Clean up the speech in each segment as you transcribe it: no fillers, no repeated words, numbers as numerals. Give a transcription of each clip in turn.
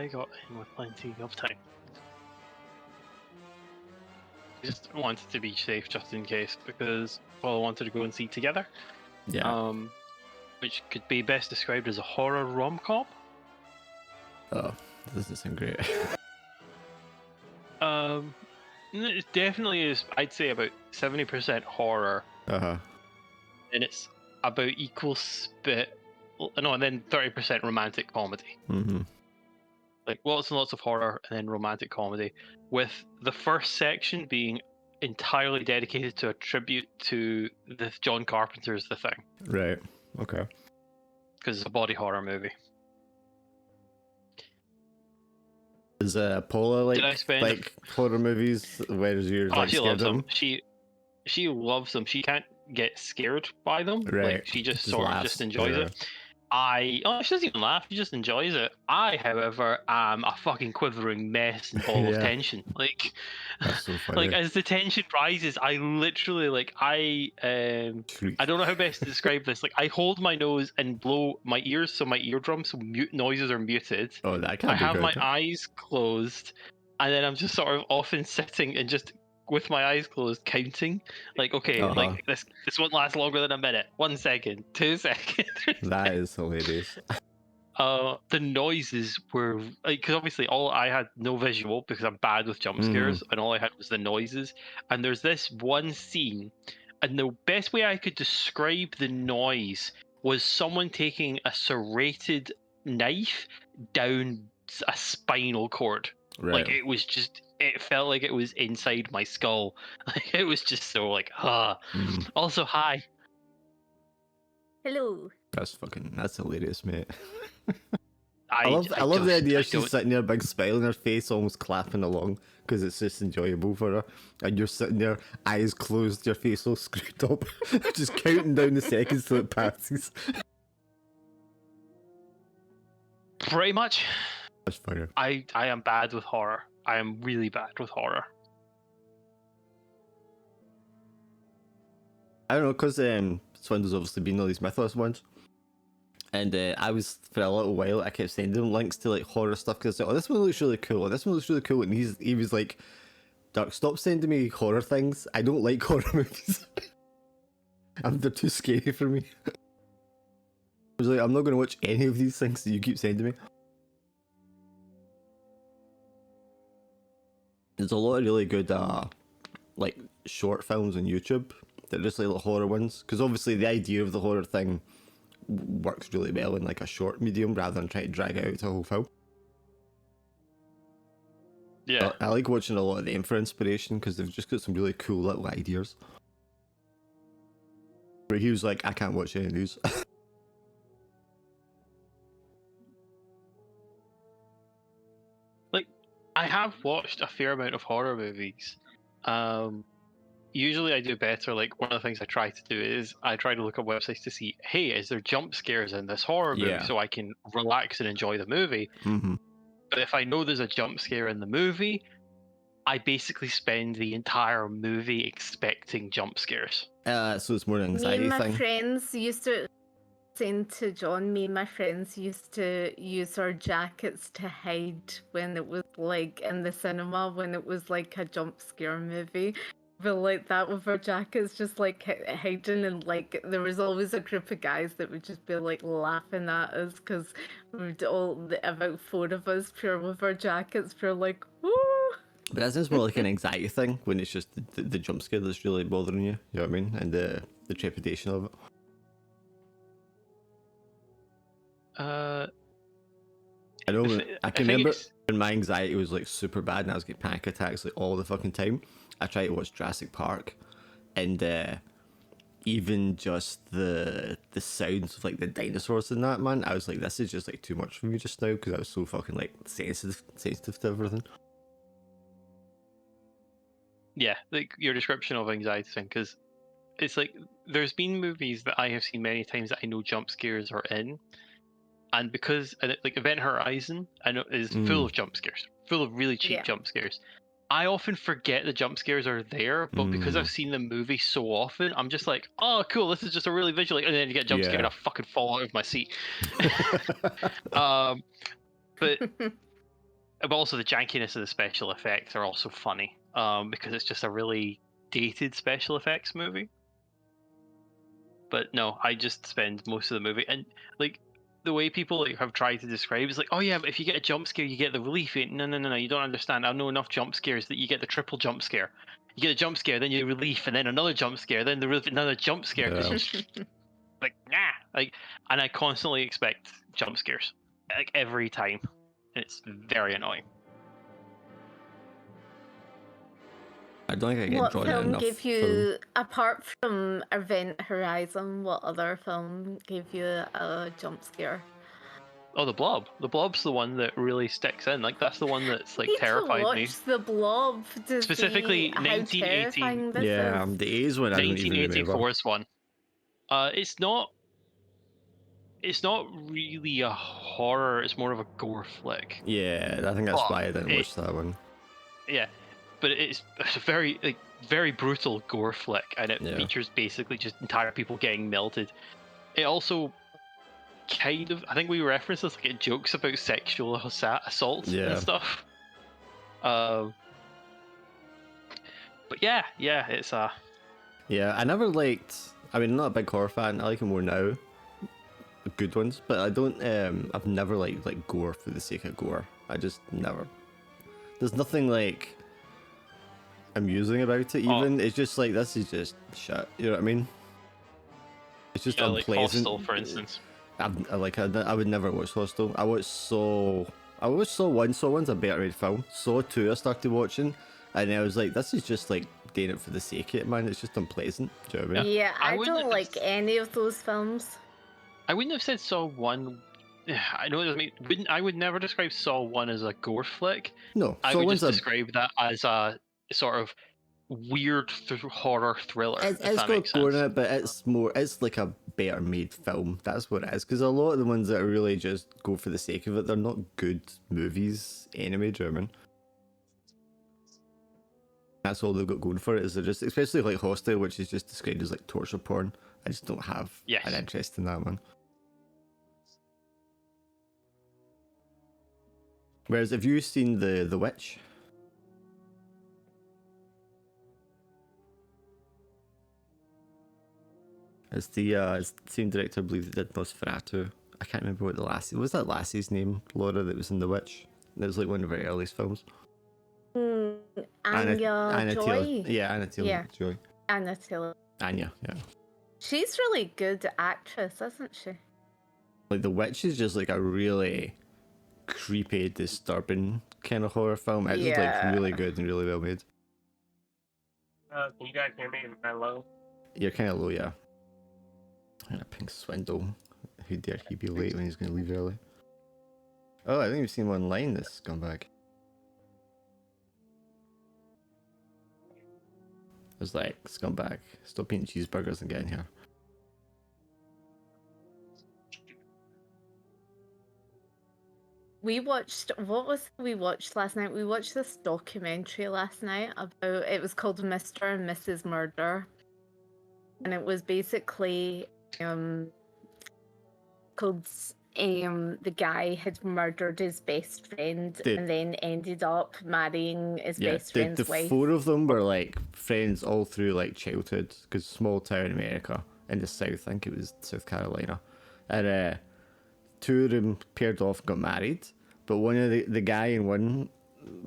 I got in with plenty of time. Just wanted to be safe just in case, because Paul wanted to go and see together. Yeah. Which could be best described as a horror rom-com. Oh, this doesn't sound great. It definitely is. I'd say about 70% horror, Uh-huh. and it's about equal split. No, and then 30% romantic comedy. Mm-hmm. Like lots and lots of horror, and then romantic comedy. With the first section being entirely dedicated to a tribute to the John Carpenter's The Thing, Right. Okay. because it's a body horror movie. Is Paula Did I spend like horror movies? Whereas you're like she scared loves of them. them? She loves them. She can't get scared by them. Right. Like she just Just sort of laughs. just enjoys Yeah. it. She doesn't even laugh. She just enjoys it. I, however, am a fucking quivering mess and ball of Yeah. tension. Like, That's so funny. like as the tension rises, I literally I don't know how best to describe this. Like, I hold my nose and blow my ears so my eardrums, so noises are muted. Oh, that can't I be have good. my eyes closed, and then I'm just sort of often sitting and just with my eyes closed counting. Like, okay, like this won't last longer than a minute. 1 second, 2 seconds. That is hilarious. The noises were like, because obviously I had no visual because I'm bad with jump scares, and all I had was the noises. And there's this one scene, and the best way I could describe the noise was someone taking a serrated knife down a spinal cord. Right. Like it felt like it was inside my skull. Like it was just so like, Also, hi. Hello. That's hilarious, mate. I love the idea she's sitting there, big smile on her face, almost clapping along, because it's just enjoyable for her. And you're sitting there, eyes closed, your face all screwed up, just counting down the seconds till it passes. Pretty much. That's funny. I am bad with horror. I am really bad with horror. I don't know, because Swindle's obviously been all these Mythos ones. And I was, for a little while, I kept sending him links to like horror stuff because I was like, oh, this one looks really cool, or this one looks really cool. And he was like, Dark, stop sending me horror things. I don't like horror movies. They're too scary for me. I was like, I'm not going to watch any of these things that you keep sending me. There's a lot of really good like short films on YouTube that are just like little horror ones, because obviously the idea of the horror thing works really well in like a short medium rather than trying to drag it out to a whole film. Yeah, I like watching a lot of them for inspiration because they've just got some really cool little ideas. But he was like, I can't watch any of these. like I have watched a fair amount of horror movies. Usually I do better. Like one of the things I try to do is I try to look at websites to see, hey, is there jump scares in this horror movie, so I can relax and enjoy the movie. But if I know there's a jump scare in the movie, I basically spend the entire movie expecting jump scares. So it's more an anxiety Me and my thing. friends used to, saying to John, me and my friends used to use our jackets to hide when it was like in the cinema, when it was like a jump scare movie. But like that with our jackets, just like hiding, and like there was always a group of guys that would just be like laughing at us because we'd about 4 of us pure with our jackets, pure like, woo. But that sounds more like an anxiety thing when it's just the jump scare that's really bothering you. You know what I mean? And the trepidation of it. I know. I can remember when my anxiety was like super bad and I was getting panic attacks like all the fucking time. I tried to watch Jurassic Park, and even just the sounds of like the dinosaurs in that, man, I was like, this is just like too much for me just now because I was so fucking like sensitive to everything. Yeah, like your description of anxiety thing, because it's like there's been movies that I have seen many times that I know jump scares are in, and because like Event Horizon, I know is full of jump scares, full of really cheap jump scares. I often forget the jump scares are there, but because I've seen the movie so often, I'm just like, oh, cool, this is just a really visual, and then you get a jump scare and I fucking fall out of my seat. But but also the jankiness of the special effects are also funny, because it's just a really dated special effects movie. But no, I just spend most of the movie, and like the way people like have tried to describe is like, oh yeah, but if you get a jump scare, you get the relief. No, no, no, no, you don't understand. I know enough jump scares that you get the triple jump scare. You get a jump scare, then you relief, and then another jump scare, then the relief, another jump scare. Because like nah, like, and I constantly expect jump scares, like every time, and it's very annoying. I don't think I get What drawn in film enough. gave you, apart from Event Horizon, what other film gave you a jump scare? Oh, the Blob. The Blob's the one that really sticks in. Like that's the one that's like I need to terrified me. watch The Blob to Specifically, see how 1980. terrifying this Yeah, is. the A's one I don't even remember. 1984's one. It's not. It's not really a horror. It's more of a gore flick. Yeah, I think that's But why I didn't it- watch that one. Yeah, but it's a very very brutal gore flick, and it Yeah. features basically just entire people getting melted. It also kind of, I think we referenced this, like it jokes about sexual assault Yeah. and stuff. But yeah, it's Yeah, I never liked. I mean, I'm not a big horror fan. I like them more now, the good ones. But I don't. I've never liked like gore for the sake of gore. I just never. There's nothing like amusing about it. Even it's just like this is just shit. You know what I mean? It's just like unpleasant. Hostel, for instance. I would never watch Hostel. I watched Saw 1. Saw 1's a better made film. Saw 2 I started watching, and I was like, this is just like doing it for the sake of it, man. It's just unpleasant. Do you know what I mean? Yeah, I I wouldn't don't have like any of those films. I wouldn't have said Saw 1. I know it doesn't mean. I would never describe Saw 1 as a gore flick. No, I Saw would 1's just describe that as a sort of weird horror thriller. It's if that got makes gore in sense. it, but it's like a better made film. That's what it is. Because a lot of the ones that really just go for the sake of it, they're not good movies anyway, German. That's all they've got going for it, is they're just, especially like Hostel, which is just described as like torture porn. I just don't have Yes. an interest in that one. Whereas, have you seen the Witch? It's the same director, I believe, that did Nosferatu. I can't remember what the lassie was. That lassie's name, Laura, that was in The Witch. That was like one of her earliest films. Anya Joy. Yeah, Anya Taylor-Joy. Anya Taylor. Anya, yeah. She's really good actress, isn't she? Like The Witch is just like a really creepy, disturbing kind of horror film. It's just like really good and really well made. Can you guys hear me? Am I low? You're kind of low, yeah. And a pink swindle. Who dare he be late when he's going to leave early? Oh, I think we've seen one line this scumbag. It was like, scumbag, stop eating cheeseburgers and get in here. We watched, we watched last night? We watched this documentary last night about, it was called Mr. and Mrs. Murder. And it was basically called the guy had murdered his best friend and then ended up marrying his best friend's the wife. 4 of them were like friends all through like childhood, because small town America in the south, I think it was South Carolina, and 2 of them paired off and got married, but one of the guy in one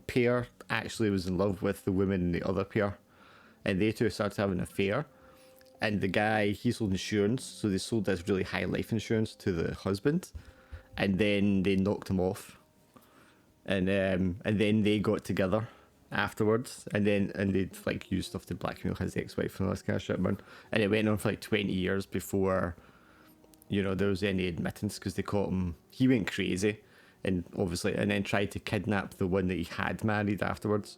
pair actually was in love with the woman in the other pair, and they 2 started having an affair. And the guy, he sold insurance, so they sold this really high life insurance to the husband, and then they knocked him off, and then they got together afterwards, and they'd like use stuff to blackmail his ex-wife and all this kind of shit, man. And it went on for like 20 years before, you know, there was any admittance, because they caught him. He went crazy, and obviously, and then tried to kidnap the one that he had married afterwards,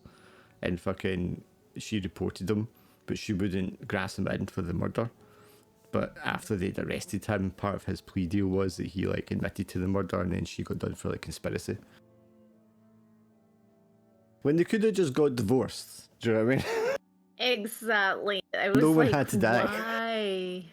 and fucking, she reported him. But she wouldn't grass him in for the murder. But after they'd arrested him, part of his plea deal was that he like admitted to the murder, and then she got done for like conspiracy. When they could have just got divorced. Do you know what I mean? Exactly. I was No one like, had to die. why?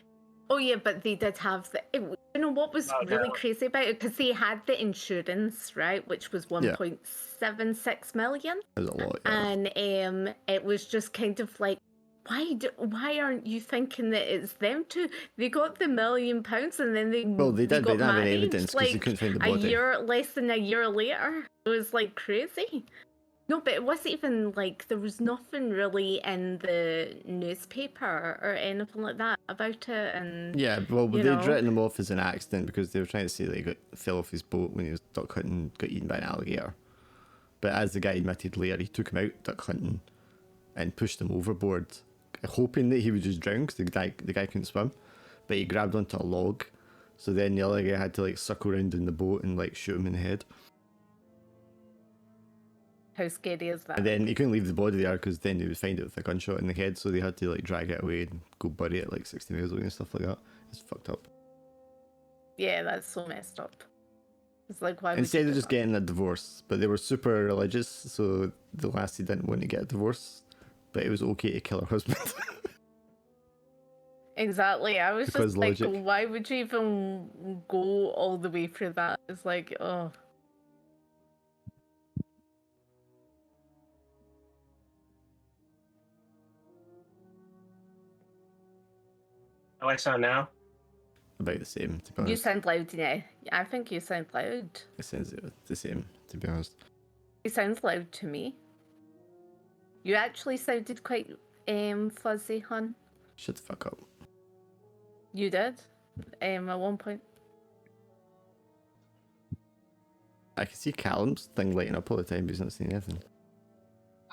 Oh yeah, but they did have the. You know what was really crazy about it? Because they had the insurance, right, which was 1.6 1.76 million. There's a lot. Yeah. And it was just kind of like, why aren't you thinking that it's them two? They got the £1 million and then they Well, they did, but got they didn't have any married, evidence because they couldn't find the body. less than a year later. It was like crazy. No, but it wasn't even like there was nothing really in the newspaper or anything like that about it. And Yeah, well, you they'd know. written him off as an accident because they were trying to say that he fell off his boat when he was duck hunting, got eaten by an alligator. But as the guy admitted later, he took him out duck hunting and pushed him overboard, hoping that he would just drown because the guy couldn't swim. But he grabbed onto a log, so then the other guy had to like suckle around in the boat and like shoot him in the head. How scary is that? And then he couldn't leave the body there because then he would find it with a gunshot in the head, so they had to like drag it away and go bury it like 60 miles away and stuff like that. It's fucked up. Yeah, that's so messed up. It's like, why would Instead you of do just that? getting a divorce, but they were super religious, so the lassie didn't want to get a divorce, but it was okay to kill her husband. Exactly. I was Because just like, logic. why would you even go all the way through that? It's like, oh. How I sound now? About the same, to be You honest. sound loud now. I think you sound loud. It sounds the same, to be honest. You sound loud to me. You actually sounded quite fuzzy, hon. Shut the fuck up. You did. At one point. I can see Callum's thing lighting up all the time, but he's not seeing anything.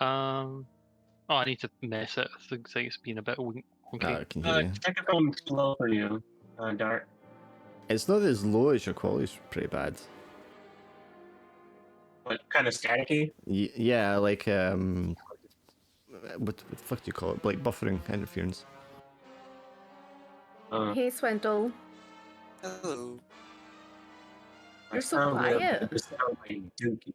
Oh, I need to mess it. It looks like it's been a bit wonky. I can hear you. Check if I'm slow for you, Dark. It's not as low as your quality's pretty bad. What kind of staticky? Yeah, like what the fuck do you call it? Like buffering interference. Hey, Swindle. Hello. You're so sound good, quiet. but it sounds like dookie.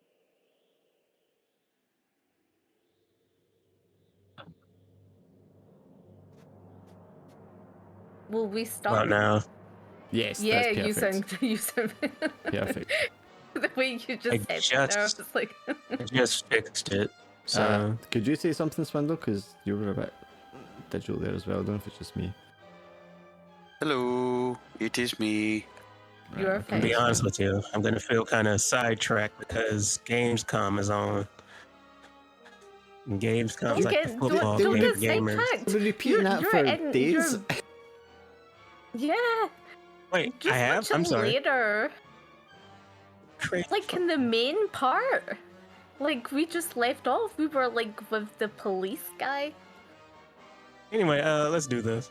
Will we stop? Not now. Yes, Yeah, that's perfect. you sound Perfect. The way you just I said it there, I just- was like, I just fixed it. So Could you say something, Swindle? Because you were a bit digital there as well. I don't know if it's just me. Hello. It is me. You are okay, to be fine. that's honest fine. with you, I'm gonna feel kind of sidetracked because Gamescom is on. And Gamescom's Don't like get- the football don't game get of gamers. sidetracked. I've been repeating that You're for in- days. Yeah, Wait, just I have? watch I'm it sorry. later. Crazy. Like in the main part. Like we just left off. We were like with the police guy. Anyway, let's do this.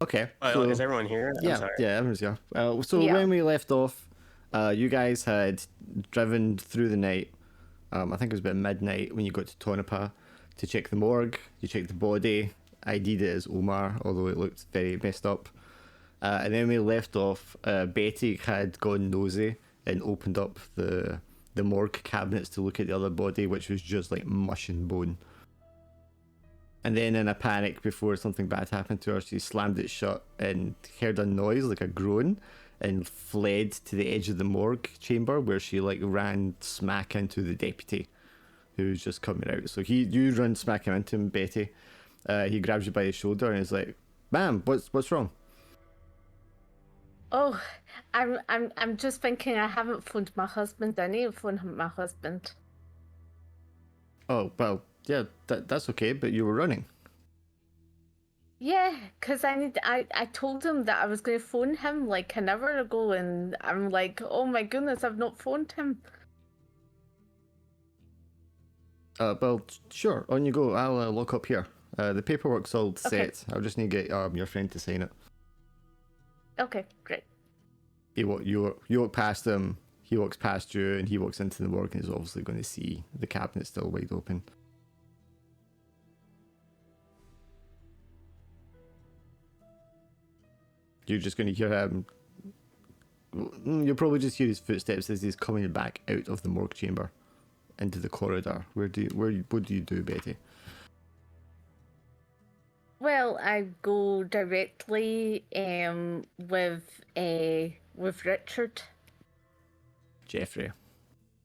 Okay. Oh, so, is everyone here? I'm yeah, sorry. yeah, everyone's here. So Yeah. when we left off, you guys had driven through the night. I think it was about midnight when you got to Tonopah to check the morgue. You checked the body. ID'd it as Omar, although it looked very messed up. And then we left off. Betty had gone nosy and opened up the morgue cabinets to look at the other body, which was just like mush and bone. And then in a panic before something bad happened to her, she slammed it shut and heard a noise like a groan and fled to the edge of the morgue chamber where she like ran smack into the deputy who was just coming out. So you run smack into him, Betty. He grabs you by the shoulder and is like, "Ma'am, what's wrong?" Oh, I'm just thinking I haven't phoned my husband. I need to phone my husband. Oh, well, yeah, that's okay, but you were running. Yeah, because I told him that I was going to phone him like an hour ago, and I'm like, oh my goodness, I've not phoned him. Well, sure, on you go. I'll lock up here. The paperwork's all Okay. set. I'll just need to get your friend to sign it. Okay, great. You walk past him, he walks past you, and he walks into the morgue and is obviously going to see the cabinet still wide open. You're just going to hear him. You'll probably just hear his footsteps as he's coming back out of the morgue chamber into the corridor. What do you do, Betty? Well, I go directly with Richard. Jeffrey.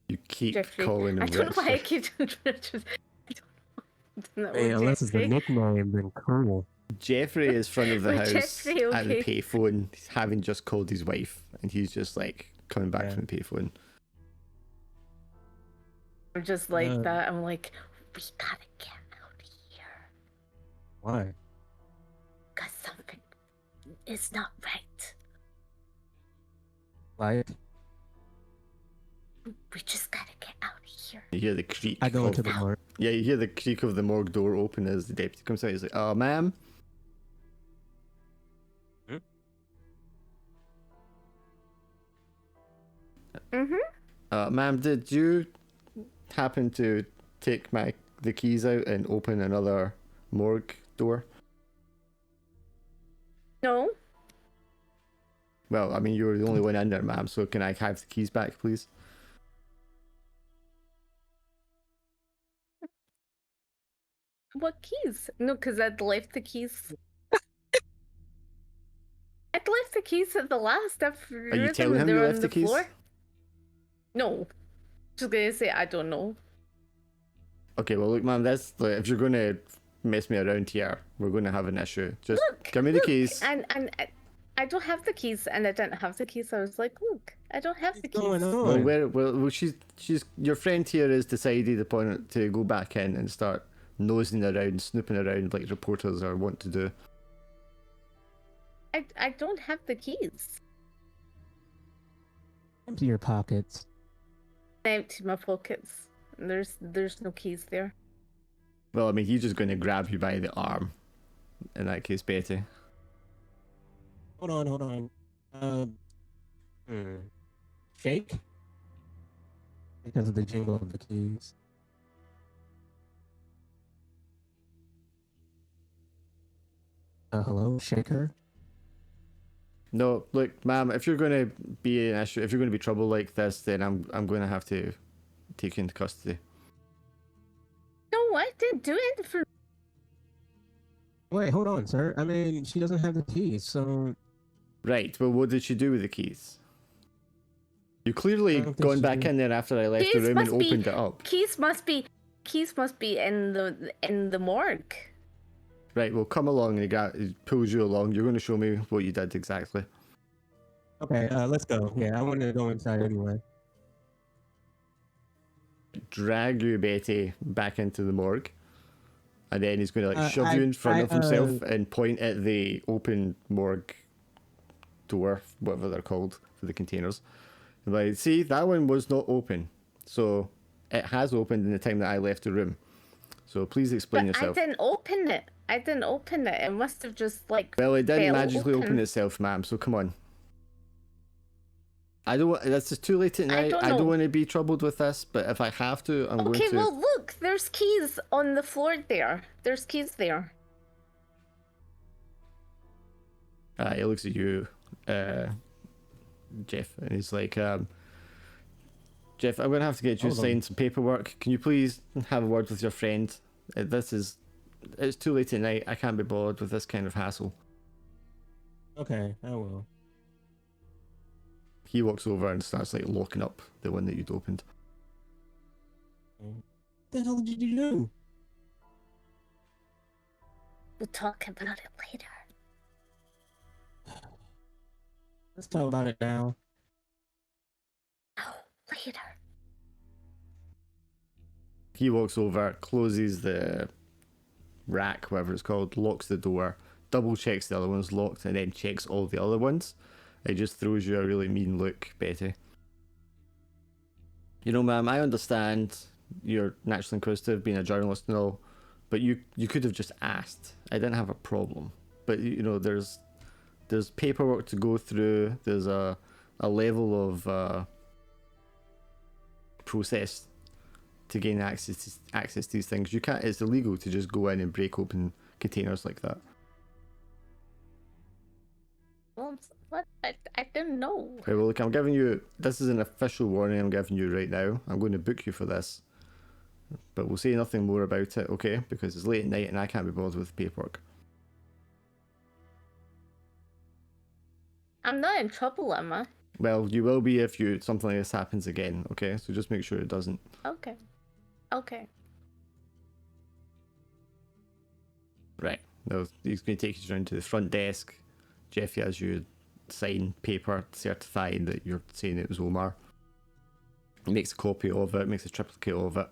You keep Jeffrey. calling him I don't know why I Richard. keep doing Richard. I don't know. Hey, unless it's a Jeffrey. nickname, then cool. Jeffrey is front of the Well, house Jeffrey, at the okay. payphone, having just called his wife, and he's just like coming back Yeah. from the payphone. I'm just like that. I'm like, we gotta get out of here. Why? Because something is not right. Like, We just gotta get out of here. You hear the creak. I go of, into the morgue. Yeah, you hear the creak of the morgue door open as the deputy comes out. He's like, "Oh, ma'am." Mm-hmm. Ma'am, did you happen to take the keys out and open another morgue door? No. Well, I mean, you were the only one in there, ma'am, so can I have the keys back, please? What keys? No, because I'd left the keys. I'd left the keys at the last. Are you telling him they're you on left the keys? floor. No. Just gonna say I don't know. Okay, well, look, ma'am, that's like, if you're going to mess me around here, we're going to have an issue. Just Look, give me the look, keys. And I don't have the keys, and I didn't have the keys. I was like, look, I don't have the What's going keys. on? Well, she's your friend here has decided upon it to go back in and start nosing around, snooping around like reporters are wont to do. I don't have the keys. Empty your pockets. I emptied my pockets. And there's no keys there. Well, I mean, he's just going to grab you by the arm. In that case, Betty. Hold on. Shake? Because of the jingle of the keys. Hello? Shaker? No, look, ma'am, if you're going to be an issue, if you're going to be trouble like this, then I'm going to have to take you into custody. No, I didn't do it for. Wait, hold on, sir. I mean, she doesn't have the keys, so... Right, well, what did she do with the keys? You clearly I don't think gone she back did. in there after I left the Keys room and must be- opened it up. Keys must be in the morgue. Right, well, come along, and he pulls you along. You're going to show me what you did exactly. Okay, let's go. Yeah, I wanted to go inside anyway. Drag you, Betty, back into the morgue. And then he's going to like shove I- you in front of I, himself and point at the open morgue door, whatever they're called, for the containers. And like, see, that one was not open. So it has opened in the time that I left the room. So please explain But yourself. I didn't open it. It must have just like. Well, it didn't fell magically open itself, ma'am, so come on. I don't want, that's just too late at night. don't I don't know. want to be troubled with this, but if I have to, I'm going Okay, to. well look, there's keys on the floor there. There's keys there. He looks at you, Jeff, and he's like, Jeff, I'm going to have to get you to Hold on. sign some paperwork. Can you please have a word with your friend? It's too late at night. I can't be bothered with this kind of hassle. Okay, I will. He walks over and starts like locking up the one that you'd opened. What the hell did you do? We'll talk about it later. Let's talk about it now. No, later. He walks over, closes the rack, whatever it's called, locks the door, double checks the other one's locked, and then checks all the other ones. It just throws you a really mean look, Betty. You know, ma'am, I understand you're naturally inquisitive, being a journalist and all, but you could have just asked. I didn't have a problem. But, you know, there's paperwork to go through, there's a level of process to gain access to these things. You can't. It's illegal to just go in and break open containers like that. Well, what? I didn't know. Okay, well, look, I'm giving you. This is an official warning I'm giving you right now. I'm going to book you for this, but we'll say nothing more about it, okay? Because it's late at night and I can't be bothered with paperwork. I'm not in trouble, am I? Well, you will be if something like this happens again, okay? So just make sure it doesn't. Okay. Okay. Right. No, he's going to take you down to the front desk. Jeffy has you sign paper certifying that you're saying it was Omar. He makes a copy of it, makes a triplicate of it,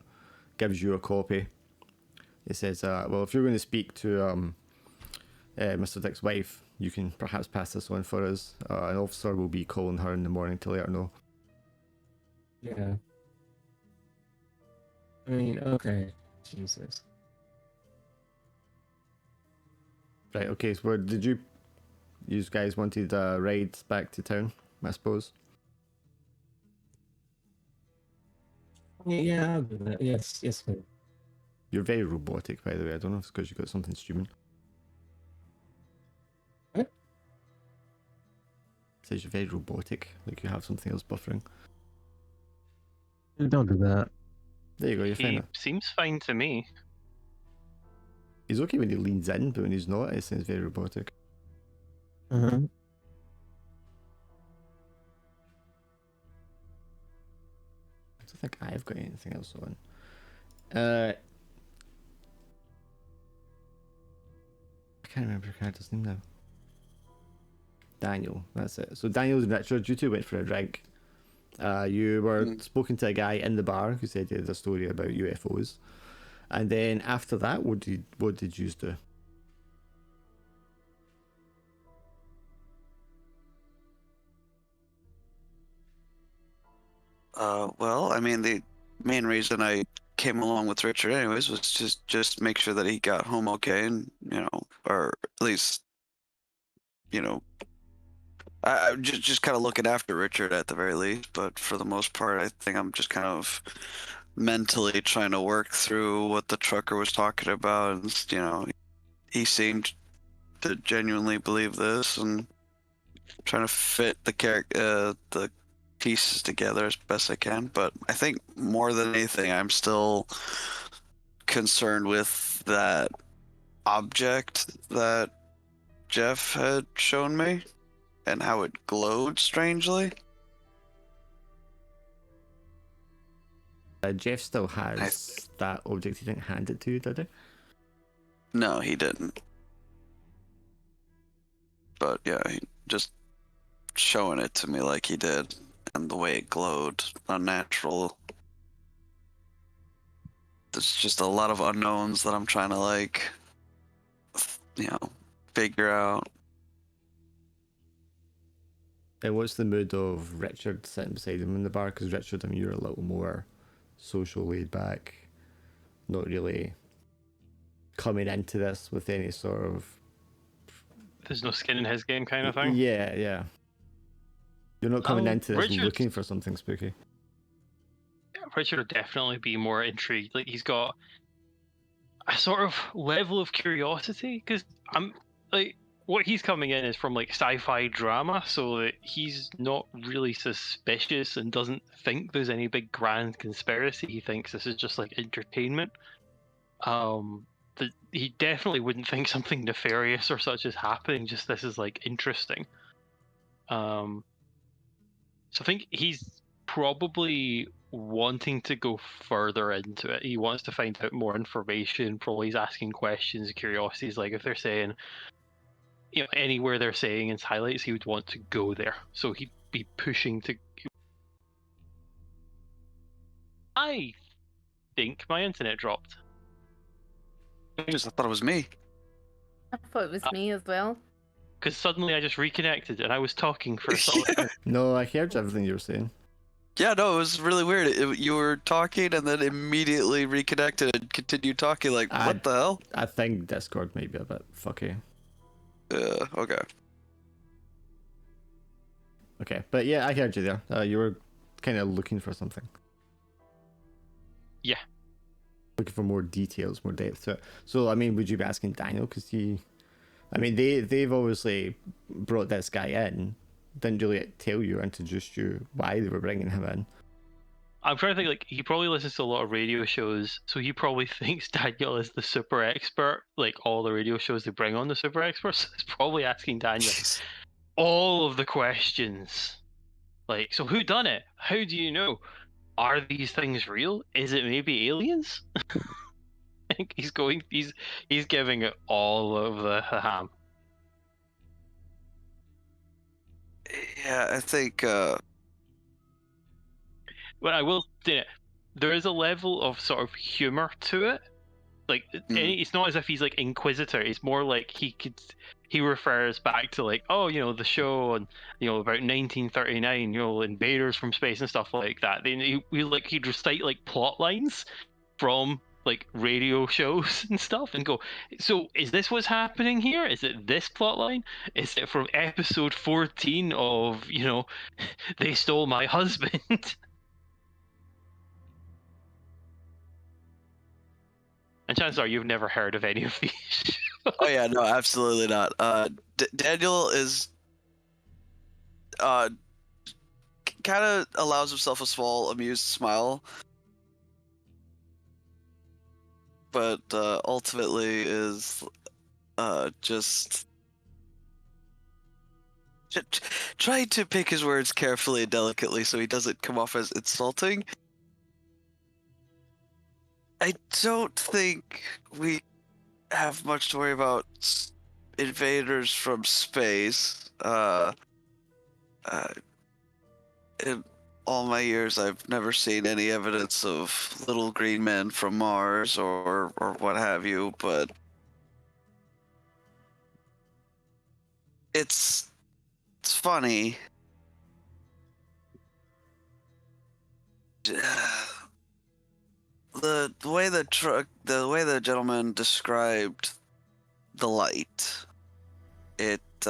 gives you a copy. He says, well, if you're going to speak to Mr. Dick's wife, you can perhaps pass this on for us. An officer will be calling her in the morning to let her know. Yeah. I mean, okay. Jesus. Right, okay, so where did you guys wanted a ride back to town, I suppose? Yeah, I'll do that. Yes, please. You're very robotic, by the way. I don't know if it's because you got something streaming. What? It says you're very robotic, like you have something else buffering. Don't do that. There you go, you're fine He now. seems fine to me. He's okay when he leans in, but when he's not, it sounds very robotic. Uh-huh. I don't think I've got anything else on. I can't remember your character's name now. Daniel, that's it. So Daniel and Richard, you two went for a drink. You were spoken to a guy in the bar who said he had a story about UFOs. And then after that, what did you do? Well, I mean, the main reason I came along with Richard anyways was just make sure that he got home okay, and or at least, I just kind of looking after Richard at the very least. But for the most part, I think I'm just kind of mentally trying to work through what the trucker was talking about, and he seemed to genuinely believe this, and trying to fit the pieces together as best I can. But I think more than anything, I'm still concerned with that object that Jeff had shown me and how it glowed strangely. Jeff still has that object. He didn't hand it to you, did he? No, he didn't. But yeah, he just showing it to me like he did, and the way it glowed, unnatural. There's just a lot of unknowns that I'm trying to figure out. And what's the mood of Richard sitting beside him in the bar? Because Richard, I mean, you're a little more social, laid back, not really coming into this with any sort of... There's no skin in his game kind of thing. Yeah. You're not coming into this Richard- looking for something spooky. Richard would definitely be more intrigued. Like, he's got a sort of level of curiosity, because I'm like, what he's coming in is from like sci-fi drama, so that he's not really suspicious and doesn't think there's any big grand conspiracy. He thinks this is just like entertainment. He definitely wouldn't think something nefarious or such is happening. Just this is like interesting. So I think he's probably wanting to go further into it. He wants to find out more information. Probably he's asking questions, curiosities. Like if they're saying, anywhere they're saying in highlights, he would want to go there. So he'd be pushing to. I think my internet dropped. I thought it was me. I thought it was me as well. Because suddenly I just reconnected and I was talking for a solid time. No, I heard everything you were saying. Yeah, no, it was really weird. You were talking and then immediately reconnected and continued talking. Like, what the hell? I think Discord might be a bit fucky. Okay. Okay, but yeah, I heard you there. You were kind of looking for something. Yeah. Looking for more details, more depth to it. So, I mean, would you be asking Daniel? Because they've obviously brought this guy in. Didn't really tell you or introduce you why they were bringing him in. I'm trying to think, like, he probably listens to a lot of radio shows, so he probably thinks Daniel is the super expert, like all the radio shows they bring on the super experts. So he's probably asking Daniel all of the questions. Like, so who done it? How do you know? Are these things real? Is it maybe aliens? I think he's giving it all of the ham. Yeah, I think But I will say, there is a level of sort of humor to it. Like, it's not as if he's like Inquisitor. It's more like he refers back to like, oh, the show and about 1939, invaders from space and stuff like that. Then he'd recite like plot lines from like radio shows and stuff and go, so is this what's happening here? Is it this plot line? Is it from episode 14 of they stole my husband? And chances are you've never heard of any of these. oh yeah, no, absolutely not. Daniel is kind of allows himself a small amused smile, but ultimately is just trying to pick his words carefully and delicately so he doesn't come off as insulting. I don't think we have much to worry about invaders from space. In all my years, I've never seen any evidence of little green men from Mars or what have you, but it's funny. The way the gentleman described the light, it's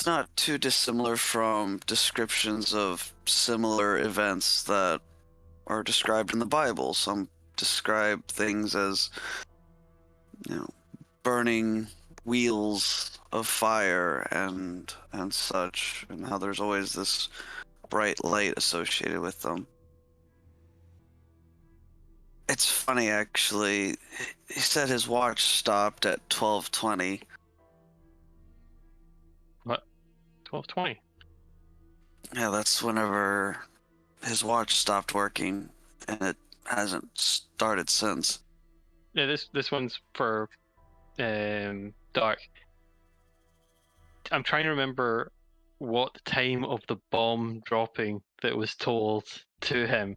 not too dissimilar from descriptions of similar events that are described in the Bible. Some describe things as, burning wheels of fire and such, and how there's always this bright light associated with them. It's funny, actually. He said his watch stopped at 12:20. What? 12:20? Yeah, that's whenever his watch stopped working, and it hasn't started since. Yeah, this one's for Dark. I'm trying to remember what the time of the bomb dropping that was told to him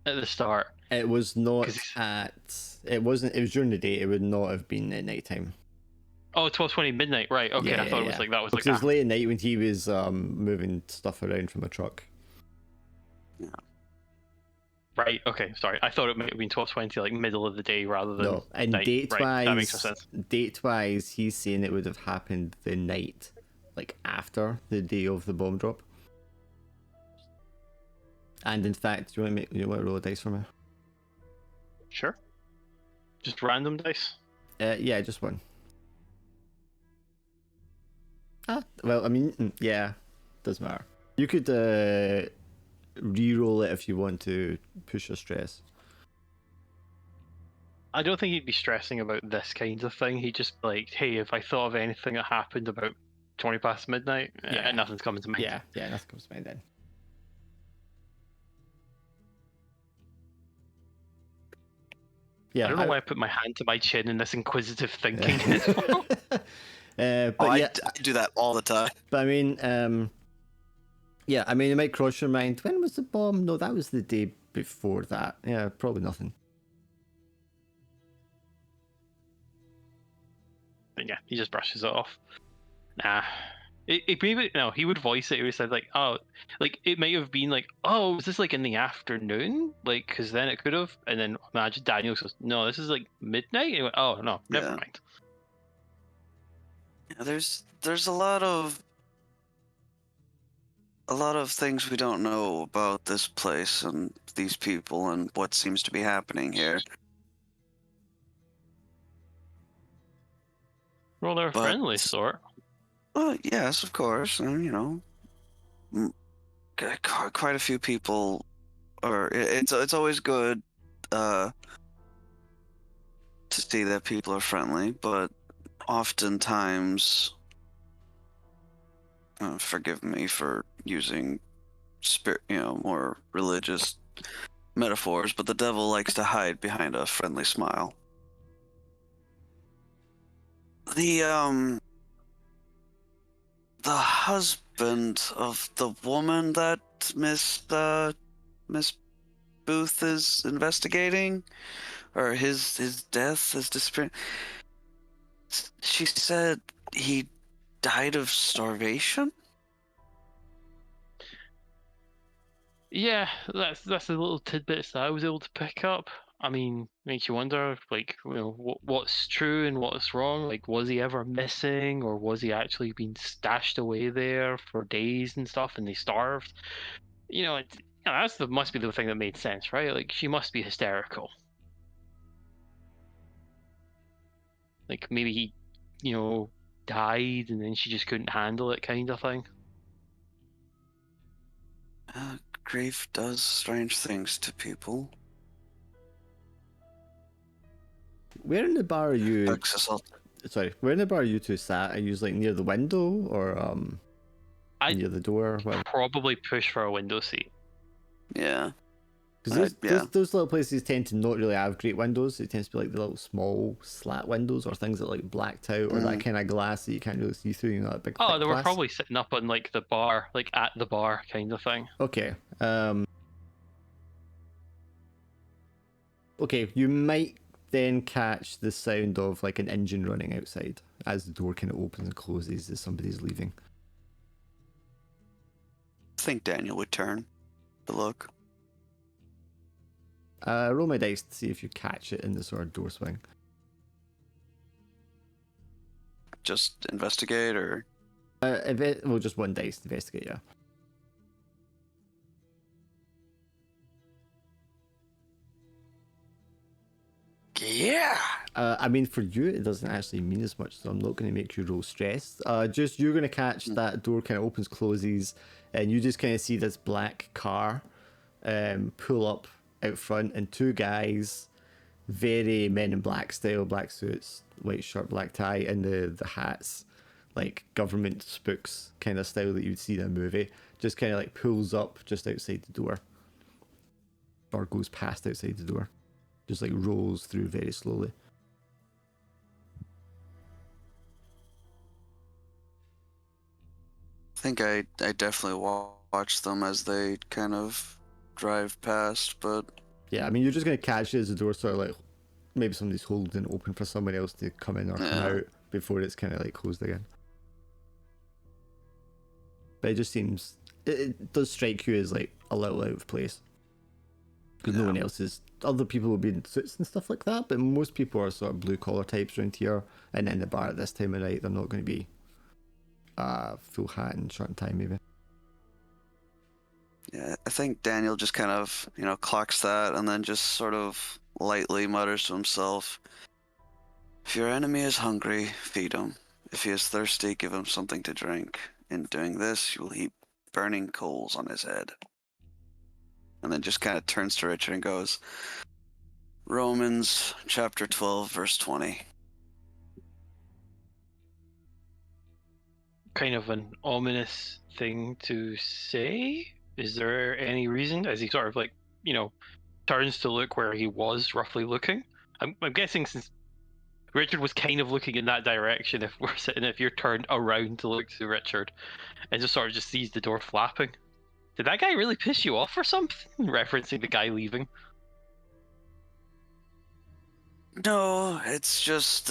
at the start. It was not 'Cause he's- at. It wasn't. It was during the day. It would not have been at night time. Oh, 12:20 midnight, right? Okay, Yeah, I thought yeah, it was yeah. like that was Because like it was late at night when he was moving stuff around from a truck. right. Okay, sorry. I thought it might have been 12:20, like middle of the day rather than No, and night. date Right, that makes wise, more sense. date wise, he's saying it would have happened the night, like after the day of the bomb drop. And in fact, do you want to roll a dice for me? Sure. Just random dice. Yeah, just one. Well, I mean, yeah, doesn't matter. You could re-roll it if you want to push your stress. I don't think he'd be stressing about this kind of thing. He'd just be like, hey, if I thought of anything that happened about 20 past midnight, Yeah. nothing's coming to mind. Yeah, nothing comes to mind then. Yeah, I don't know why I put my hand to my chin in this inquisitive thinking. But I do that all the time. But I mean, yeah, I mean, it might cross your mind. When was the bomb? No, that was the day before that. Yeah, probably nothing. But yeah, he just brushes it off. Nah. He would voice it. He would say like, oh, like it might have been like, oh, was this like in the afternoon? Like, because then it could have. And then imagine Daniel goes, no, this is like midnight. And he went, oh no, never Yeah. mind. Yeah, there's a lot of things we don't know about this place and these people and what seems to be happening here. Well, they're a But- friendly sort. Well, yes, of course, and quite a few people are. It's always good to see that people are friendly, but oftentimes forgive me for using more religious metaphors, but the devil likes to hide behind a friendly smile. The husband of the woman that Miss Booth is investigating, or his death, his disappearance. She said he died of starvation. Yeah, that's the little tidbits that I was able to pick up. I mean, makes you wonder, like, what's true and what's wrong. Like, was he ever missing, or was he actually being stashed away there for days and stuff, and they starved? Must be the thing that made sense, right? Like, she must be hysterical. Like, maybe he, died and then she just couldn't handle it, kind of thing. Grief does strange things to people. Where in the bar are you? Affects us all. Sorry, where in the bar are you two sat? Are you like near the window or near the door? Whatever. Probably push for a window seat. Yeah. Because Yeah. those little places tend to not really have great windows. It tends to be like the little small slat windows or things that like blacked out or that kind of glass that you can't really see through. You know, that big. Oh, thick they were glass. probably sitting up on like the bar, like at the bar kind of thing. Okay. Okay, you might then catch the sound of like an engine running outside as the door kind of opens and closes as somebody's leaving. I think Daniel would turn to look. Roll my dice to see if you catch it in the sort of door swing. Just investigate, or Just one dice to investigate, yeah. yeah. I mean, for you, it doesn't actually mean as much, so I'm not going to make you roll stressed. Just you're going to catch that door kind of opens, closes, and you just kind of see this black car pull up out front, and two guys, very Men in Black style, black suits, white shirt, black tie, and the hats, like government spooks kind of style that you'd see in a movie, just kind of like pulls up just outside the door, or goes past outside the door, just like rolls through very slowly. I think I definitely watch them as they kind of drive past, but Yeah, I mean, you're just going to catch it as the door sort of like, maybe somebody's holding it open for somebody else to come in or come out before it's kind of like closed again. But it just seems, it does strike you as like a little out of place. Because no one else is, other people will be in suits and stuff like that, but most people are sort of blue collar types around here, and in the bar at this time of night, they're not going to be full hat and shirt and tie maybe. yeah, I think Daniel just kind of, clocks that and then just sort of lightly mutters to himself, "If your enemy is hungry, feed him. If he is thirsty, give him something to drink. In doing this, you will heap burning coals on his head." And then just kind of turns to Richard and goes, Romans chapter 12, verse 20. Kind of an ominous thing to say. Is there any reason, as he sort of like, turns to look where he was roughly looking? I'm guessing since Richard was kind of looking in that direction, if you're turned around to look to Richard and just sort of just sees the door flapping. Did that guy really piss you off or something? Referencing the guy leaving. No, it's just,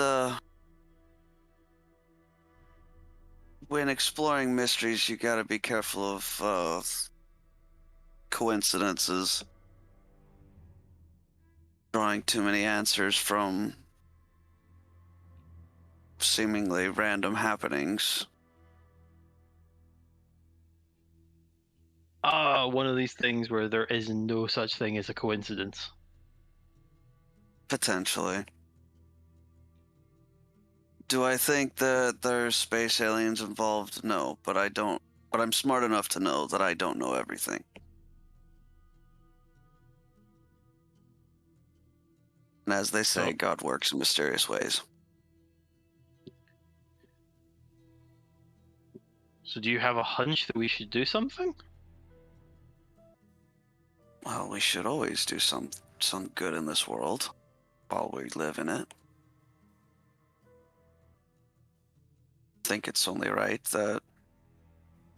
when exploring mysteries, you gotta be careful of coincidences. Drawing too many answers from seemingly random happenings. One of these things where there is no such thing as a coincidence. Potentially. Do I think that there's space aliens involved? No, but I don't. But I'm smart enough to know that I don't know everything. And as they say, God works in mysterious ways. So do you have a hunch that we should do something? Well, we should always do some good in this world while we live in it. I think it's only right that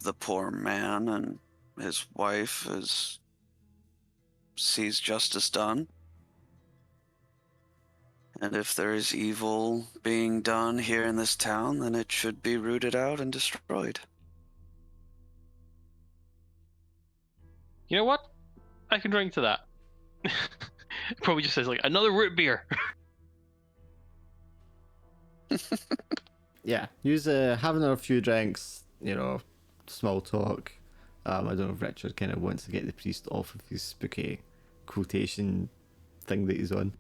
the poor man and his wife sees justice done. And if there is evil being done here in this town, then it should be rooted out and destroyed. You know what? I can drink to that. Probably just says like another root beer. Yeah, use having a few drinks, you know, small talk. I don't know if Richard kind of wants to get the priest off of his spooky quotation thing that he's on.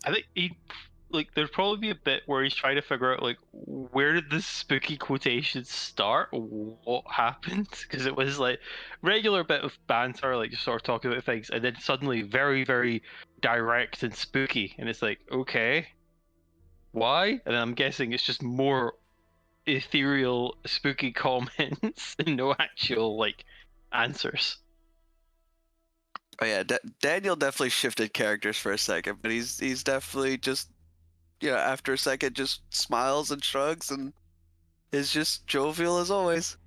I think there'd probably be a bit where he's trying to figure out like where did this spooky quotation start, what happened, because it was like regular bit of banter, like just sort of talking about things, and then suddenly very very direct and spooky, and it's like, okay, why? And then I'm guessing it's just more ethereal spooky comments and no actual like answers. Oh yeah, Daniel definitely shifted characters for a second, but he's definitely just, you know, after a second just smiles and shrugs and is just jovial as always.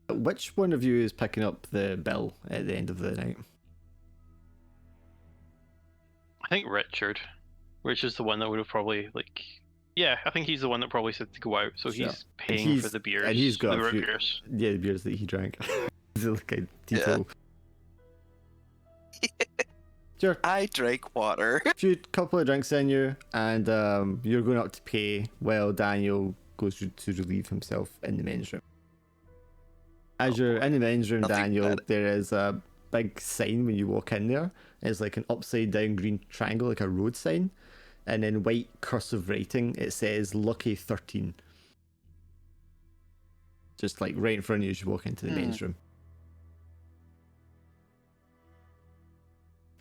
Which one of you is picking up the bill at the end of the night? I think Richard's the one that would have probably like, yeah, I think he's the one that probably said to go out, so Sure. he's paying for the beers, and he's got the a root few, beers. yeah, the beers that he drank. He's like a teetotal. Sure. I drank water. Few couple of drinks in you, and you're going up to pay while Daniel goes to relieve himself in the men's room. As you're in the men's room, Nothing Daniel, bad. there is a big sign when you walk in there. It's like an upside down green triangle, like a road sign, and in white cursive writing it says Lucky 13. Just like right in front of you as you walk into the men's room.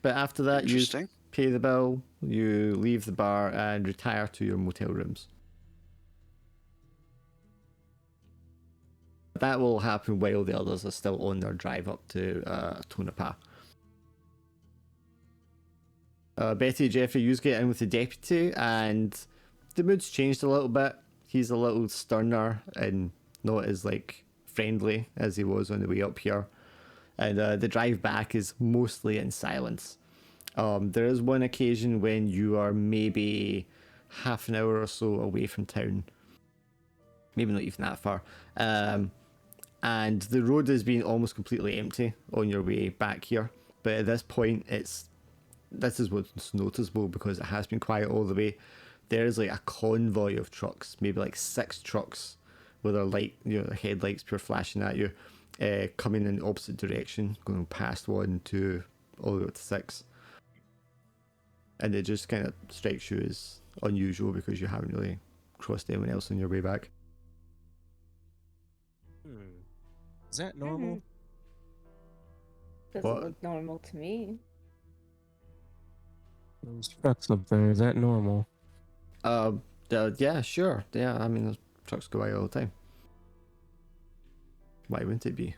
But after that, you Interesting. pay the bill, you leave the bar and retire to your motel rooms. That will happen while the others are still on their drive up to Tonopah. Betty, Jeffrey, you get in with the deputy, and the mood's changed a little bit. He's a little sterner and not as like friendly as he was on the way up here. And the drive back is mostly in silence. There is one occasion when you are maybe half an hour or so away from town. Maybe not even that far. And the road has been almost completely empty on your way back here. But at this point, this is what's noticeable because it has been quiet all the way. There's like a convoy of trucks, maybe like 6 trucks with their light, you know, the headlights pure flashing at you, coming in the opposite direction, going past 1, 2, all the way up to 6. And it just kind of strikes you as unusual because you haven't really crossed anyone else on your way back. Is that normal? Doesn't What? look normal to me. Those trucks up there, is that normal? Yeah, sure. Yeah, I mean, those trucks go by all the time. Why wouldn't it be?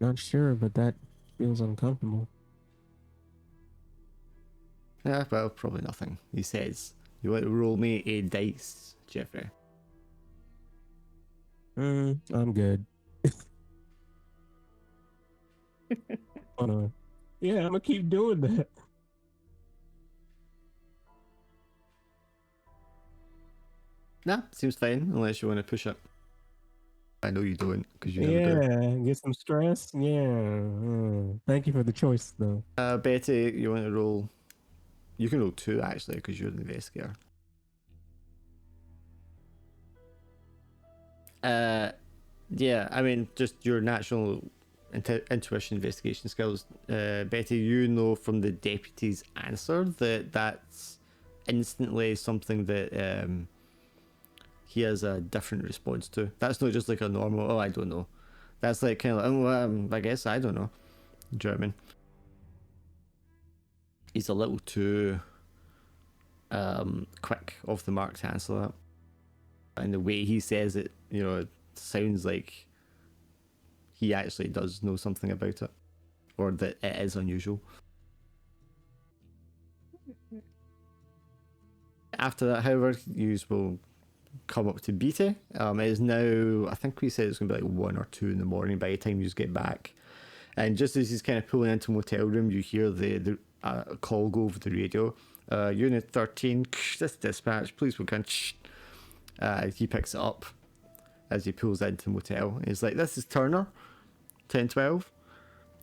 Not sure, but that feels uncomfortable. Yeah, well, probably nothing. He says, "You want to roll me a dice, Jeffrey?" I'm good. Hold on. Yeah, I'm gonna keep doing that. Nah, seems fine, unless you want to push it. I know you don't, because you never do. Yeah, get some stress. Yeah. Thank you for the choice, though. Betty, you want to roll? You can roll 2, actually, because you're the investigator. Yeah, I mean, just your natural intuition investigation skills. Betty, you know from the deputy's answer that that's instantly something that he has a different response to. That's not just like a normal, oh, I don't know. That's like kind of like, oh, I guess I don't know. Do you know what I mean? He's a little too quick off the mark to answer that. And the way he says it, it sounds like he actually does know something about it, or that it is unusual. After that, however, you will come up to Beta. It is now, I think we said it's going to be like 1 or 2 in the morning by the time you get back. And just as he's kind of pulling into a motel room, you hear the call go over the radio. Unit 13, this dispatch, please we can. He picks it up as he pulls into the motel. He's like, this is Turner, 1012.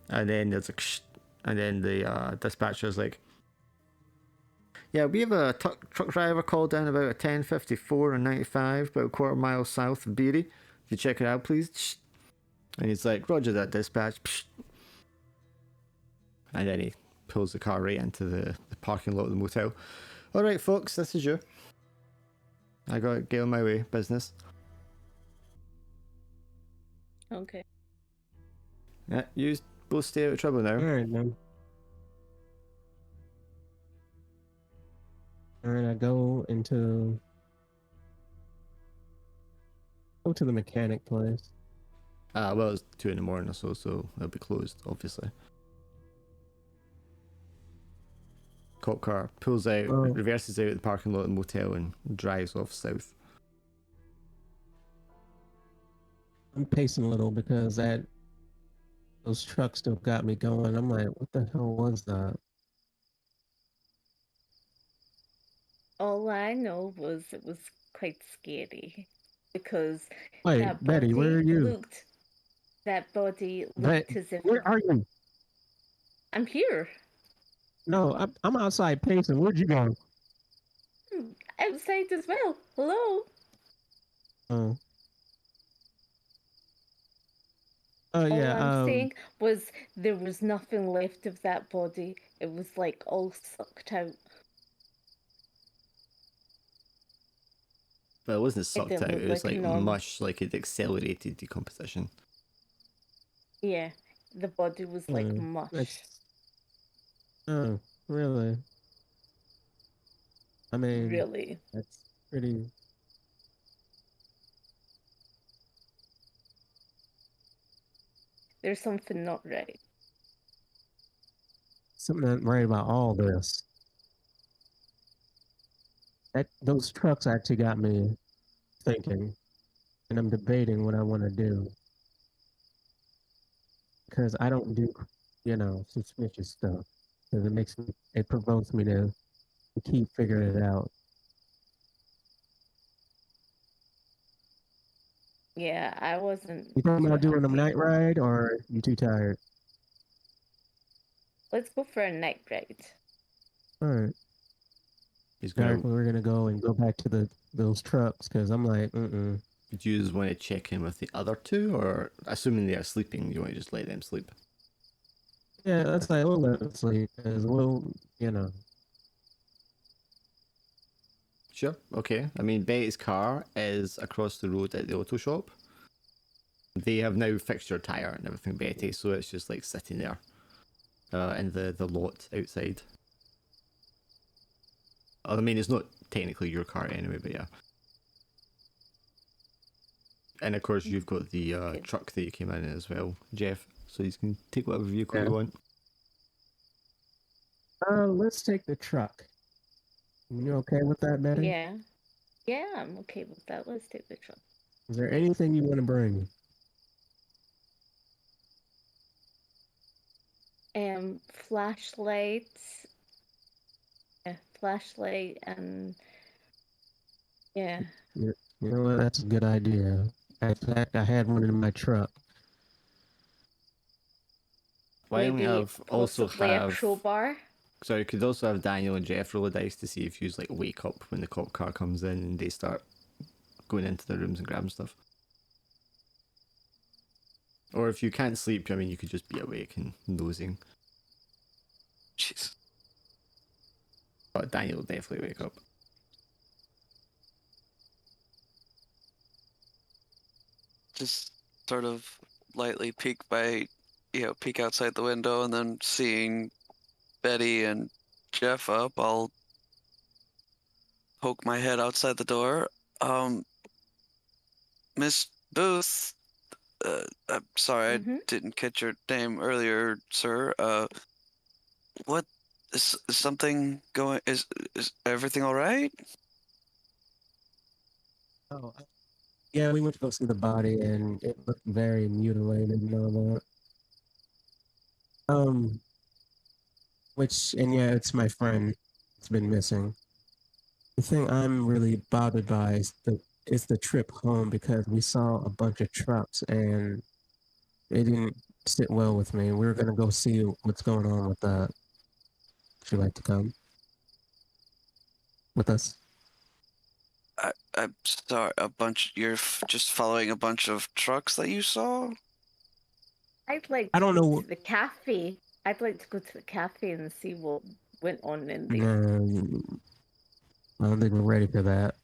And then there's and then the dispatcher's like, yeah, we have a truck driver called down about a 10:54 and 95, about a quarter mile south of Beery. If you check it out, please. And he's like, roger that, dispatch. And then he pulls the car right into the parking lot of the motel. All right, folks, this is you. I got to get on my way. Business. Okay. Yeah, you both stay out of trouble now. All right, then. All right, I go to the mechanic place. Well, it's 2 in the morning or so it'll be closed, obviously. Cop car pulls out, reverses out of the parking lot of the motel and drives off south. I'm pacing a little because those trucks still got me going. I'm like, what the hell was that? All I know was it was quite scary because Wait, that Betty, where are you? That body Bet- looked as if Where are you? I'm here. No, I'm outside pacing. Where'd you go? Outside as well. Hello. Oh. Oh All yeah. I'm saying was there was nothing left of that body. It was like all sucked out. But it wasn't sucked didn't out, look it was like like normal. mush, like it accelerated decomposition. Yeah, the body was like mush. Oh, really? I mean, Really. that's pretty. There's something not right. Something not right about all this. Those trucks actually got me thinking, and I'm debating what I want to do. Because I don't do, suspicious stuff. Because it provokes me to keep figuring it out. Yeah, I wasn't. You think too about doing a happy. night ride, or you too tired? Let's go for a night ride. All right. He's Dark, going we're gonna go and go back to those trucks because I'm like, Do you just want to check in with the other 2, or assuming they are sleeping, you want to just let them sleep? Yeah, that's like, we'll let them sleep because Sure, okay. I mean, Betty's car is across the road at the auto shop. They have now fixed your tyre and everything, Betty, so it's just like sitting there in the lot outside. I mean, it's not technically your car anyway, but yeah. And of course, you've got the truck that you came in as well, Jeff, so you can take whatever vehicle you want. let's take the truck. You okay with that, Betty? Yeah. Yeah, I'm okay with that. Let's take the truck. Is there anything you want to bring? Flashlights. Yeah, flashlight and yeah. You know what? That's a good idea. In fact, I had one in my truck. Why don't we Maybe also possibly a have... crowbar. Sorry, could also have Daniel and Jeff roll a dice to see if you like wake up when the cop car comes in and they start going into the rooms and grabbing stuff. Or if you can't sleep, I mean, you could just be awake and nosing. Jeez. But Daniel will definitely wake up. Just sort of lightly peek outside the window, and then seeing Betty and Jeff up, I'll poke my head outside the door. Miss Booth, I'm sorry I Mhm. didn't catch your name earlier, sir. What is something going? Is everything all right? Oh, yeah, we went to go see the body, and it looked very mutilated and all that. And yeah, it's my friend. It's been missing. The thing I'm really bothered by is the trip home because we saw a bunch of trucks and it didn't sit well with me. We were gonna go see what's going on with that. Would you like to come with us? I'm sorry. You're just following a bunch of trucks that you saw. I'd like I to don't go know. to the cafe. I'd like to go to the cafe and see what went on in there. No, I don't think we're ready for that.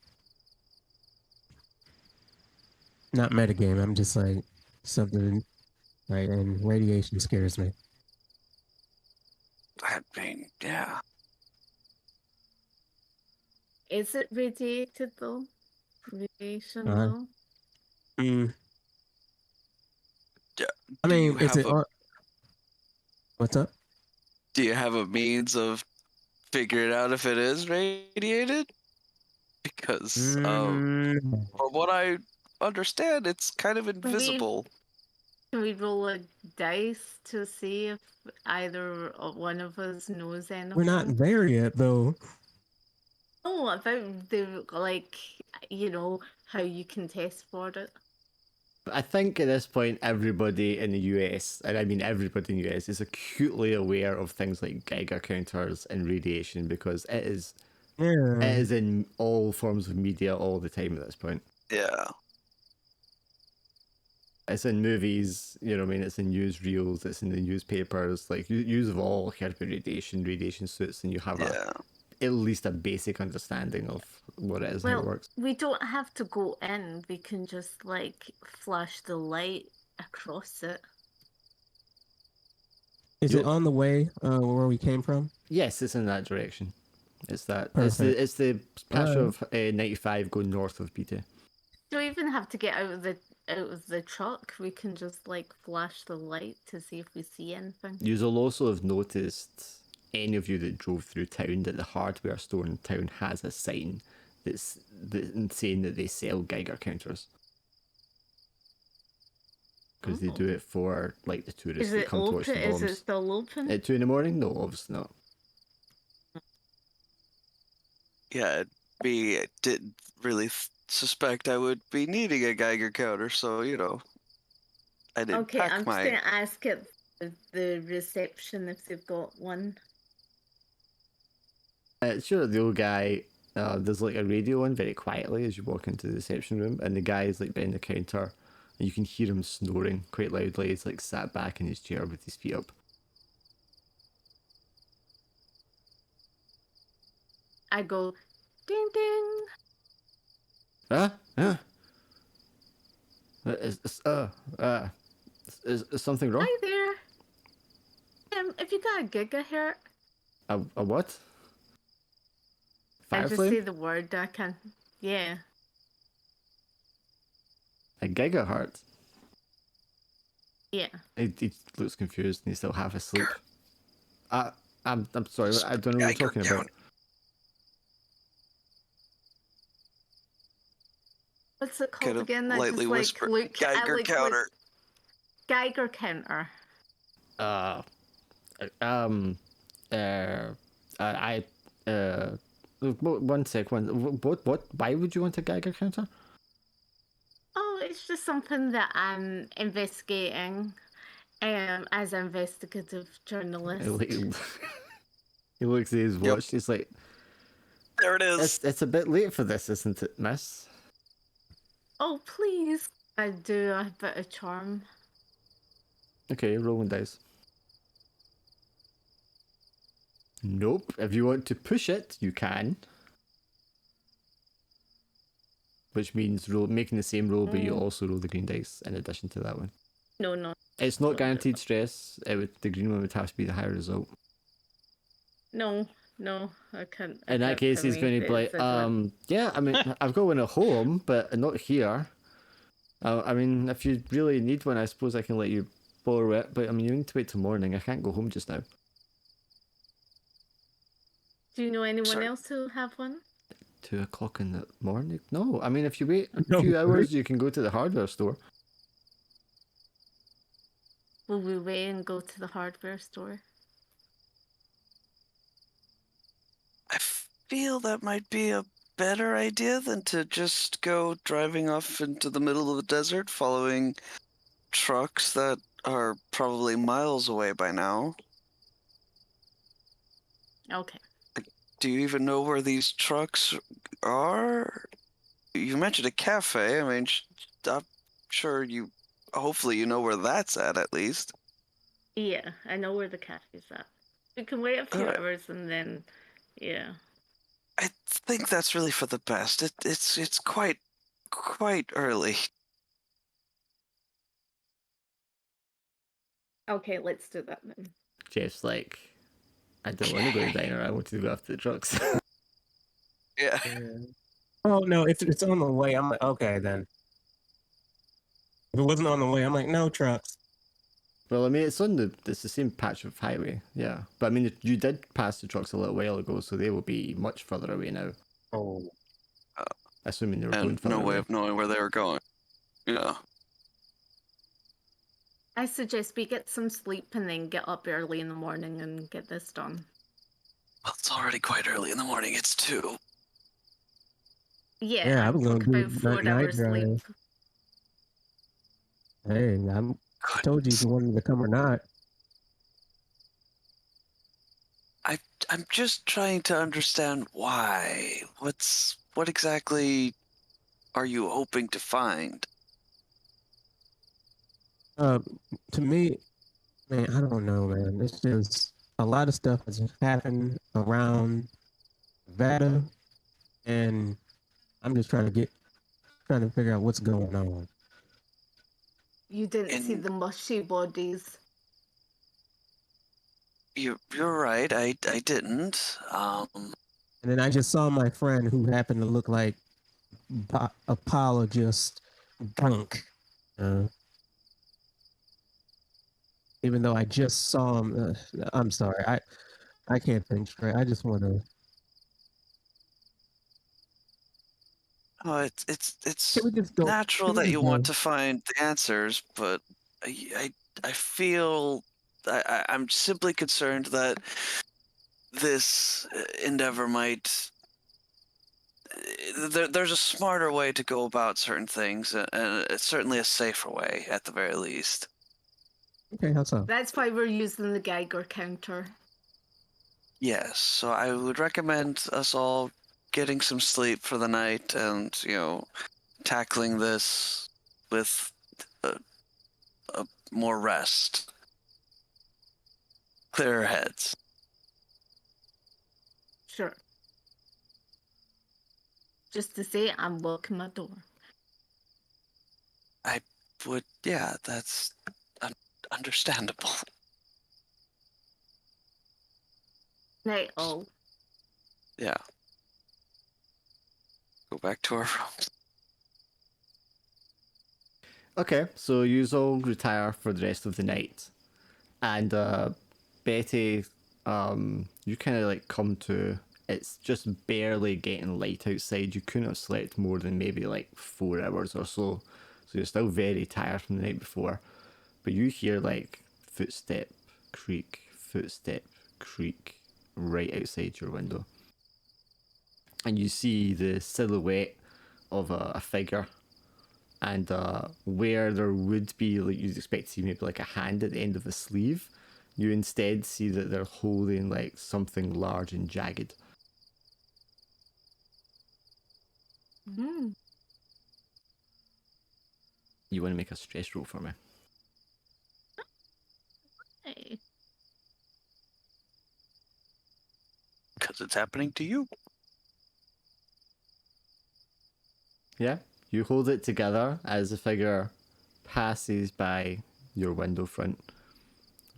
Not metagame. I'm just like something, right? And radiation scares me. I mean, yeah. Is it radiated though? Radiation Uh, though? mm, D- I Do you mean, is have it? a What's up? Do you have a means of figuring out if it is radiated? Because Mm, from what I understand, it's kind of Can we invisible. can we roll a dice to see if either one of us knows anything? we're not there yet, though. Oh, about the how you can test for it. I think at this point, everybody in the US, and I mean everybody in the US, is acutely aware of things like Geiger counters and radiation because it Yeah. is in all forms of media all the time at this point. Yeah. It's in movies, you know what I mean? It's in newsreels, it's in the newspapers. Like, you've all heard about radiation suits, and you have Yeah. at least a basic understanding of what it is and how it Well, works. we don't have to go in. We can just like flash the light across it. Is it on the way where we came from? Yes, it's in that direction. It's that. Perfect. It's the patch Alright. of 95 going north of BT. Don't even have to get out of the truck. We can just like flash the light to see if we see anything. You'll also have noticed, any of you that drove through town, that the hardware store in town has a sign that's saying that they sell Geiger counters. Because they do it for like the tourists Is that it come to watch open? the Is it bombs. still open? At 2 in the morning? No, obviously not. Yeah. I didn't really suspect I would be needing a Geiger counter, so I didn't Okay, pack I'm just my. gonna ask at the reception if they've got one. Sure, the old guy, there's like a radio on very quietly as you walk into the reception room, and the guy is like behind the counter, and you can hear him snoring quite loudly. He's like sat back in his chair with his feet up. I go, ding ding. Huh? Huh? Is something wrong? Hi there. Have you got a gigahertz? A what? I just Fireflame? say the word. I can. Yeah. A gigahertz? Yeah. He looks confused and he's still half asleep. I'm sorry, I don't know what you're Geiger talking about. What's it called Kind of again? I lightly just like whisper, look. I Geiger like counter. Geiger counter. Uh, um, I, one sec, what, why would you want a Geiger counter? Oh, it's just something that I'm investigating as an investigative journalist. He looks at his watch, he's like, There it is. it's a bit late for this, isn't it, miss? Oh, please. I do a bit of charm. Okay, rolling dice. Nope, if you want to push it, you can. Which means making the same roll, but you also roll the green dice in addition to that one. No. It's not guaranteed stress. The green one would have to be the higher result. No, I can't. In that case, he's going to be like, yeah, I mean, I've got one at home, but not here. I mean, if you really need one, I suppose I can let you borrow it. But I mean, you need to wait till morning. I can't go home just now. Do you know anyone Sorry. else who have one? 2 o'clock in the morning? No, I mean, if you wait a No, few really? hours, you can go to the hardware store. Will we wait and go to the hardware store? I feel that might be a better idea than to just go driving off into the middle of the desert following trucks that are probably miles away by now. Okay. Do you even know where these trucks are? You mentioned a cafe. I mean, I'm sure you. Hopefully, you know where that's at least. Yeah, I know where the cafe's at. We can wait a few Alright. hours and then, yeah. I think that's really for the best. It's quite early. Okay, let's do that then. Jeff's like, I don't want to go to the diner. I want to go after the trucks. Yeah. Oh no, if it's on the way, I'm like, okay then. If it wasn't on the way, I'm like, no trucks. Well, I mean, it's the same patch of highway, yeah. But I mean, you did pass the trucks a little while ago, so they will be much further away now. Oh. Assuming they were going And further no way away. of knowing where they were going. Yeah. I suggest we get some sleep and then get up early in the morning and get this done. Well, it's already quite early in the morning. It's 2. Yeah, Yeah, I I'm was gonna talking do about 4 night hours drive. sleep. Hey, I told you if you wanted to come or not. I'm just trying to understand why. What exactly are you hoping to find? To me, man, I don't know, man. It's just a lot of stuff has happened around Vada, and I'm just trying to figure out what's going on. You didn't see And the mushy bodies. you're right. I didn't. And then I just saw my friend who happened to look like apologist drunk. Even though I just saw him, I'm sorry, I can't think straight. I just want to. Oh, Can it's we just go? natural Can we that just you want go? to find the answers, but I feel I'm simply concerned that this endeavor might. There's a smarter way to go about certain things, and it's certainly a safer way, at the very least. Okay, how so? That's why we're using the Geiger counter. Yes, so I would recommend us all getting some sleep for the night and, tackling this with a more rest. Clearer heads. Sure. Just to say, I'm locking my door. Yeah, that's understandable. Night all. Yeah. Go back to our rooms. Okay, so you all retire for the rest of the night. And Betty, you kind of like come to, it's just barely getting light outside. You couldn't have slept more than maybe like 4 hours or so. So you're still very tired from the night before. But you hear like footstep, creak right outside your window. And you see the silhouette of a figure. And where there would be, like you'd expect to see maybe like a hand at the end of a sleeve, you instead see that they're holding like something large and jagged. Mm. You want to make a stress roll for me? Hey. Because it's happening to you. Yeah? You hold it together as the figure passes by your window front.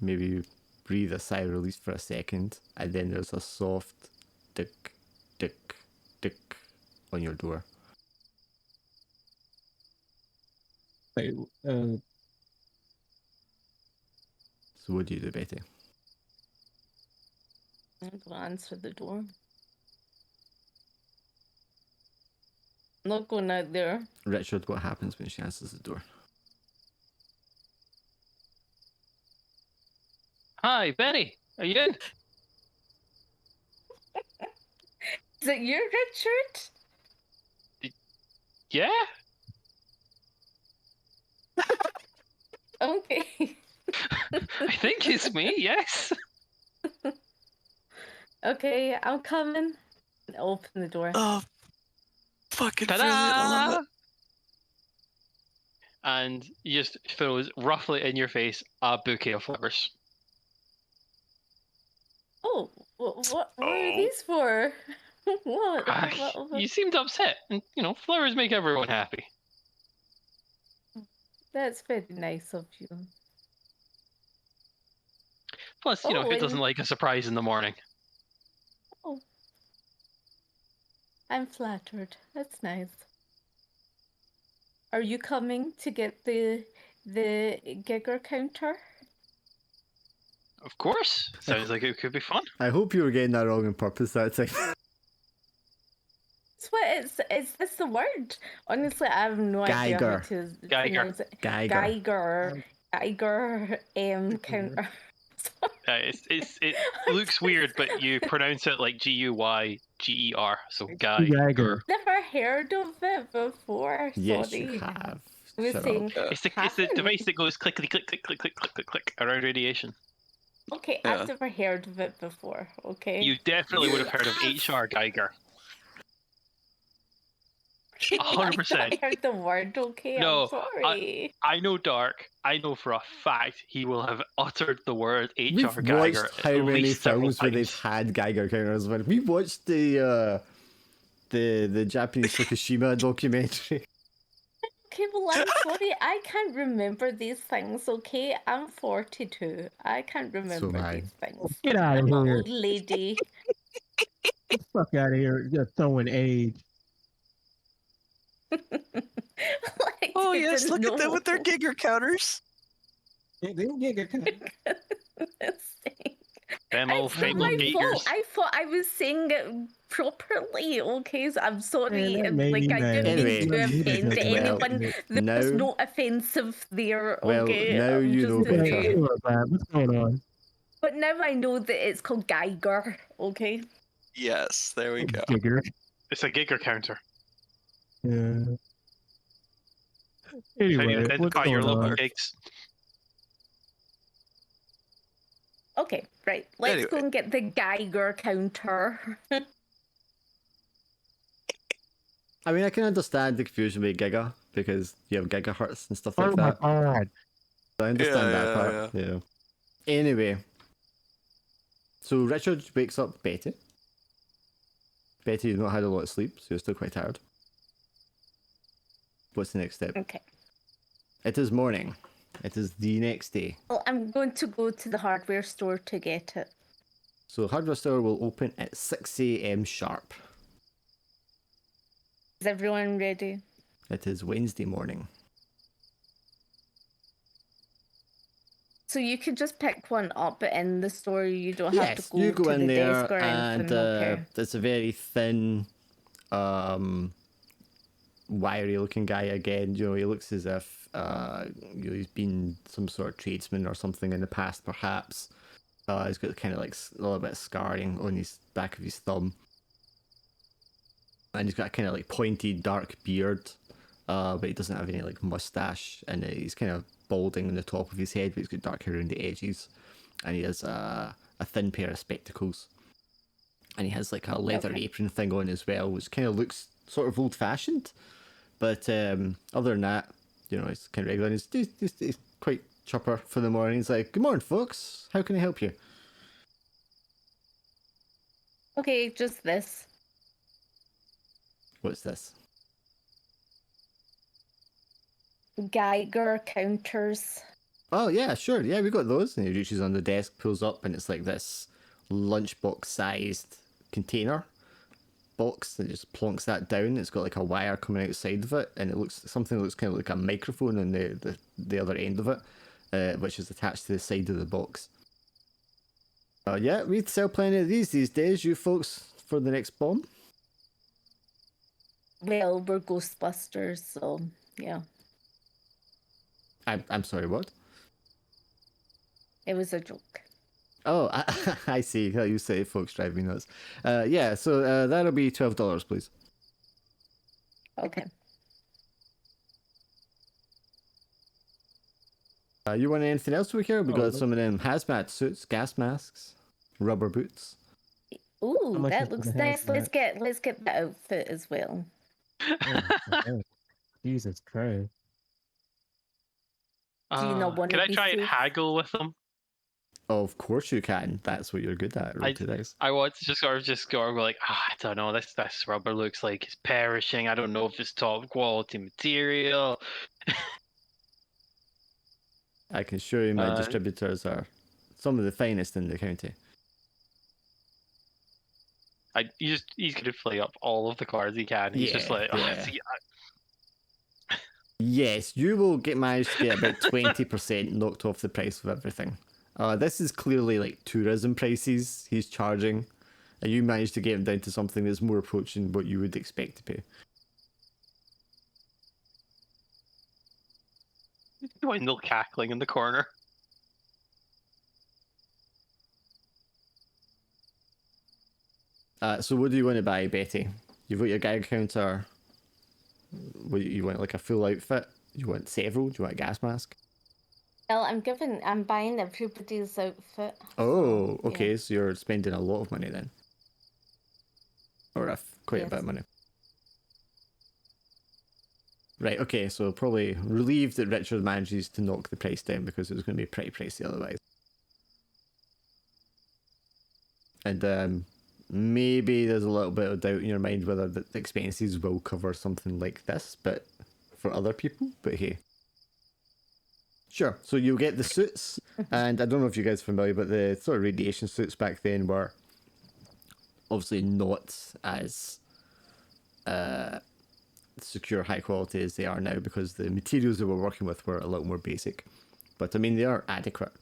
Maybe you breathe a sigh of release for a second, and then there's a soft tick, tick, tick on your door. Wait, So what do you do, Betty? I'm gonna answer the door. Not going out there. Richard, what happens when she answers the door? Hi, Benny. Are you in? Is it you, Richard? Yeah. Okay. I think it's me. Yes. Okay, I'm coming. Open the door. Oh, fucking brilliant! I love Ta-da! it. And he just throws roughly in your face a bouquet of flowers. Oh, what are Oh. these for? what? You seemed upset, and flowers make everyone happy. That's very nice of you. Plus, Oh, who doesn't and- like a surprise in the morning? Oh, I'm flattered. That's nice. Are you coming to get the Geiger counter? Of course. Sounds like it could be fun. I hope you were getting that wrong on purpose that time. It's what is this the word? Honestly, I have no idea how Geiger. to Geiger. pronounce it. Geiger. Geiger counter. It looks weird, but you pronounce it like Guyger. So Geiger. Geiger. Never heard of it before. Yes, Sorry. you have. I was Shut saying, up. It's the haven't. device that goes clickety click click click click click click click around radiation. Okay, Yeah. I've never heard of it before. Okay. You definitely would have heard of HR Geiger. 100%. I heard the word. Okay, No, I'm sorry. I know Dark. I know for a fact he will have uttered the word HR We've Geiger watched at how many least several films where they've times. had Geiger counters. But we watched the Japanese Fukushima documentary. Okay, well, I'm sorry. I can't remember these things. Okay, I'm 42. I can't remember am I. these things. Get out of I'm an here. old lady. Get the fuck out of here. You're throwing age. Like, Oh I yes, didn't look at them with their know. Geiger counters. They didn't get it. Them old It's not fabled my Geigers. fault. I thought I was saying it properly. Okay, so I'm sorry. that made Like me I mad. didn't Anyway, mean to You offend did well. anyone. There was Now- no offensive there. Well, Okay, now I'm you just know gonna better. say- What's going on? But now I know that it's called Geiger. Okay. Yes, there we go. Geiger. It's a Geiger counter. Yeah. How do you Anyway, what's identify your going local on? gigs? Okay, right. Let's Anyway. go and get the Geiger counter. I mean, I can understand the confusion with Giga because you have gigahertz and stuff Oh like my that. god. I understand Yeah, that part. Yeah. Anyway, so Richard wakes up Betty. Betty, you've not had a lot of sleep, so you're still quite tired. What's the next step? Okay. It is morning. It is the next day. Well, I'm going to go to the hardware store to get it. So the hardware store will open at 6 a.m. sharp. Is everyone ready? It is Wednesday morning. So you can just pick one up in the store. You don't have Yes, to go you go to in the there desk or and anything. Okay. it's a very thin, wiry looking guy again. You know, he looks as if he's been some sort of tradesman or something in the past, perhaps. He's got kind of like a little bit of scarring on his back of his thumb. And he's got a kind of like pointy dark beard, but he doesn't have any like mustache, and he's kind of balding on the top of his head, but he's got dark hair around the edges, and he has a thin pair of spectacles, and he has like a leather Okay. apron thing on as well, which kind of looks sort of old fashioned, but other than that, you know, it's kind of regular. And he's quite chipper for the morning. He's like, "Good morning, folks. How can I help you?" Okay, just this. What's this? Geiger counters. Oh yeah, sure. Yeah, we got those. And he reaches on the desk, pulls up, and it's like this lunchbox sized container. box and just plonks that down. It's got like a wire coming outside of it, and it looks something that looks kind of like a microphone on the other end of it, which is attached to the side of the box. Yeah, we'd sell plenty of these days, you folks, for the next bomb. Well, we're Ghostbusters, so yeah. I'm sorry, what? It was a joke. Oh, I see. How you say folks drive me nuts. Yeah, so that'll be $12, please. Okay. You want anything else over here? We got Oh, some of them hazmat suits, gas masks, rubber boots. Ooh, much that is for looks the nice. hazmat? Let's get that outfit as well. Oh, okay. Jesus Christ. Do you not want Can to I be try and safe? haggle with them? Of course you can. That's what you're good at. Roll I- 2 dice. I want to just sort of go like, I don't know, this rubber looks like it's perishing. I don't know if it's top quality material. I can show you my Uh, distributors are some of the finest in the county. He's gonna play up all of the cards he can. He's just Yeah, like, yeah. see, Yes, you will manage to get about 20% knocked off the price of everything. This is clearly like tourism prices he's charging, and you managed to get him down to something that's more approaching what you would expect to pay. Dwindle cackling in the corner. So what do you want to buy, Betty? You've got your gag counter. What you want, like a full outfit? You want several? Do you want a gas mask? Well, I'm buying everybody's outfit. Oh, so, yeah. okay. So you're spending a lot of money then, or quite a bit Yes. of money. Right. Okay. So probably relieved that Richard manages to knock the price down because it was going to be pretty pricey otherwise. And maybe there's a little bit of doubt in your mind whether the expenses will cover something like this, but for other people. But hey. Sure. So you'll get the suits, and I don't know if you guys are familiar, but the sort of radiation suits back then were obviously not as secure, high quality as they are now because the materials they were working with were a little more basic. But I mean, they are adequate.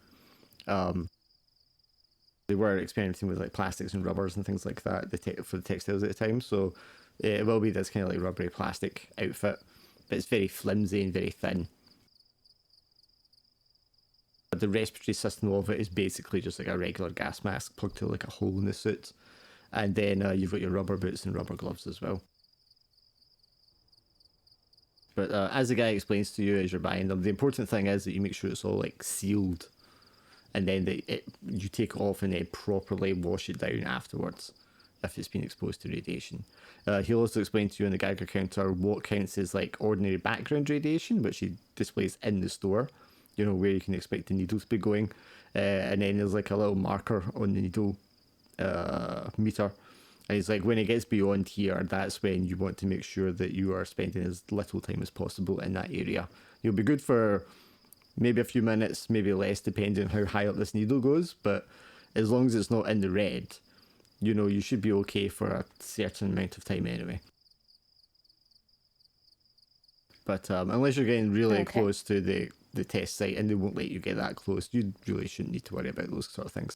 They were experimenting with like plastics and rubbers and things like that for the textiles at the time. So it will be this kind of like rubbery plastic outfit, but it's very flimsy and very thin. But the respiratory system of it is basically just like a regular gas mask plugged to like a hole in the suit. And then you've got your rubber boots and rubber gloves as well. But as the guy explains to you as you're buying them, the important thing is that you make sure it's all like sealed, and then you take it off and then properly wash it down afterwards if it's been exposed to radiation. He'll also explain to you on the Geiger counter what counts as like ordinary background radiation, which he displays in the store, you know, where you can expect the needle to be going. And then there's like a little marker on the needle meter. And he's like, when it gets beyond here, that's when you want to make sure that you are spending as little time as possible in that area. You'll be good for maybe a few minutes, maybe less, depending on how high up this needle goes. But as long as it's not in the red, you know, you should be okay for a certain amount of time anyway. But unless you're getting really close to the test site, and they won't let you get that close, you really shouldn't need to worry about those sort of things.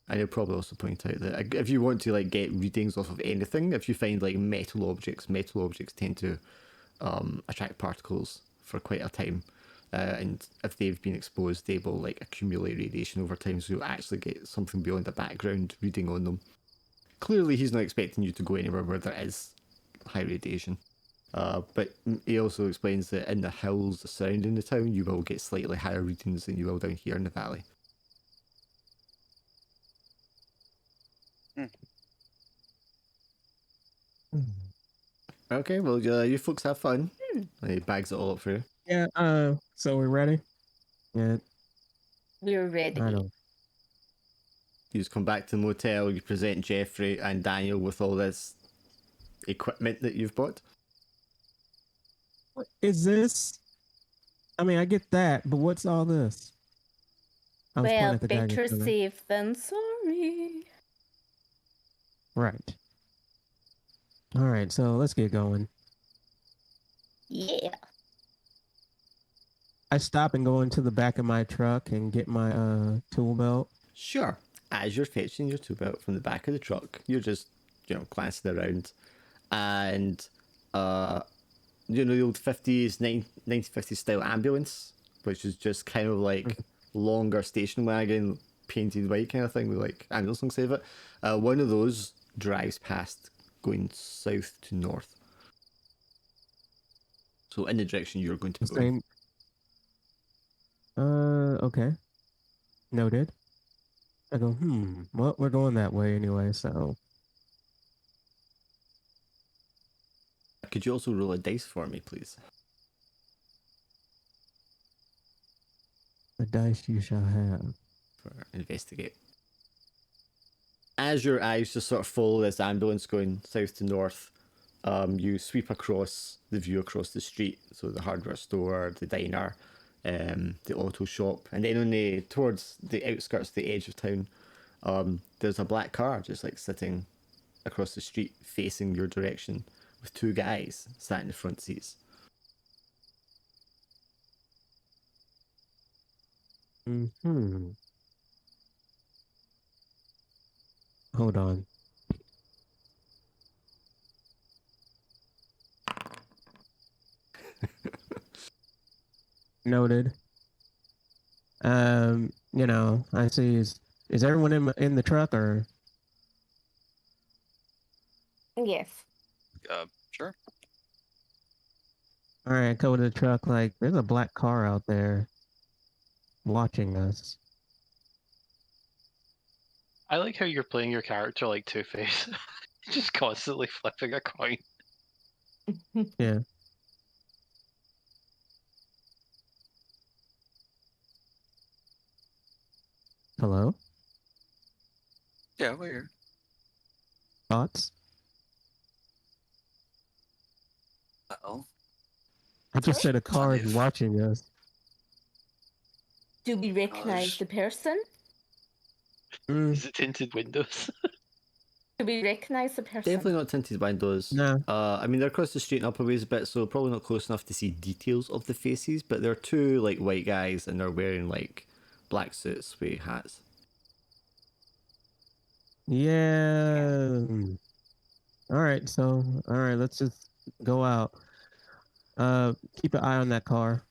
And he'll probably also point out that if you want to like get readings off of anything, if you find like metal objects tend to attract particles for quite a time, and if they've been exposed, they will like accumulate radiation over time, so you'll actually get something beyond a background reading on them. Clearly, he's not expecting you to go anywhere where there is high radiation. But he also explains that in the hills surrounding the town, you will get slightly higher readings than you will down here in the valley. Okay, well, you folks have fun. And he bags it all up for you. Yeah, so we're ready? Yeah, We're ready. I don't. You just come back to the motel, you present Jeffrey and Daniel with all this equipment that you've bought. What is this? I mean, I get that, but what's all this? I was pointing Well, at the guy better next to me. safe than sorry. Right. All right, so let's get going. Yeah. I stop and go into the back of my truck and get my tool belt. Sure. As you're fetching your tool belt from the back of the truck, you're just, glancing around, and the old 50s, 1950s style ambulance, which is just kind of like longer station wagon, painted white kind of thing with like ambulance alongside of it. One of those drives past, going south to north. So in the direction you're going to be going. Same. Okay. Noted. I go, well, we're going that way anyway, so. Could you also roll a dice for me, please? The dice you shall have. For investigate. As your eyes just sort of follow this ambulance going south to north, you sweep across the view across the street. So the hardware store, the diner, the auto shop, and then towards the outskirts, the edge of town, there's a black car just like sitting across the street facing your direction with two guys sat in the front seats. Hold on. Noted. I see. Is everyone in the truck or? Yes. Sure. All right, go to the truck. Like, there's a black car out there watching us. I like how you're playing your character like Two-Face, just constantly flipping a coin. Yeah. Hello? Yeah, we're here. Thoughts? Uh-oh. I just said a car is watching us. Do we recognize the person? Is it tinted windows? Do we recognize the person? Definitely not tinted windows. No. I mean, they're across the street and up a ways a bit, so probably not close enough to see details of the faces, but they're two like white guys and they're wearing like black suits with hats. Yeah. All right, let's just go out. Keep an eye on that car.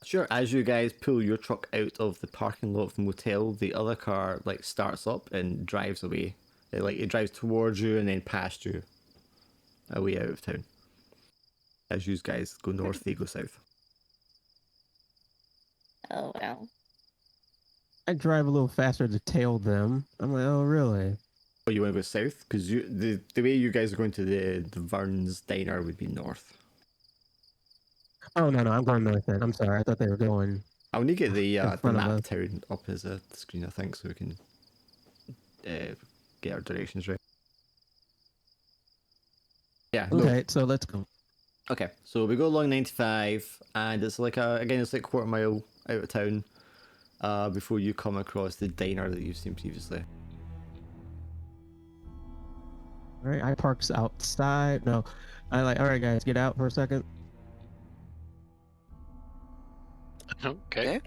Sure. As you guys pull your truck out of the parking lot of the motel, the other car like starts up and drives away. It drives towards you and then past you, away out of town. As you guys go north, they go south. Oh, well. I drive a little faster to tail them. I'm like, oh, really? Oh, you want to go south? Because the way you guys are going to the Vern's diner would be north. Oh, no, I'm going north then. I'm sorry. I thought they were going. I'll need to get the front of map us. town up as a screen, I think, so we can get our directions right. Yeah. Okay, so let's go. Okay, so we go along 95, and it's like it's like quarter mile out of town before you come across the diner that you've seen previously. All right, I parks outside. No, all right, guys, get out for a second. Okay.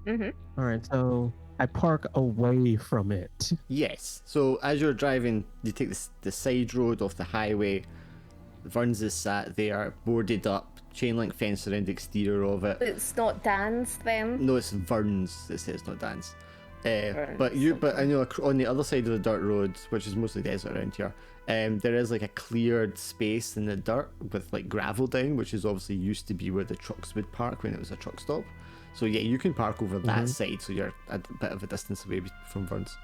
Mm-hmm. All right, so I park away from it. Yes. So as you're driving, you take the side road off the highway. Vern's is sat there, boarded up, chain link fence around the exterior of it. It's not Dan's then. No, it's Vern's. It says not Dan's. Vern's, But I know on the other side of the dirt road, which is mostly desert around here, there is like a cleared space in the dirt with like gravel down, which is obviously used to be where the trucks would park when it was a truck stop. So yeah, you can park over that side, so you're a bit of a distance away from Vern's.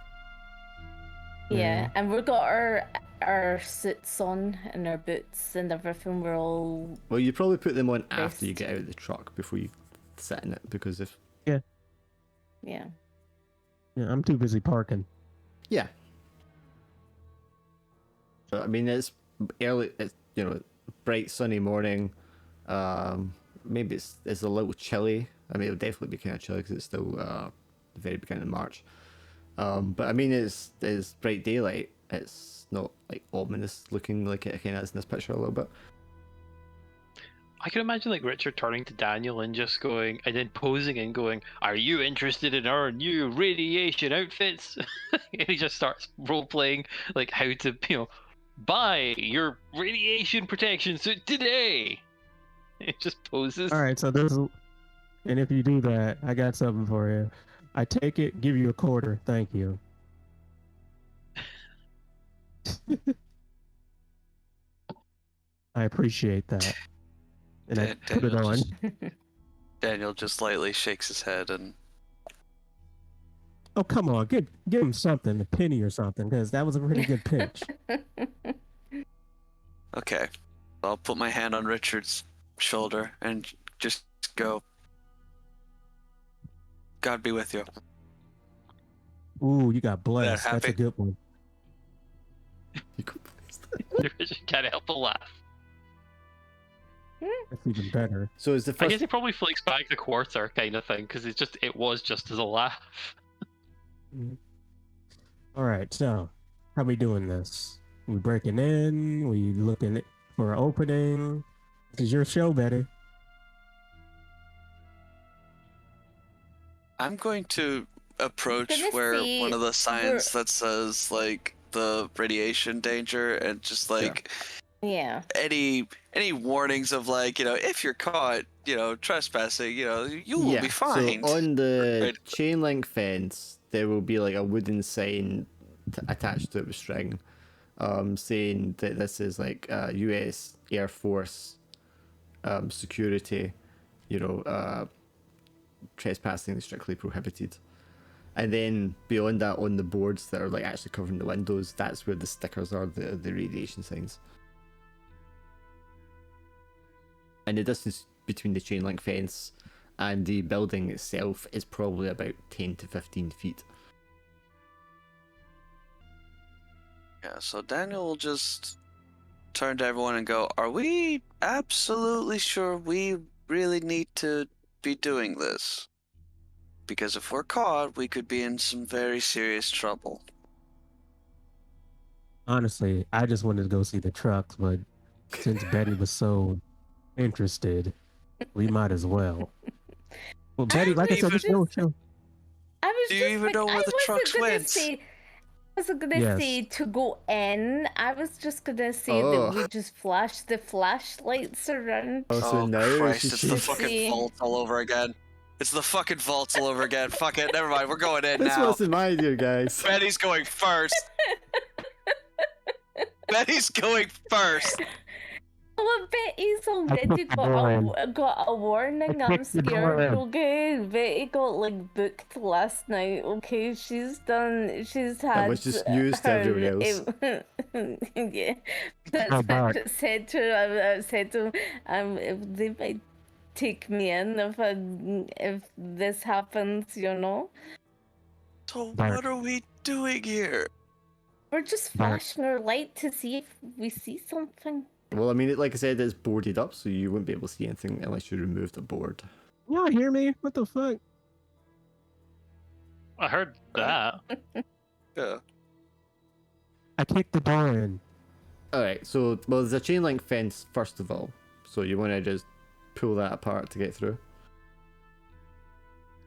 Yeah, and we've got our suits on and our boots and everything. We're all Well, you probably put them on after you dressed. get out of the truck before you sit in it, because if yeah. Yeah, I'm too busy parking. yeah. So, I mean, it's early. It's bright sunny morning. Maybe it's a little chilly. I mean, it'll definitely be kind of chilly because it's still the very beginning of March. But I mean, it's bright daylight. It's not like ominous looking like it kind of is in this picture a little bit. I can imagine like Richard turning to Daniel and just going, and then posing and going, "Are you interested in our new radiation outfits?" And he just starts role playing like how to, buy your radiation protection suit today. It just poses. All right, so and if you do that, I got something for you. I take it, give you a quarter. Thank you. I appreciate that. And I put it on. Daniel just lightly shakes his head and Oh, come on. Give him something, a penny or something, because that was a pretty good pitch. okay. I'll put my hand on Richard's shoulder and just go. God be with you. Ooh, you got blessed. Yeah, That's a happy. good one. Richard can't help but laugh. That's even better. So is the I first? guess he probably flicks back the quarter kind of thing because it was just as a laugh. All right, so how we doing this? We breaking in? We looking for an opening? This is your show, Betty. I'm going to approach Gonna where see one of the signs that says like the radiation danger and just like Yeah. any warnings of like, if you're caught, trespassing, you will be fined. So on the Right. chain link fence, there will be like a wooden sign attached to it with string, saying that this is like U.S. Air Force security, trespassing is strictly prohibited. And then beyond that, on the boards that are like actually covering the windows, that's where the stickers are, the radiation signs. And the distance between the chain link fence and the building itself is probably about 10 to 15 feet. Yeah, so Daniel will just turn to everyone and go, "Are we absolutely sure we really need to be doing this? Because if we're caught, we could be in some very serious trouble." Honestly, I just wanted to go see the trucks, but since Betty was so interested, we might as well. Well, Betty, like I said, just show. I was Do you just even like, know where I the wasn't trucks gonna went? say. I wasn't gonna Yes. say to go in. I was just gonna say Oh. that we just flash the flashlights around. Oh, so Oh now Christ, she it's the changed. fucking See. vault all over again. It's the fucking vault all over again. Fuck it, never mind, we're going in This now. wasn't my idea, guys. Betty's going first. Betty's going first. Well, Betty's already put the got door in. got a warning. I I'm kicked the door scared. in. Okay, Betty got like booked last night. Okay, she's done. She's had. That was just news to everyone else. Yeah, that's Oh, what Dark. I said to her. I said to him, if they might take me in if this happens, So Dark. what are we doing here? We're just Dark. flashing our light to see if we see something. Well, I mean, like I said, it's boarded up, so you wouldn't be able to see anything unless you remove the board. Y'all hear me? What the fuck? I heard that. Yeah. I kicked the door in. Alright, so, well, there's a chain link fence, first of all. So you want to just pull that apart to get through?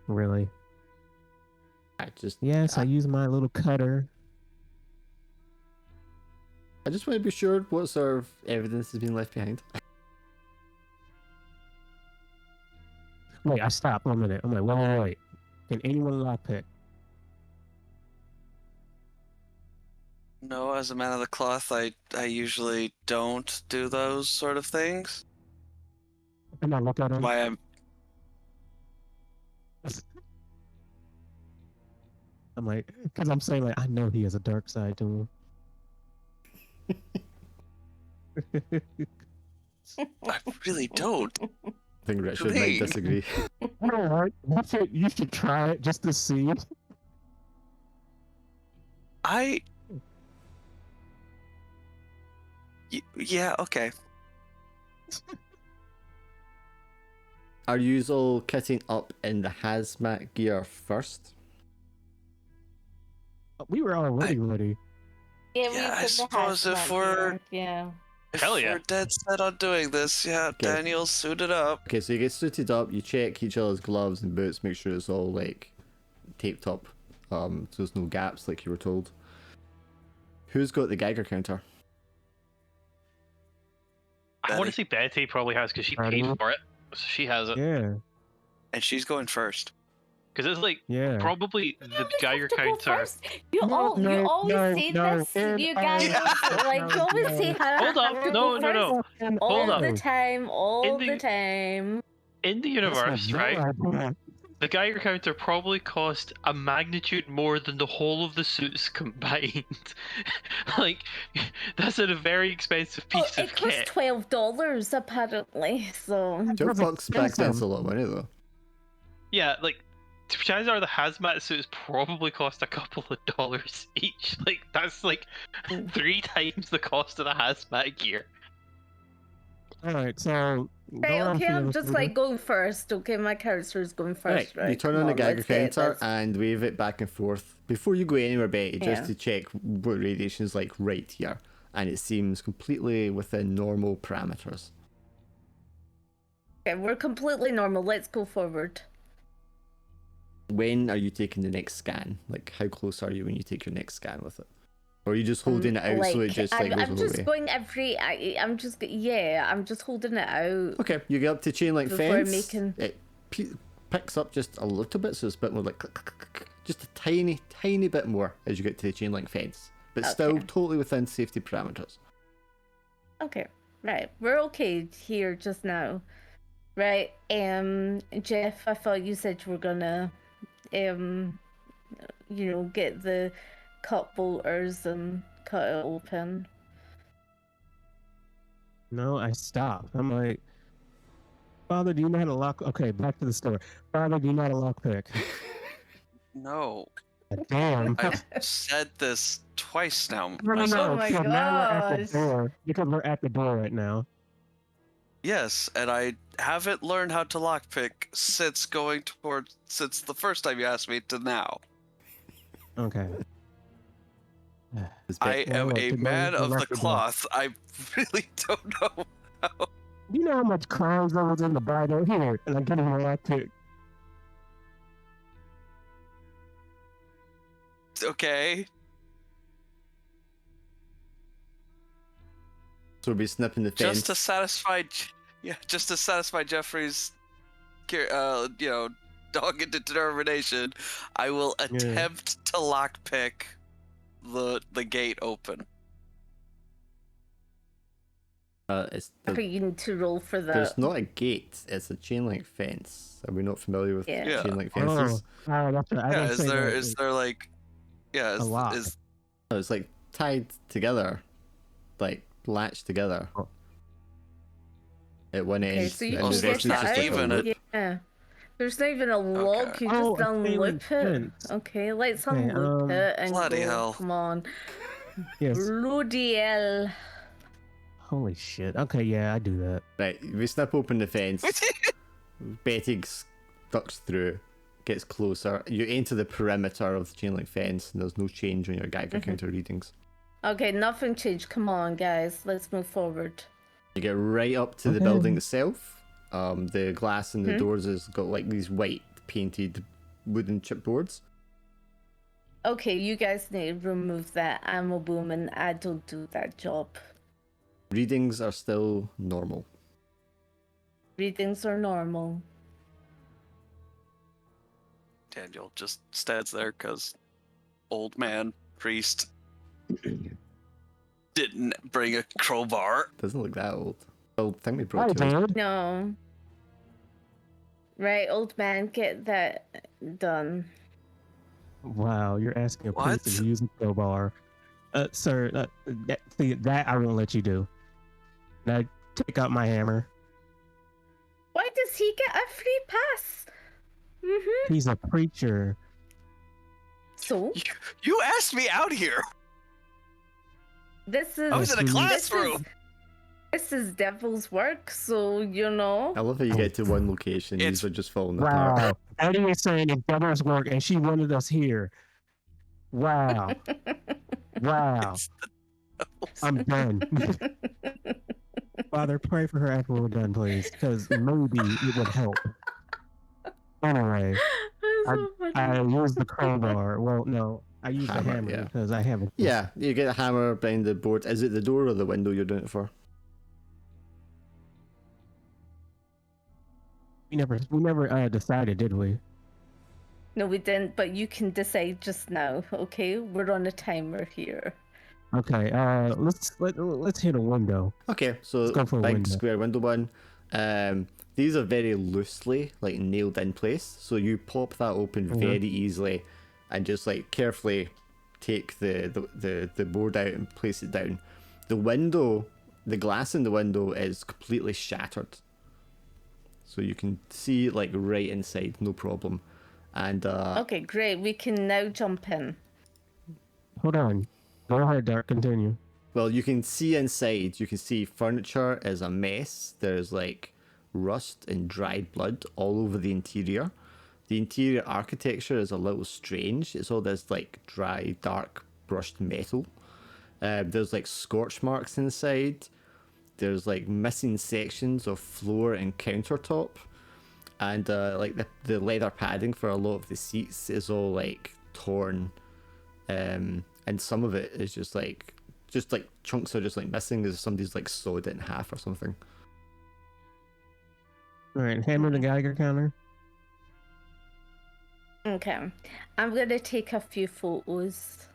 Really? Just Yes, I use my little cutter. I just want to be sure what sort of evidence has been left behind. Wait, I stopped 1 minute. I'm like, wait. Can anyone lockpick? No, as a man of the cloth, I usually don't do those sort of things. I'm not looking at him. Why I'm I'm like, because I'm saying like, I know he has a dark side to him. I really don't. I think Richard Me. might disagree. You know what? You should try it just to see. Yeah, okay. Are you all kitting up in the hazmat gear first? We were already ready. Yeah, we Yeah, I put the suppose if hazmat we're gear, yeah. if Hell yeah. we're dead set on doing this, yeah, Okay. Daniel's suited up. Okay, so you get suited up, you check each other's gloves and boots, make sure it's all like taped up, so there's no gaps like you were told. Who's got the Geiger counter? I want to say Betty probably has because she paid Alright. for it, so she has it. Yeah, And she's going first. Because it's like yeah. probably You the always Geiger have to go counter. first. You No, all you no, always no, say no, this. and You I- guys like you always no. say how Hold up, have to no, go no, no. first all Hold up. the time, all In the the- time. In the universe, right? The Geiger counter probably cost a magnitude more than the whole of the suits combined. Like, that's a very expensive Oh, piece it of costs kit. $12 apparently. So $12 back then's a lot of money though. Yeah, like, chances are the hazmat suits probably cost a couple of dollars each. Like, that's like 3 times the cost of the hazmat gear. Alright, so. right, go on okay, for the I'm just recruiter. like going first. Okay, my character is going first, right? You turn Come on the Geiger let's get counter this. and wave it back and forth before you go anywhere, Betty, just Yeah. to check what radiation is like right here. And it seems completely within normal parameters. Okay, we're completely normal. Let's go forward. When are you taking the next scan? Like, how close are you when you take your next scan with it? Or are you just holding it out so it just like I'm goes just away? going every. I'm just holding it out. Okay, you get up to chain link Before fence. making- It picks up just a little bit, so it's a bit more like click, click, click, click. Just a tiny, tiny bit more as you get to the chain link fence, but still Okay. totally within safety parameters. Okay, right. We're okay here just now, right? Jeff, I thought you said you were gonna, get the cut bolters and cut it open. No, I stopped. I'm like, Father, do you know how to lock? Okay, back to the story. Father, do you know how to lockpick? No, Damn. I've said this twice now. No, no, myself. no. Oh my So now we're at the gosh. door because we're at the door right now. Yes, and I haven't learned how to lockpick since the first time you asked me to now. Okay. It's I bit- am look, a the man door is of the locked the door. cloth. I really don't know how. You know how much crimes there was in the Bible? Here, and I'm getting a lockpick. Okay. So we'll be snipping the fence. Just to satisfy Jeffrey's, dogged determination, I will attempt to lockpick the gate open. Okay, you need to roll for that. There's not a gate, it's a chain link fence. Are we not familiar with Yeah. Yeah. chain link fences? That's right. I Yeah, didn't is say there that. is there like, yeah, A lock. is Oh, it's like tied together, like latched together. Oh. At one Okay, end. so you and can the so get rest it's is not that just like a even a- loop. Yeah. There's not even a lock, you Oh, just a chain unloop link it. fence. Okay, let's Okay, unloop it and bloody go. hell. Come on. Yes. Bloody hell. Holy shit. Okay, yeah, I do that. Right, we snip open the fence. Betty ducks through, gets closer. You enter the perimeter of the chain link fence, and there's no change on your Geiger counter readings. Okay, nothing changed. Come on, guys. Let's move forward. You get right up to the Okay. building itself. The glass in the doors has got like these white painted wooden chipboards. Okay, you guys need to remove that ammo boom, and I don't do that job. Readings are still normal. Readings are normal. Daniel just stands there because old man priest didn't bring a crowbar. Doesn't look that old. Well, I think we I brought two. did. No. Right, old man, get that done. Wow, you're asking a What? priest to use a crowbar. Sir, that I won't let you do. Now, take out my hammer. Why does he get a free pass? Mm-hmm. He's a preacher. So, You asked me out here. this is... I was in a This is- classroom. This is devil's work, so, you know. I love how you get to one location, It's- these are just falling apart. Wow. Eddie is saying it's devil's work, and she wanted us here. Wow. Wow. I'm done. Father, pray for her after we're done, please, because maybe it would help. Anyway, That's so funny. I used the crowbar. Well, no, I used the hammer yeah. because I haven't. Yeah, you get a hammer behind the board. Is it the door or the window you're doing it for? We never decided, did we? No, we didn't, but you can decide just now, okay? We're on a timer here. Okay, let's hit a window. Okay, so Let's go for a big window. square window one. These are very loosely like nailed in place, so you pop that open very easily, and just like carefully take the board out and place it down. The window, the glass in the window is completely shattered, so you can see like right inside, no problem. And Okay, great. We can now jump in. Hold on. Go ahead, Dark. Continue. well, you can see inside. You can see furniture is a mess. There's like rust and dried blood all over the interior. The interior architecture is a little strange. It's all this like dry, dark, brushed metal. There's like scorch marks inside. There's like missing sections of floor and countertop. And like the leather padding for a lot of the seats is all like torn. And some of it is just like chunks are just like missing as if somebody's like sawed it in half or something. All right, hammer the Geiger counter. Okay. I'm going to take a few photos.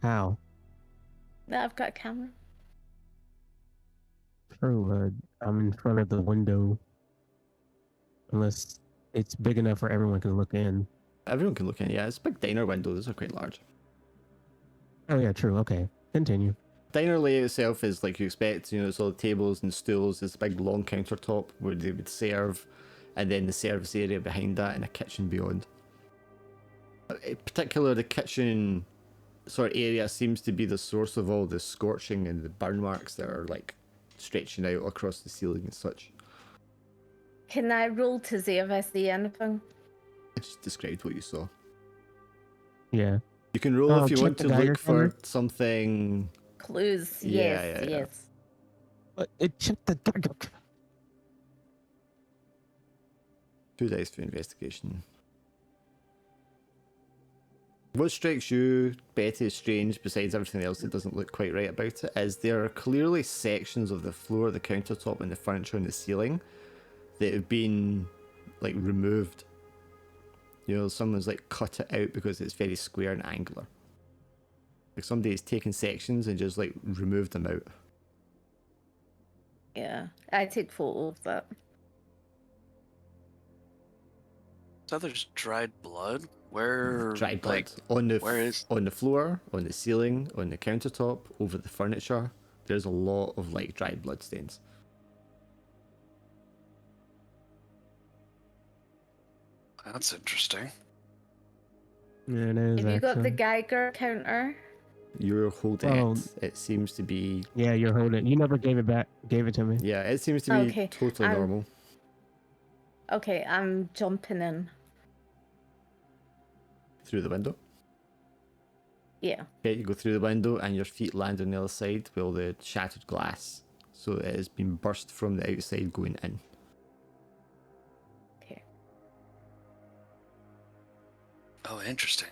How? I've got a camera. True, I'm in front of the window. Unless it's big enough where everyone can look in. Everyone can look in. Yeah, it's a big diner window. Those are quite large. Oh yeah, true. Okay, continue. Diner layout itself is like you expect. You know, it's all the tables and stools. It's a big long countertop where they would serve, and then the service area behind that, and a kitchen beyond. In particular, the kitchen sort of area seems to be the source of all the scorching and the burn marks that are like stretching out across the ceiling and such. Can I roll to see if I see anything? I just described what you saw. Yeah. You can roll if you check want the to Geiger look for counter. something. Clues. Yeah, Yes, yeah. yes. But it checked the Geiger. 2 dice for investigation. What strikes you, Betty, as strange, besides everything else that doesn't look quite right about it, is there are clearly sections of the floor, the countertop, and the furniture and the ceiling that have been like removed. You know, someone's like cut it out because it's very square and angular. Like somebody's taken sections and just like removed them out. Yeah. I take photo of that. So there's dried blood? Where? Dried blood Like, on the where is- on the floor, on the ceiling, on the countertop, over the furniture. There's a lot of like dried blood stains. that's interesting. Yeah, it is. Have you got the actually. Geiger counter? You're holding Well- it. It seems to be. Yeah, you're holding. You never gave it back. Gave it to me. Yeah, it seems to be Okay, totally normal. Okay, I'm jumping in. Through the window. Yeah. Okay, you go through the window and your feet land on the other side with all the shattered glass. So it has been burst from the outside going in. Okay. Oh, interesting.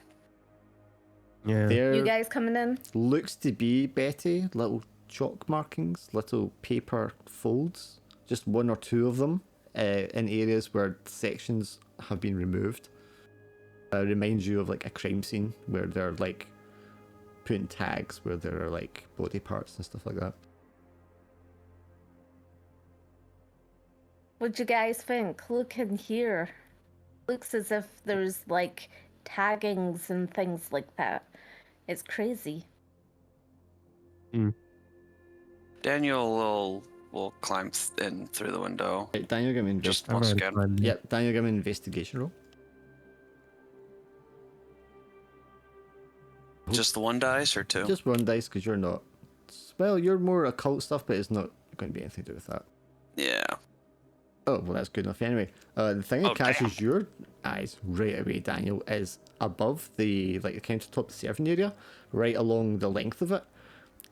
Yeah. There You guys coming in? looks to be, Betty, little chalk markings, little paper folds, just one or two of them in areas where sections have been removed. Reminds you of like a crime scene where they're like putting tags where there are like body parts and stuff like that. What'd you guys think? Look in here. Looks as if there's like taggings and things like that. It's crazy. Daniel will climb in through the window. Right, Daniel, give me an Just I've once already again. climbed in. Yep, Daniel, give me an investigation roll. Just the one dice or two? Just one dice because you're not. Well, you're more occult stuff, but it's not going to be anything to do with that. Yeah. Oh, well, that's good enough anyway. The thing that Oh, catches damn. your eyes right away, Daniel, is above the countertop serving area, right along the length of it.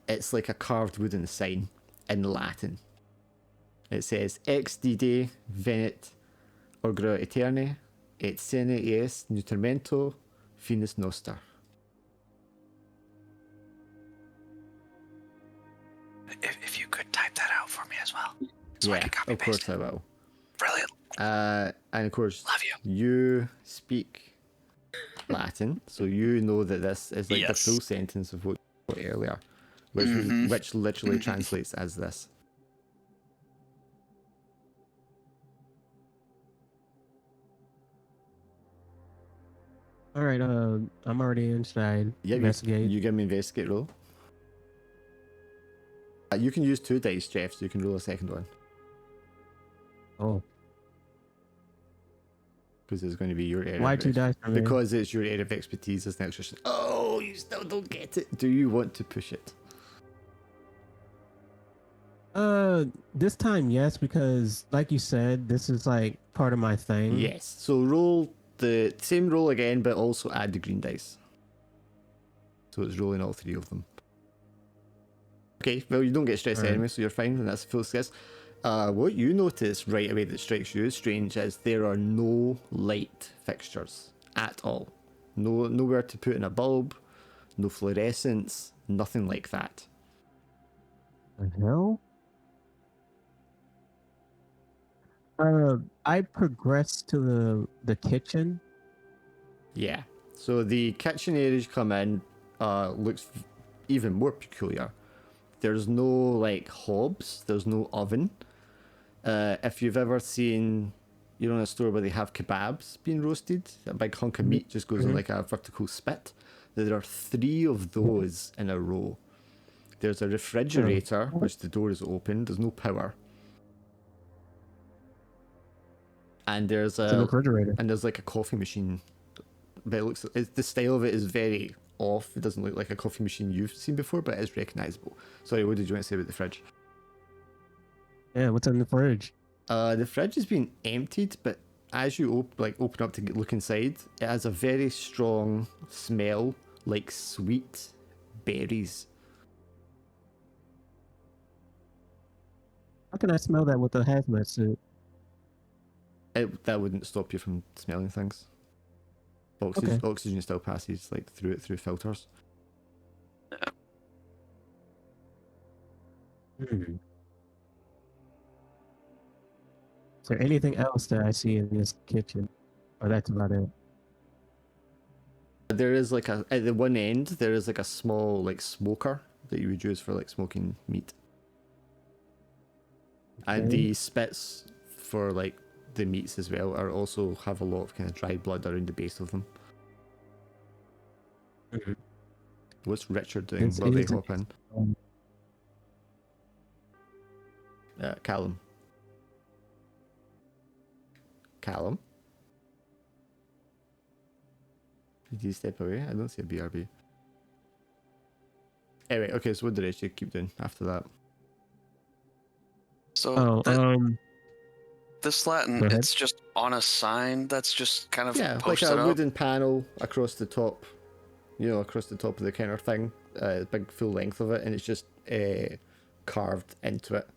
It's like a carved wooden sign in Latin. It says Ex Dide Venet Orgra Eterne et Sene Ees Nutrimento Finis Noster. If you could type that out for me as well, so I Yeah, can copy of paste course I will. Brilliant. And of course, Love you. you speak Latin, so you know that this is like the Yes. full sentence of what you wrote earlier, which Mhm. which literally translates as this. All right. I'm already inside. Yeah, Investigate. you give me investigate roll. You can use 2 dice, Jeff, so you can roll a second one. Oh, Because it's going to be your area. why of 2 dice for me? Because it's your area of expertise as an extra. Oh, you still don't get it. Do you want to push it? This time yes, because like you said, this is like part of my thing. Yes. So roll the same roll again, but also add the green dice. So it's rolling all 3 of them. Okay, well, you don't get stressed Alright. anyway, so you're fine, and that's a full success. What you notice right away that strikes you as strange is there are no light fixtures at all. Nowhere to put in a bulb, no fluorescence, nothing like that. The hell? I progressed to the kitchen. Yeah. So the kitchen area you come in looks even more peculiar. There's no like hobs. There's no oven. If you've ever seen, in a store where they have kebabs being roasted, a big hunk of meat just goes in like a vertical spit. There are 3 of those in a row. There's a refrigerator, which the door is open. There's no power. And there's It's a refrigerator. and there's like a coffee machine. But the style of it is very off. It doesn't look like a coffee machine you've seen before, but it's recognizable. Sorry, what did you want to say about the fridge? Yeah, what's in the fridge? The fridge has been emptied, but as you open up to look inside, it has a very strong smell, like sweet berries. How can I smell that with a hazmat suit? That wouldn't stop you from smelling things. Oxygen still passes through filters. Is there anything else that I see in this kitchen? Or that's about it? There is at the one end there is a small smoker that you would use for smoking meat. And Okay. the spits for the meats as well also have a lot of kind of dry blood around the base of them. What's Richard doing It's while they easy. hop in? Callum. Did you step away? I don't see a BRB. Anyway, okay, so what did you keep doing after that? So this Latin, Go ahead. it's just on a sign that's just kind of Yeah, posted like a up. wooden panel across the top, across the top of the counter thing, big full length of it, and it's just carved into it.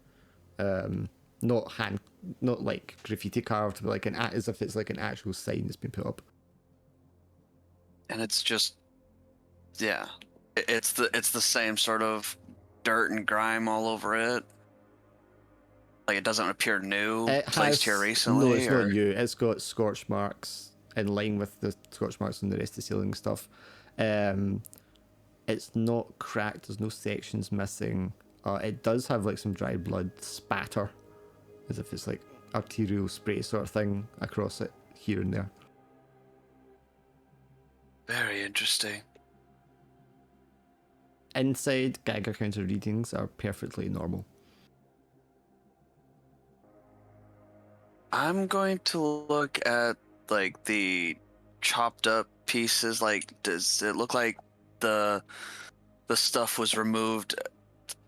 Not like graffiti carved, but as if it's like an actual sign that's been put up. And it's just, yeah, it's the same sort of dirt and grime all over it. Like it doesn't appear new, placed here recently. No, it's not new. It's got scorch marks in line with the scorch marks on the rest of the ceiling stuff. It's not cracked. There's no sections missing. It does have some dry blood spatter, as if it's arterial spray sort of thing across it here and there. Very interesting. Inside, Geiger counter readings are perfectly normal. I'm going to look at the chopped up pieces. Does it look like the stuff was removed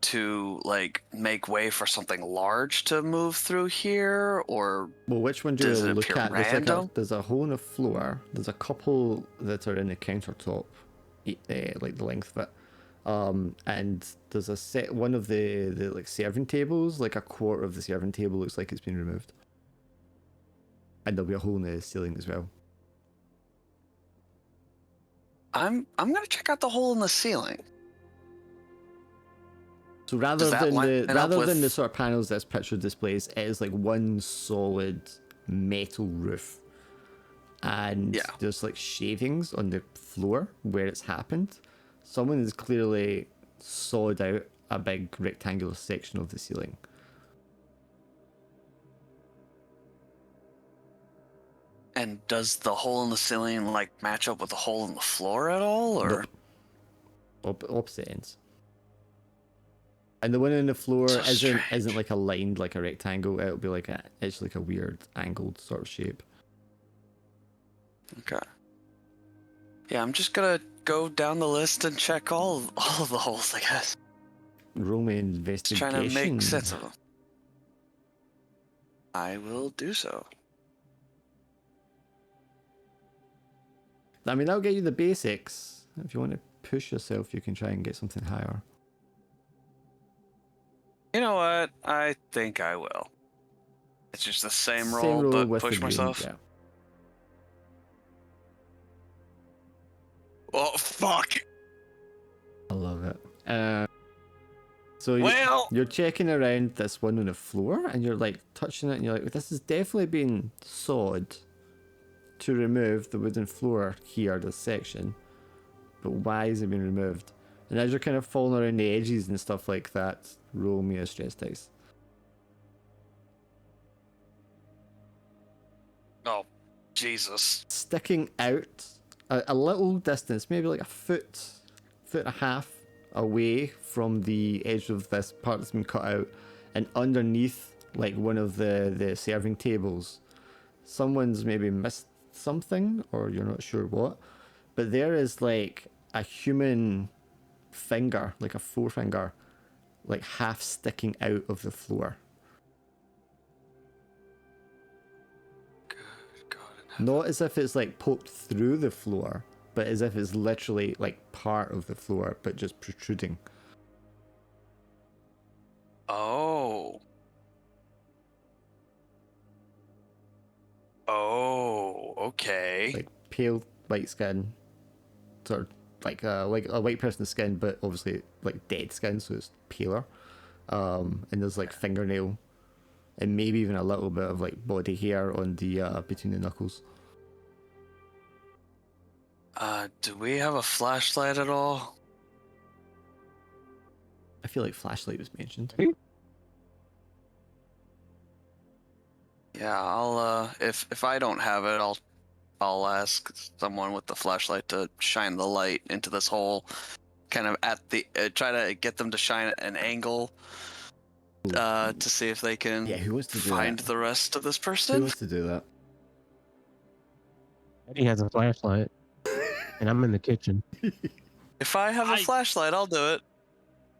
to like make way for something large to move through here, or Well, which one do does you it look appear at? random? There's a hole in the floor. There's a couple that are in the countertop, like the length of it. And there's a set one of the like serving tables, like a quarter of the serving table looks like it's been removed. And there'll be a hole in the ceiling as well. I'm gonna check out the hole in the ceiling. So rather that than line the up rather with- than the sort of panels this picture displays, it is like one solid metal roof. And Yeah. there's like shavings on the floor where it's happened. Someone has clearly sawed out a big rectangular section of the ceiling. And does the hole in the ceiling like match up with the hole in the floor at all, or? Nope. Opposite ends. And the one on the floor So isn't strange. like aligned like a rectangle. It'll be like it's like a weird angled sort of shape. Okay. Yeah, I'm just gonna go down the list and check all of the holes, I guess. Roll me Just investigation. trying to make sense of them. I will do so. I mean, that'll get you the basics. If you want to push yourself, you can try and get something higher. You know what? I think I will. It's just the same Same roll, roll but with push the green, myself. yeah. Oh, fuck! I love it. So Well, you're checking around this one on the floor, and you're like touching it, and you're like, this has definitely been sawed to remove the wooden floor here, this section. But why has it been removed? And as you're kind of falling around the edges and stuff like that, roll me a stress dice. oh, Jesus. Sticking out a little distance, maybe like a foot and a half away from the edge of this part that's been cut out, and underneath like one of the serving tables, someone's maybe missed something, or you're not sure what, but there is like a human finger, like a forefinger, like half sticking out of the floor. Good God in heaven. Not as if it's like poked through the floor, but as if it's literally like part of the floor, but just protruding. Oh. Oh, okay. Like pale white skin, sort of like a white person's skin, but obviously like dead skin, so it's paler. And there's like fingernail, and maybe even a little bit of like body hair on the between the knuckles. Do we have a flashlight at all? I feel like flashlight was mentioned. Yeah, I'll if I don't have it, I'll ask someone with the flashlight to shine the light into this hole, kind of at the try to get them to shine at an angle to see if they can Yeah, who wants to do find that? the rest of this Who person. wants to do that? Eddie has a flashlight, and I'm in the kitchen. If I have a flashlight, I'll do it.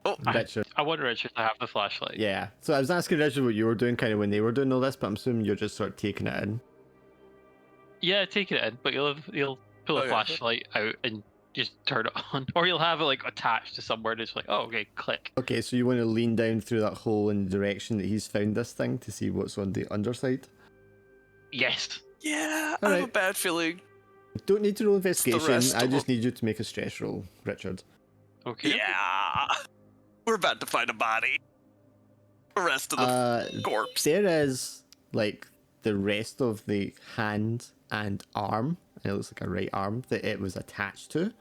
Oh, Richard. I want Richard to have the flashlight. Yeah. So I was asking Richard what you were doing kind of when they were doing all this, but I'm assuming you're just sort of taking it in. Yeah, take it in, but you'll pull a Okay. flashlight out and just turn it on, or you'll have it like attached to somewhere. And it's like, oh, okay, click. Okay, so you want to lean down through that hole in the direction that he's found this thing to see what's on the underside? Yes. yeah, I All have a right. bad feeling. Don't need to roll investigation. rest I of just need you to make a stress roll, Richard. Okay. Yeah, we're about to find a body. The rest of the corpse. There is like the rest of the hand and arm, and it looks like a right arm that it was attached to,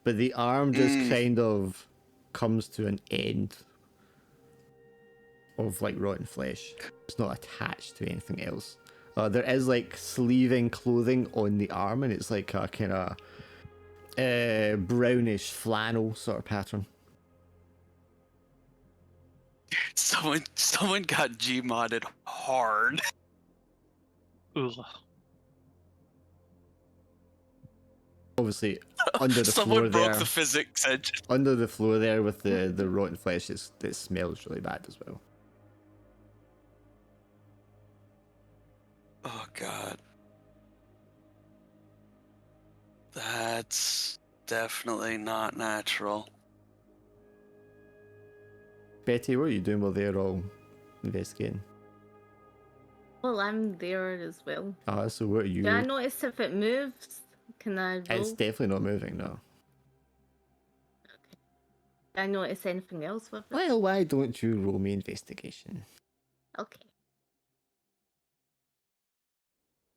but the arm just kind of comes to an end of like rotten flesh. It's not attached to anything else. There is like sleeving clothing on the arm, and it's like a kind of brownish flannel sort of pattern. Someone got Gmodded hard. Ugh. Obviously, under the Someone floor broke there. the physics engine. Under the floor there with the rotten flesh, it smells really bad as well. Oh god. That's definitely not natural. Betty, what are you doing while they're all investigating? Well, I'm there as well. So what are you? Do I notice if it moves? Can I roll? It's definitely not moving, no. Do I notice anything else with it? Well, why don't you roll me investigation? Okay.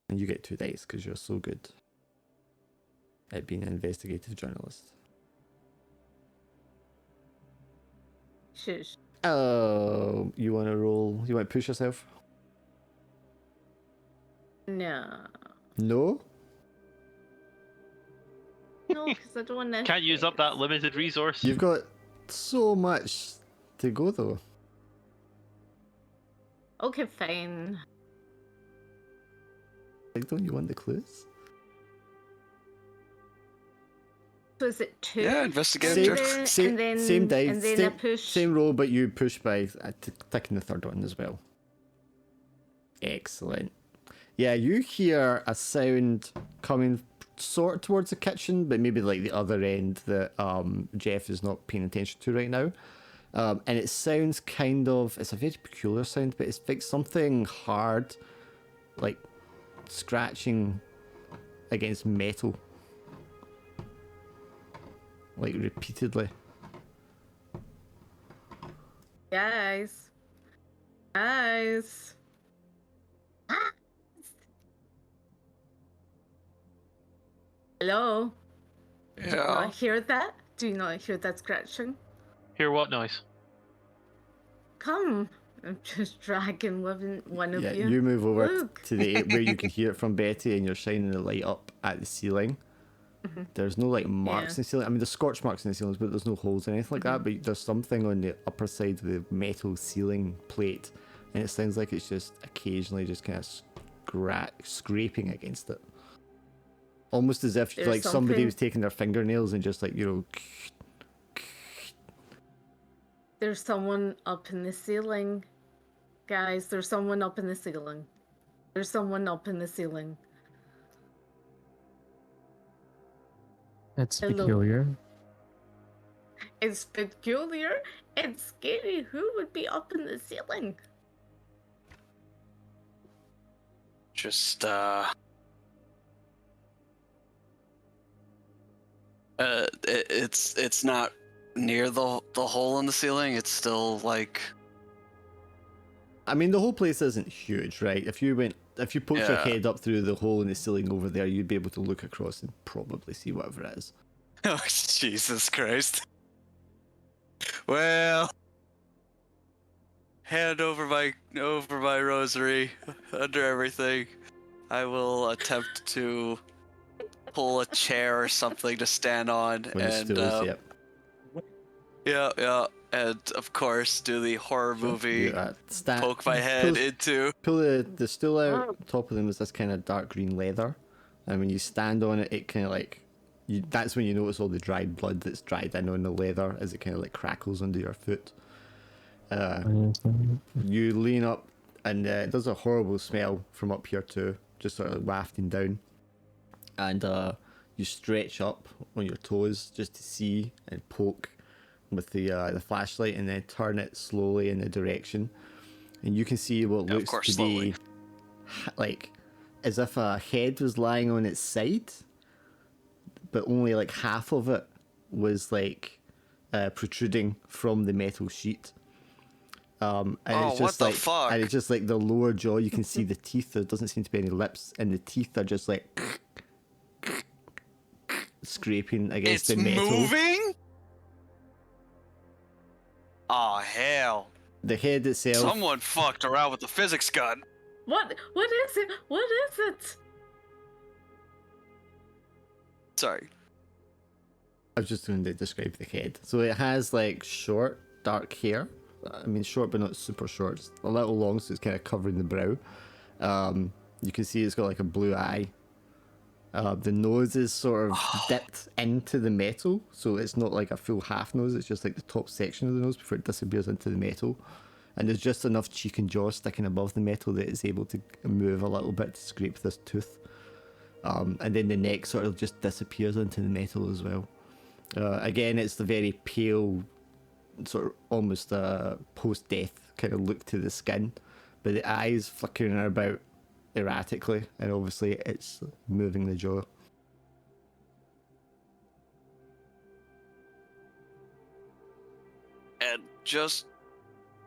And you get 2 dice because you're so good at being an investigative journalist. Shush. Oh, you want to roll? You want to push yourself? No. No? No, because I don't want to. Can't use up that limited resource. You've got so much to go though. Okay, fine. Like, don't you want the clues? So is it 2? Yeah, investigate and check. then, Same, and then, same dice, and then same, I push. same roll, but you push by ticking the third one as well. Excellent. Yeah, you hear a sound coming sort of towards the kitchen, but maybe like the other end that Jeff is not paying attention to right now. And it sounds kind of, it's a very peculiar sound, but it's like something hard, like scratching against metal. Like repeatedly. Guys. Guys. Hello? Do you Yeah. not hear that? Do you not hear that scratching? Hear what noise? Come. I'm just dragging one of Yeah, you. you move over Look. to the where you can hear it from Betty, and you're shining the light up at the ceiling. There's no like marks in the ceiling. I mean, there's scorch marks in the ceilings, but there's no holes or anything like that. But there's something on the upper side of the metal ceiling plate, and it sounds like it's just occasionally just kind of scraping against it, almost as if There's like somebody something- was taking their fingernails and just like There's someone up in the ceiling. Guys, there's someone up in the ceiling. There's someone up in the ceiling. That's Hello. peculiar. It's peculiar. It's scary. Who would be up in the ceiling? Just it's not near the hole in the ceiling. It's still like, I mean, the whole place isn't huge, right? If you poked your Yeah. head up through the hole in the ceiling over there, you'd be able to look across and probably see whatever it is. oh Jesus Christ. Well, hand over my rosary under everything. I will attempt to pull a chair or something to stand on, When the and stools, yep. yeah, and of course do the horror movie. Poke my head into. Pull the stool out. On top of them is this kind of dark green leather, and when you stand on it, it kind of like that's when you notice all the dried blood that's dried in on the leather as it kind of like crackles under your foot. You lean up, and there's a horrible smell from up here too, just sort of wafting down. And you stretch up on your toes just to see and poke with the flashlight, and then turn it slowly in the direction, and you can see what Yeah, of looks course, to slowly. be like as if a head was lying on its side, but only like half of it was like protruding from the metal sheet. And Oh, it's just what the like, fuck? and it's just like the lower jaw. You can see the teeth. There doesn't seem to be any lips, and the teeth are just like scraping against It's the metal. moving? Oh hell. The head itself. Someone fucked around with the physics gun. What is it? What is it? Sorry. I was just going to describe the head. So it has like short, dark hair. I mean, short but not super short. It's a little long, so it's kind of covering the brow. You can see it's got like a blue eye, The nose is sort of dipped into the metal, so it's not like a full half nose, it's just like the top section of the nose before it disappears into the metal. And there's just enough cheek and jaw sticking above the metal that it's able to move a little bit to scrape this tooth. And then the neck sort of just disappears into the metal as well. Again, it's the very pale, sort of almost post-death kind of look to the skin, but the eyes flickering about erratically, and obviously it's moving the jaw. And just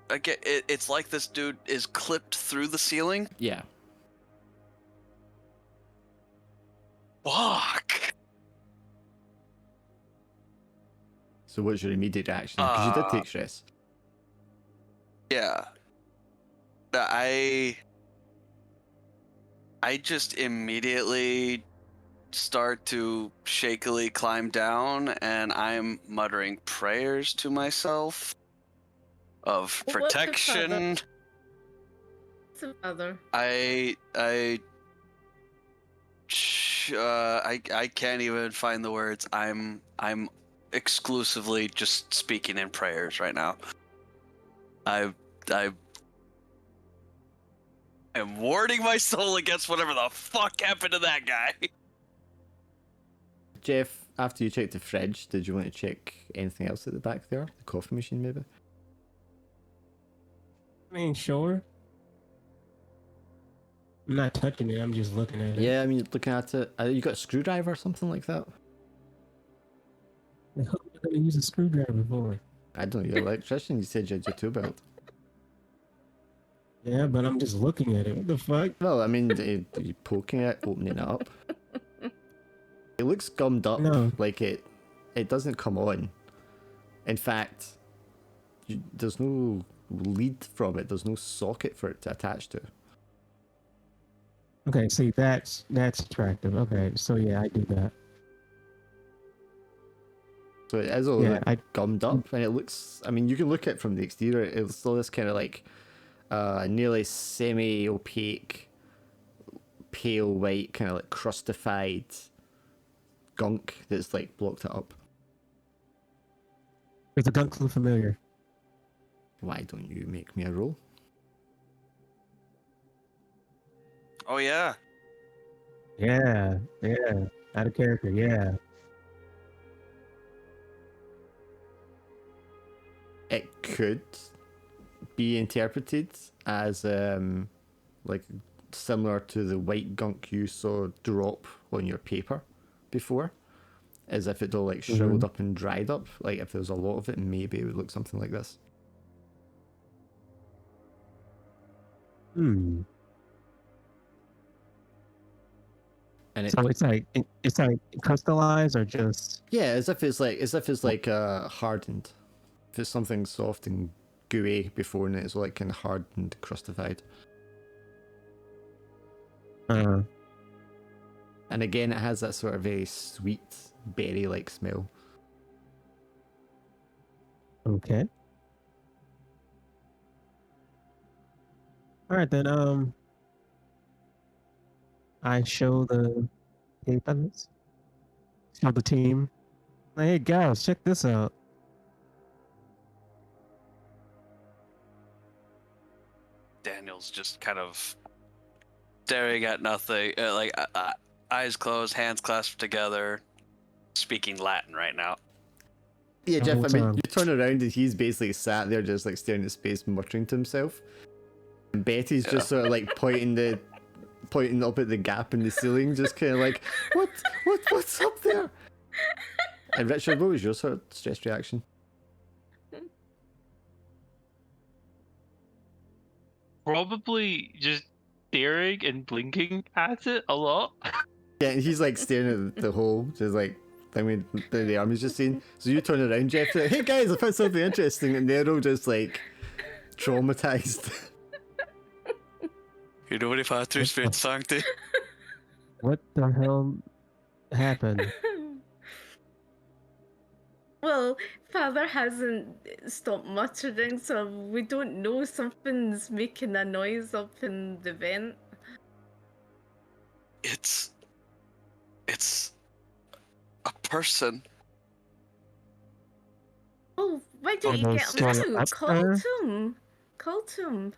again, it's like this dude is clipped through the ceiling. Yeah. Fuck. So what's your immediate reaction? Because you did take stress. Yeah. I just immediately start to shakily climb down, and I'm muttering prayers to myself of Well, what's the protection. What's the other? I can't even find the words. I'm exclusively just speaking in prayers right now. I am warding my soul against whatever the fuck happened to that guy. Jeff, after you checked the fridge, did you want to check anything else at the back there? The coffee machine, maybe? I mean, sure. I'm not touching it. I'm just looking at it. Yeah, I mean, looking at it, you got a screwdriver or something like that? The hell am I gonna use a screwdriver for? I don't know, you're an electrician, you said you had your tool belt. Yeah, but I'm just looking at it. What the fuck? Well, I mean, are you poking it, opening it up? It looks gummed up, No. like it doesn't come on. In fact, there's no lead from it, there's no socket for it to attach to. Okay, see, that's attractive. Okay, so yeah, I do that. So it is all Yeah, gummed up, and it looks, I mean, you can look at it from the exterior, it's still this kind of like nearly semi-opaque, pale white, kind of like crustified gunk that's like blocked it up. Does the gunk look familiar? Why don't you make me a roll? Oh yeah. Yeah, out of character, yeah. It could be interpreted as like similar to the white gunk you saw drop on your paper before, as if it all like shriveled up and dried up. Like if there was a lot of it, maybe it would look something like this. Hmm. And So it's like crystallized or just yeah, as if it's like hardened. If it's something soft and gooey before, and it's like kind of hardened, crustified. And again, it has that sort of very sweet berry-like smell. okay. All right then. I show the papers. Show the team. Hey guys, check this out. Daniel's just kind of staring at nothing, eyes closed, hands clasped together, speaking Latin right now. Yeah, Jeff, I what's mean, up? you turn around and he's basically sat there just like staring at space, muttering to himself. And Betty's just sort of like pointing up at the gap in the ceiling, just kind of like, what's up there? And Richard, what was your sort of stress reaction? Probably just staring and blinking at it a lot. Yeah, and he's like staring at the hole, just like, I mean, the army's just saying. So you turn around, Jeff, like, hey guys, I found something interesting, and they're all just like traumatized. You know what if I threw spit sancti? What the hell happened? Well, Father hasn't stopped muttering, so we don't know. Something's making a noise up in the vent. It's person. Oh, why don't you those get him story out? ups Call there? to him. Call to him.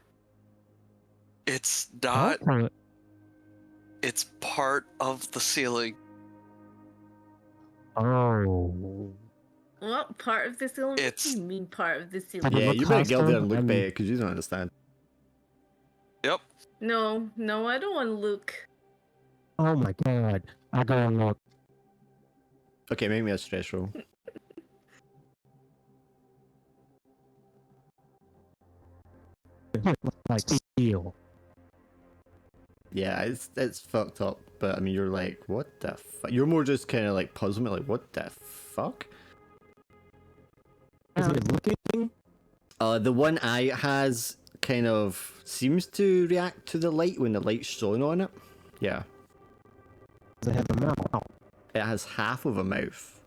It's not. Okay. It's part of the ceiling. Oh. What part of the ceiling? What do It's- you mean part of the Did it ceiling? Yeah, look you better get up there and custom? look better because you don't understand. Yep. No, I don't want to look. Oh my god. I gotta look. Okay, make me a stress roll. Like steel. Yeah, it's fucked up, but I mean, you're like, what the fuck? You're more just kind of like puzzling, like, what the fuck? Is it looking? The one eye has kind of seems to react to the light when the light's shone on it. Yeah, Does it have a mouth? it has half of a mouth.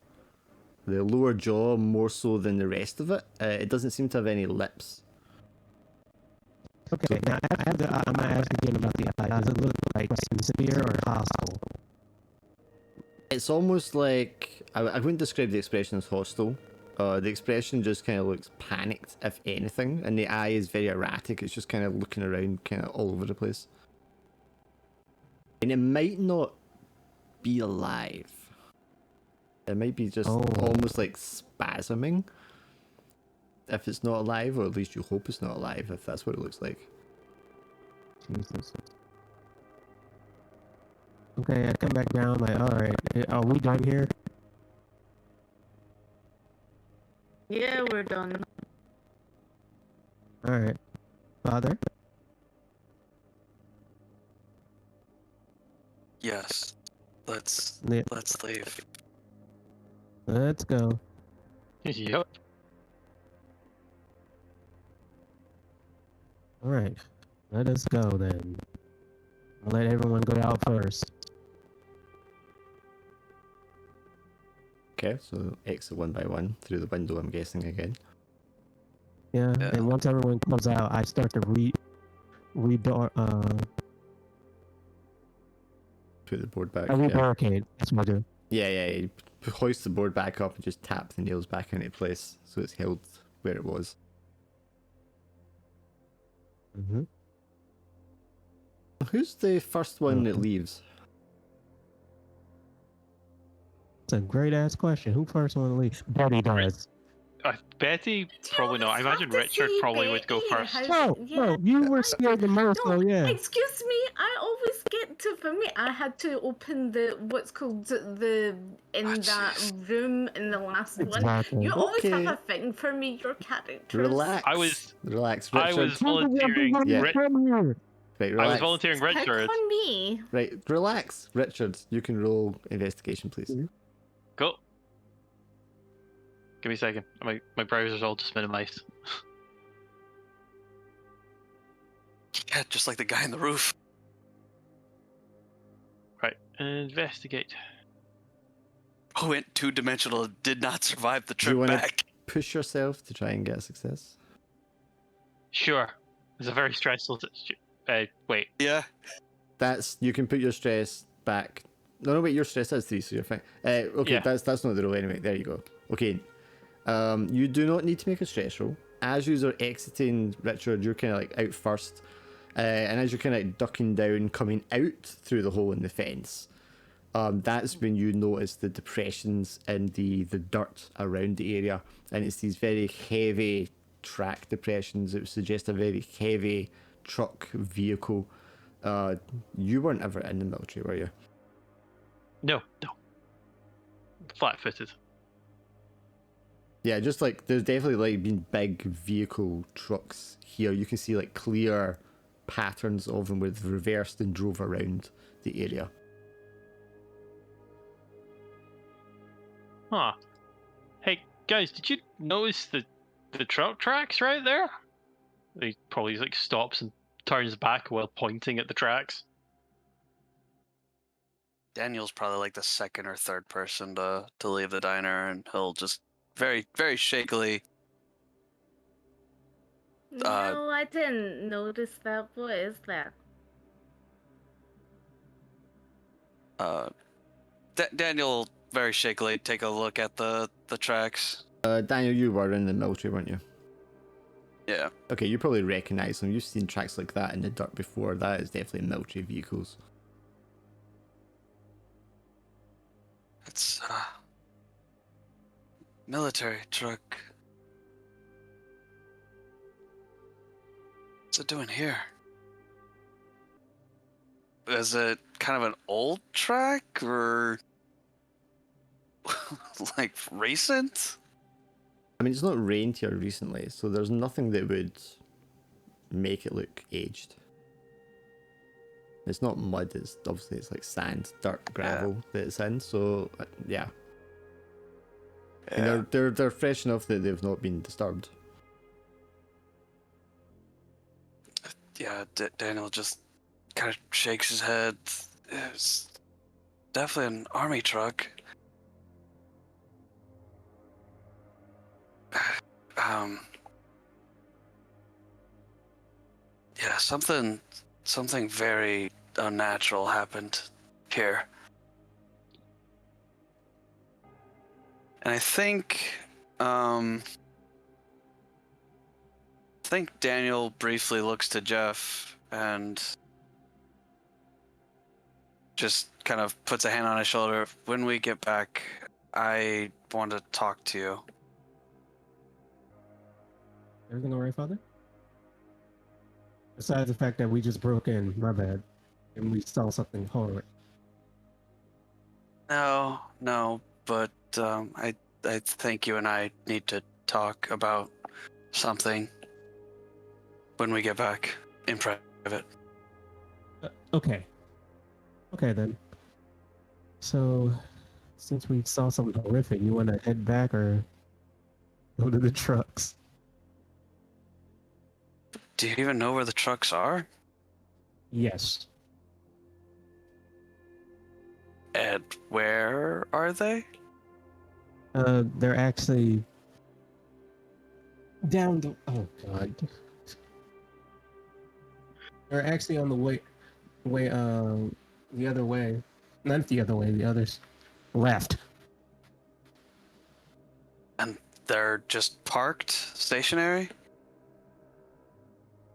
The lower jaw more so than the rest of it. It doesn't seem to have any lips. Okay, now I'm gonna ask again about the eye. Does it look like sincere or hostile? It's almost like I wouldn't describe the expression as hostile. The expression just kind of looks panicked, if anything, and the eye is very erratic. It's just kind of looking around, kind of all over the place. And it might not be alive. It might be just almost like spasming. If it's not alive, or at least you hope it's not alive, if that's what it looks like. Jesus. Okay, I come back down. Like, all right, are we done here? Yeah, we're done. All right, Father. Yes. Let's Yeah, leave. let's go. Yep. All right, let us go then. I'll let everyone go out first. Okay, so exit one by one through the window, I'm guessing again. Yeah, Yeah. and once everyone comes out, I start to Put the board back. Yeah, barricade. That's what I do. yeah. You hoist the board back up and just tap the nails back into place so it's held where it was. Mm-hmm. Who's the first one that leaves? That's a great ass question. Who first want to leave? Betty does. Betty, probably not. I imagine Richard probably would go first. No, you were scared the most, No, so yeah. excuse me. I always get to. For me, I had to open the what's called the in Ah, that jeez. room in the last one. Exactly. You always have Okay. a thing for me. Your characters. Relax. Relax, Richard. I was volunteering. Yeah. Right, Right, I relax. was volunteering Pick Richard. on me. Right, relax, Richard. You can roll investigation, please. Go. Give me a second. My browser's all just minimized. Yeah, just like the guy in the roof. Right. Investigate. Who went 2-dimensional and did not survive the Do you trip wanna- back. Push yourself to try and get a success. Sure. It's a very stressful. Wait. Yeah. You can put your stress back. No, wait, your stress is 3, so you're fine. Okay, Yeah. that's not the roll anyway. There you go. Okay. You do not need to make a stress roll. As you are exiting, Richard, you're kind of like out first. And as you're kind of like ducking down, coming out through the hole in the fence, that's when you notice the depressions in the dirt around the area. And it's these very heavy track depressions. It would suggest a very heavy truck vehicle. You weren't ever in the military, were you? No. Flat-footed. Yeah, just like there's definitely like been big vehicle trucks here. You can see like clear patterns of them where they've reversed and drove around the area. Huh. Hey guys, did you notice the truck tracks right there? He probably like stops and turns back while pointing at the tracks. Daniel's probably like the second or third person to leave the diner, and he'll just very, very shakily. No, I didn't notice that. What is that? Daniel very shakily take a look at the tracks. Daniel, you were in the military, weren't you? Yeah. Okay, you probably recognise them. You've seen tracks like that in the dirt before. That is definitely military vehicles. It's military truck. What's it doing here? Is it kind of an old track or like recent? I mean, it's not rained here recently, so there's nothing that would make it look aged. It's not mud, it's obviously it's like sand, dirt, gravel that it's in, so yeah. Yeah. And they're fresh enough that they've not been disturbed. Yeah, Daniel just kind of shakes his head. It's definitely an army truck. Yeah, something very unnatural happened here. And I think Daniel briefly looks to Jeff and just kind of puts a hand on his shoulder. When we get back, I want to talk to you. Everything all right, Father? Besides the fact that we just broke in, my bad, and we saw something horrible. No, but I think you and I need to talk about something when we get back in private. Okay. Okay, then. So, since we saw something horrific, you want to head back or go to the trucks? Do you even know where the trucks are? Yes. And where are they? They're actually down the. Oh God. They're actually on the way, the other way. Not the other way. The others left. And they're just parked, stationary?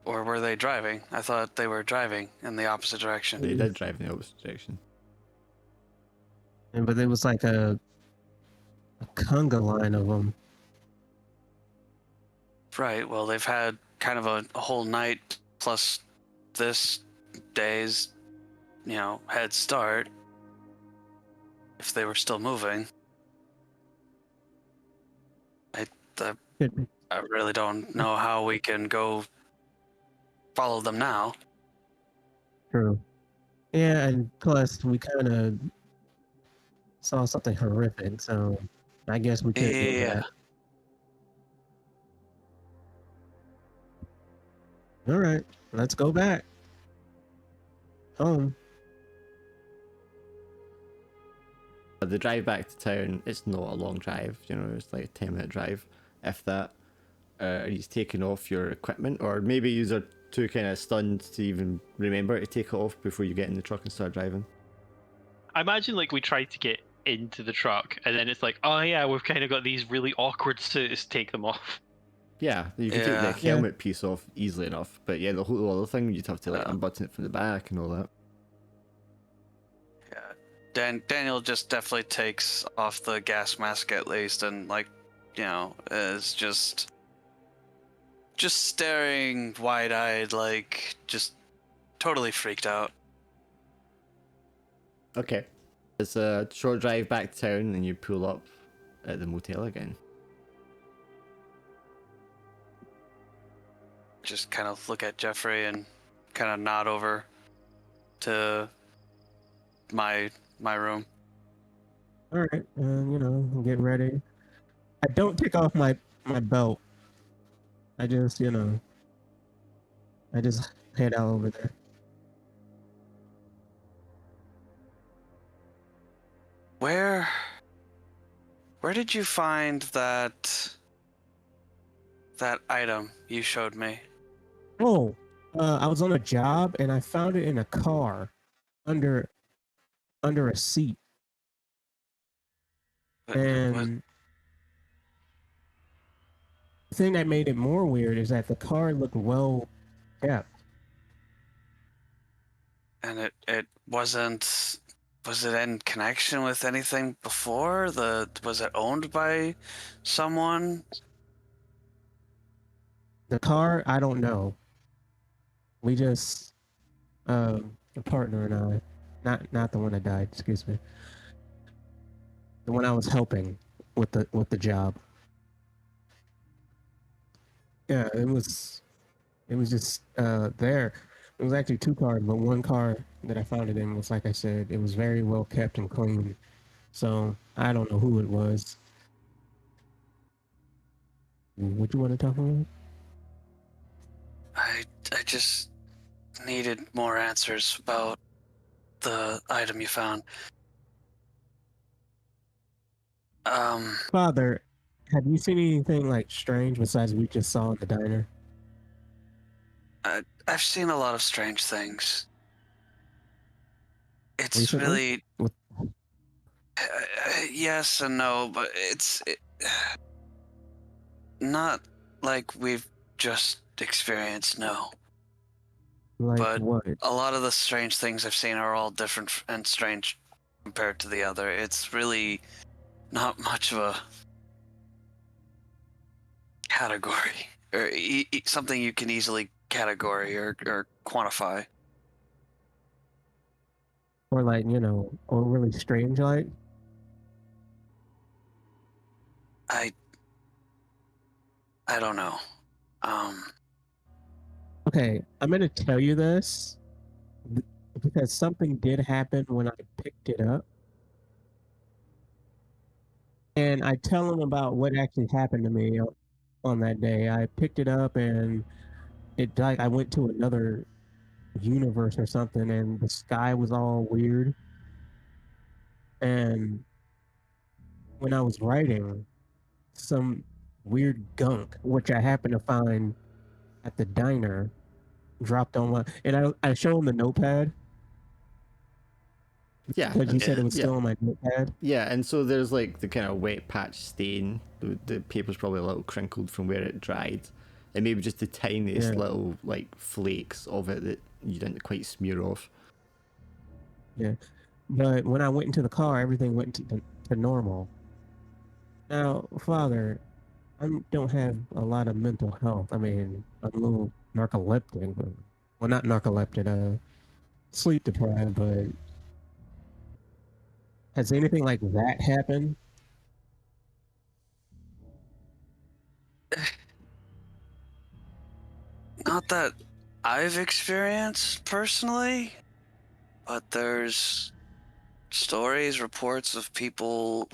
Or were they driving? I thought they were driving in the opposite direction. They did drive in the opposite direction. But there was like a conga line of them. Right, well, they've had kind of a whole night plus this day's, head start. If they were still moving. I really don't know how we can go follow them now. True. Yeah, and plus we kind of saw something horrific, so I guess we could do Yeah. that. All right, let's go back home. The drive back to town, it's not a long drive, it's like a 10-minute drive, if that. He's taking off your equipment, or maybe you're too kind of stunned to even remember to take it off before you get in the truck and start driving. I imagine like we tried to get into the truck, and then it's like, oh yeah, we've kind of got these really awkward suits. Take them off. Yeah, you can Yeah. take the helmet piece off easily enough, but yeah, the whole other thing, you'd have to like Yeah. unbutton it from the back and all that. Yeah. Daniel just definitely takes off the gas mask at least and is just staring wide-eyed, like just totally freaked out. Okay. It's a short drive back to town and you pull up at the motel again. Just kind of look at Jeffrey and kind of nod over to my room. All right, get ready. I don't take off my belt. I just head out over there. Where did you find that item you showed me? Oh, I was on a job and I found it in a car under a seat. And the thing that made it more weird is that the car looked well kept. And it wasn't. Was it in connection with anything before? Was it owned by someone? The car, I don't know. We just, the partner and I, not the one that died. Excuse me. The one I was helping with the job. Yeah, it was just there. It was actually two cars, but one car that I found it in was, like I said, it was very well kept and clean. So I don't know who it was. What you want to talk about? I just needed more answers about the item you found. Father, have you seen anything like strange besides we just saw in the diner? I've seen a lot of strange things. It's Recently? really yes and no, but not like we've just experienced. No, Like but what? a lot of the strange things I've seen are all different and strange compared to the other. It's really not much of a category or something you can easily category or quantify. Or like, or really strange like? I don't know. Okay, I'm gonna tell you this because something did happen when I picked it up. And I tell him about what actually happened to me on that day. I picked it up and it like I went to another universe or something, and the sky was all weird. And when I was writing, some weird gunk, which I happened to find at the diner, dropped on my. And I show him the notepad Yeah, because you and, said it was yeah, still on my notepad. yeah, and so there's like the kind of wet patch stain. The paper's probably a little crinkled from where it dried, and maybe just the tiniest Yeah. little like flakes of it that you didn't quite smear off. Yeah. But when I went into the car, everything went to normal. Now, Father, I don't have a lot of mental health. I mean, I'm a little narcoleptic. Well, not narcoleptic, sleep deprived, but has anything like that happened? Not that I've experienced personally, but there's stories, reports of people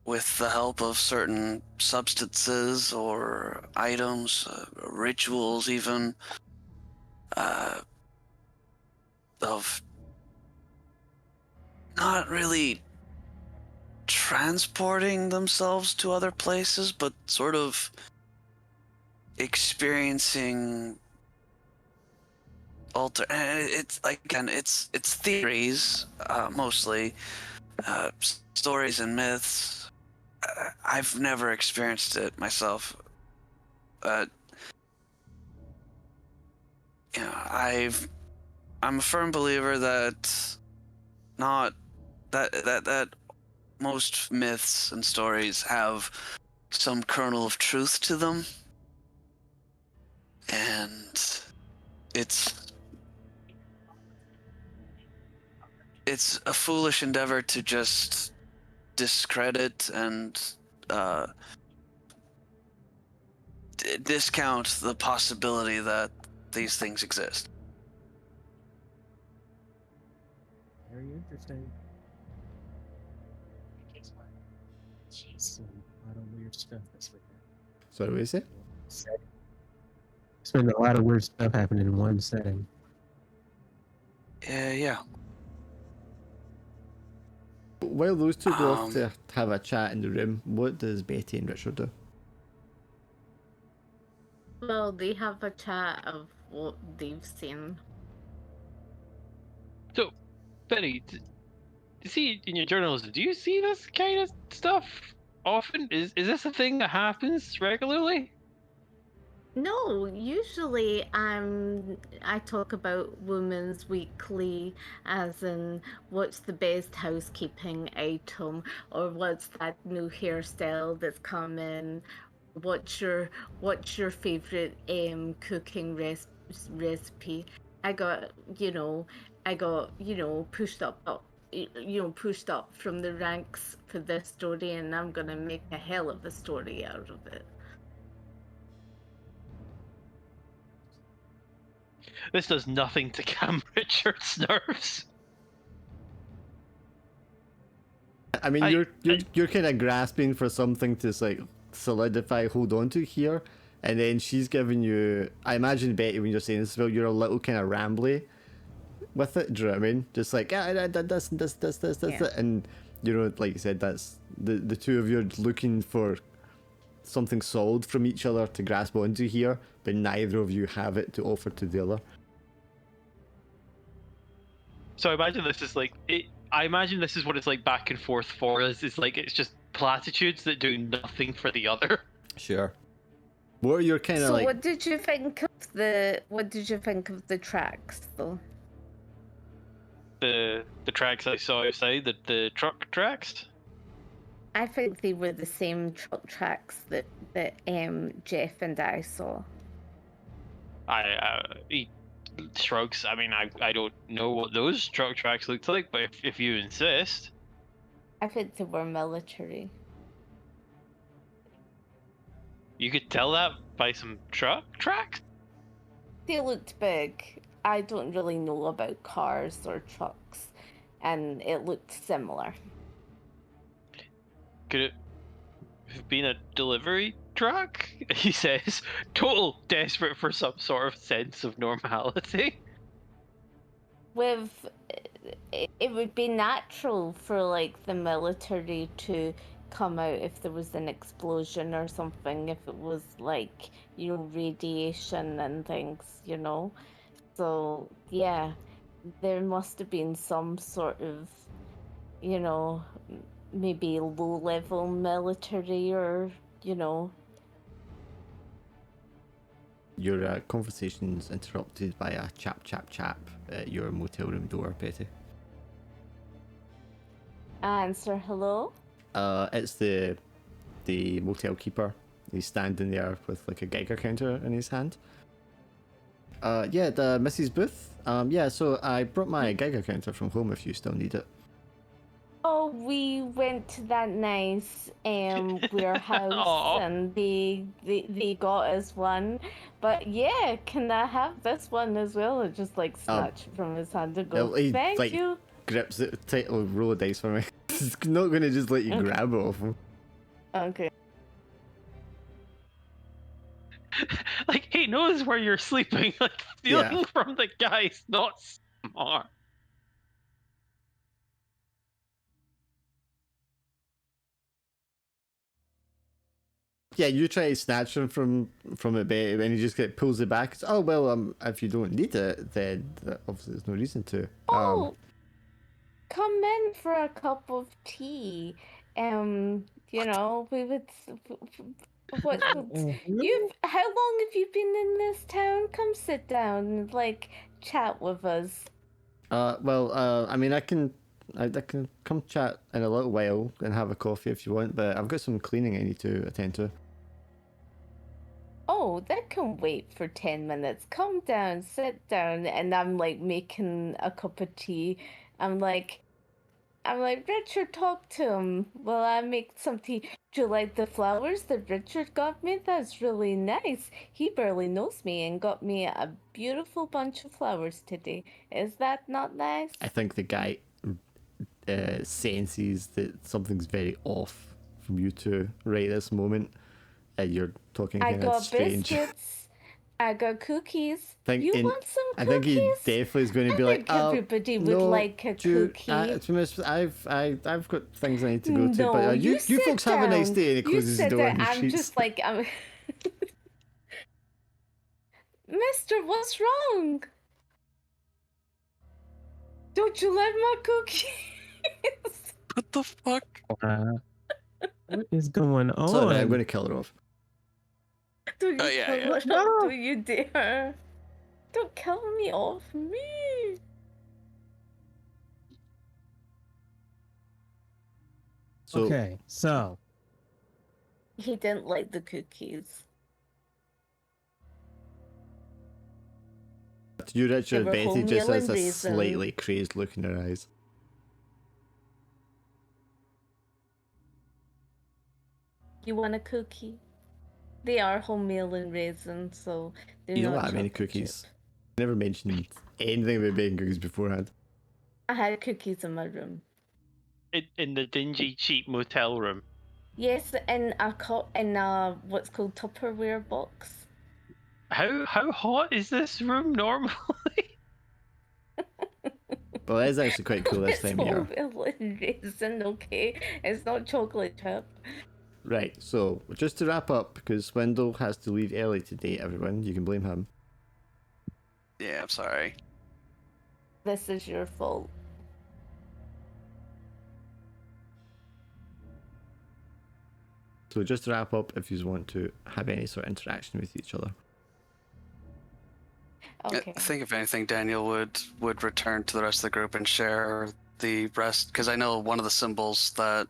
with the help of certain substances or items, rituals even, of not really transporting themselves to other places, but sort of experiencing it's like, again, it's theories, mostly, stories and myths. I've never experienced it myself, but I'm a firm believer that not that most myths and stories have some kernel of truth to them, and it's a foolish endeavor to just discredit and discount the possibility that these things exist. Very interesting. Some a lot of weird stuff this weekend. Sorry, what did you say? It's been a lot of weird stuff happening in one setting. Yeah. While those two go off to have a chat in the room, what does Betty and Richard do? Well, they have a chat of what they've seen. So, Benny, see in your journals, do you see this kind of stuff often? Is this a thing that happens regularly? No, usually I talk about Women's Weekly, as in what's the best housekeeping item, or what's that new hairstyle that's come in, what's your favorite cooking recipe. I got pushed pushed up from the ranks for this story, and I'm gonna make a hell of a story out of it. This does nothing to calm Richard's nerves. I mean, I- you're kind of grasping for something to like solidify, hold on to here, and then she's giving you. I imagine Betty, when you're saying this, well, you're a little kind of rambly with it. Do you know what I mean? Just like I did this and this, Yeah. and you know, like you said, that's the two of you are looking for something solid from each other to grasp onto here, but neither of you have it to offer to the other. So I imagine this is like I imagine this is what it's like back and forth for us. It's like it's just platitudes that do nothing for the other. Sure. What are your kind of So like? what did you think of the tracks though? The tracks I saw outside, the truck tracks. I think they were the same truck tracks that Jeff and I saw. He shrugs. I mean, I don't know what those truck tracks looked like, but if you insist. I think they were military. You could tell that by some truck tracks? They looked big. I don't really know about cars or trucks, and it looked similar. Could it have been a delivery truck? He says, total desperate for some sort of sense of normality. It would be natural for like the military to come out if there was an explosion or something, if it was like, radiation and things, So yeah, there must have been some sort of, maybe low level military or, Your conversation's interrupted by a chap at your motel room door, Betty. answer hello. It's the motel keeper. He's standing there with like a Geiger counter in his hand. Yeah, the Mrs. Booth. Yeah, so I brought my Geiger counter from home if you still need it. Oh, we went to that nice warehouse Aw. and they got us one. But yeah, can I have this one as well? And just like snatch it from his hand and go, he, thank like, you. Grips it tight, roll a dice for me. He's not gonna just let you Okay. grab it off him. Okay. Like, he knows where you're sleeping. Like, stealing Yeah. from the guy's not smart. Yeah, you try to snatch him from it, Betty, and he just pulls it back. It's, oh well, if you don't need it, then obviously there's no reason to. Oh, come in for a cup of tea. We would. What? How long have you been in this town? Come sit down and like chat with us. I mean, I can come chat in a little while and have a coffee if you want, but I've got some cleaning I need to attend to. Oh, that can wait for 10 minutes. Come down, sit down, and I'm like making a cup of tea. I'm like, Richard, talk to him while I make some tea. Do you like the flowers that Richard got me? That's really nice. He barely knows me and got me a beautiful bunch of flowers today. Is that not nice? I think the guy senses that something's very off from you two right this moment. You're talking I kind of got strange. biscuits. I got cookies. Think You in- want some I cookies? think he definitely is going to be I like, think everybody would no, like a cookie. I've got things I need to go to, No, but you sit folks have a nice down. day. And he You closes the sit door down. and I'm retreats. just like, Mister, what's wrong? Don't you like my cookie? What the fuck? What is going on? Sorry, I'm going to kill her off. Don't you Yeah, kill yeah. her, No. don't you dare. Don't kill me off me. So, Okay, so He didn't like the cookies. to you, Richard, were Betty just wholemeal has and a raisin. slightly crazed look in her eyes. You want a cookie? They are wholemeal and raisin, so they're You don't not have any chocolate cookies. chip. Never mentioned anything about baking cookies beforehand. I had cookies in my room. In the dingy, cheap motel room. Yes, in a what's called Tupperware box. How hot is this room normally? Well, that is actually quite cool this It's time of year. wholemeal and raisin, okay? It's not chocolate chip. Right, so just to wrap up, because Swindle has to leave early today, everyone, you can blame him. Yeah, I'm sorry. This is your fault. So just to wrap up, if you want to have any sort of interaction with each other. Okay. I think if anything, Daniel would return to the rest of the group and share the rest, because I know one of the symbols that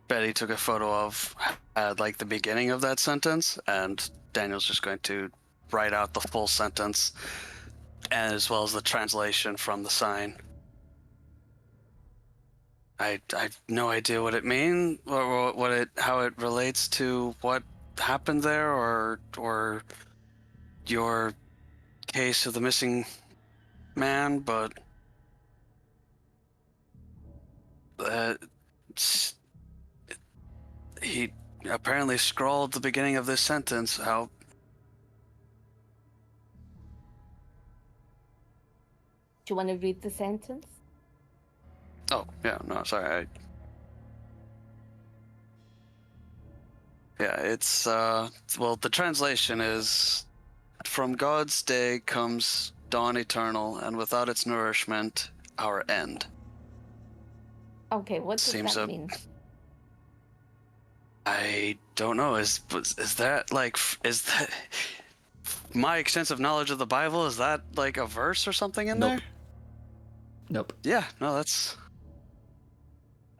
Betty took a photo of had like the beginning of that sentence, and Daniel's just going to write out the full sentence as well as the translation from the sign. I have no idea what it means or how it relates to what happened there or your case of the missing man, but he apparently scrawled the beginning of this sentence. How? Do you want to read the sentence? Oh, yeah, no, sorry. Yeah, it's, well, the translation is, from God's day comes dawn eternal, and without its nourishment, our end. Okay, what does Seems that mean? I don't know. Is that like, is that my extensive knowledge of the Bible? Is that like a verse or something in there? Nope. Yeah, no, that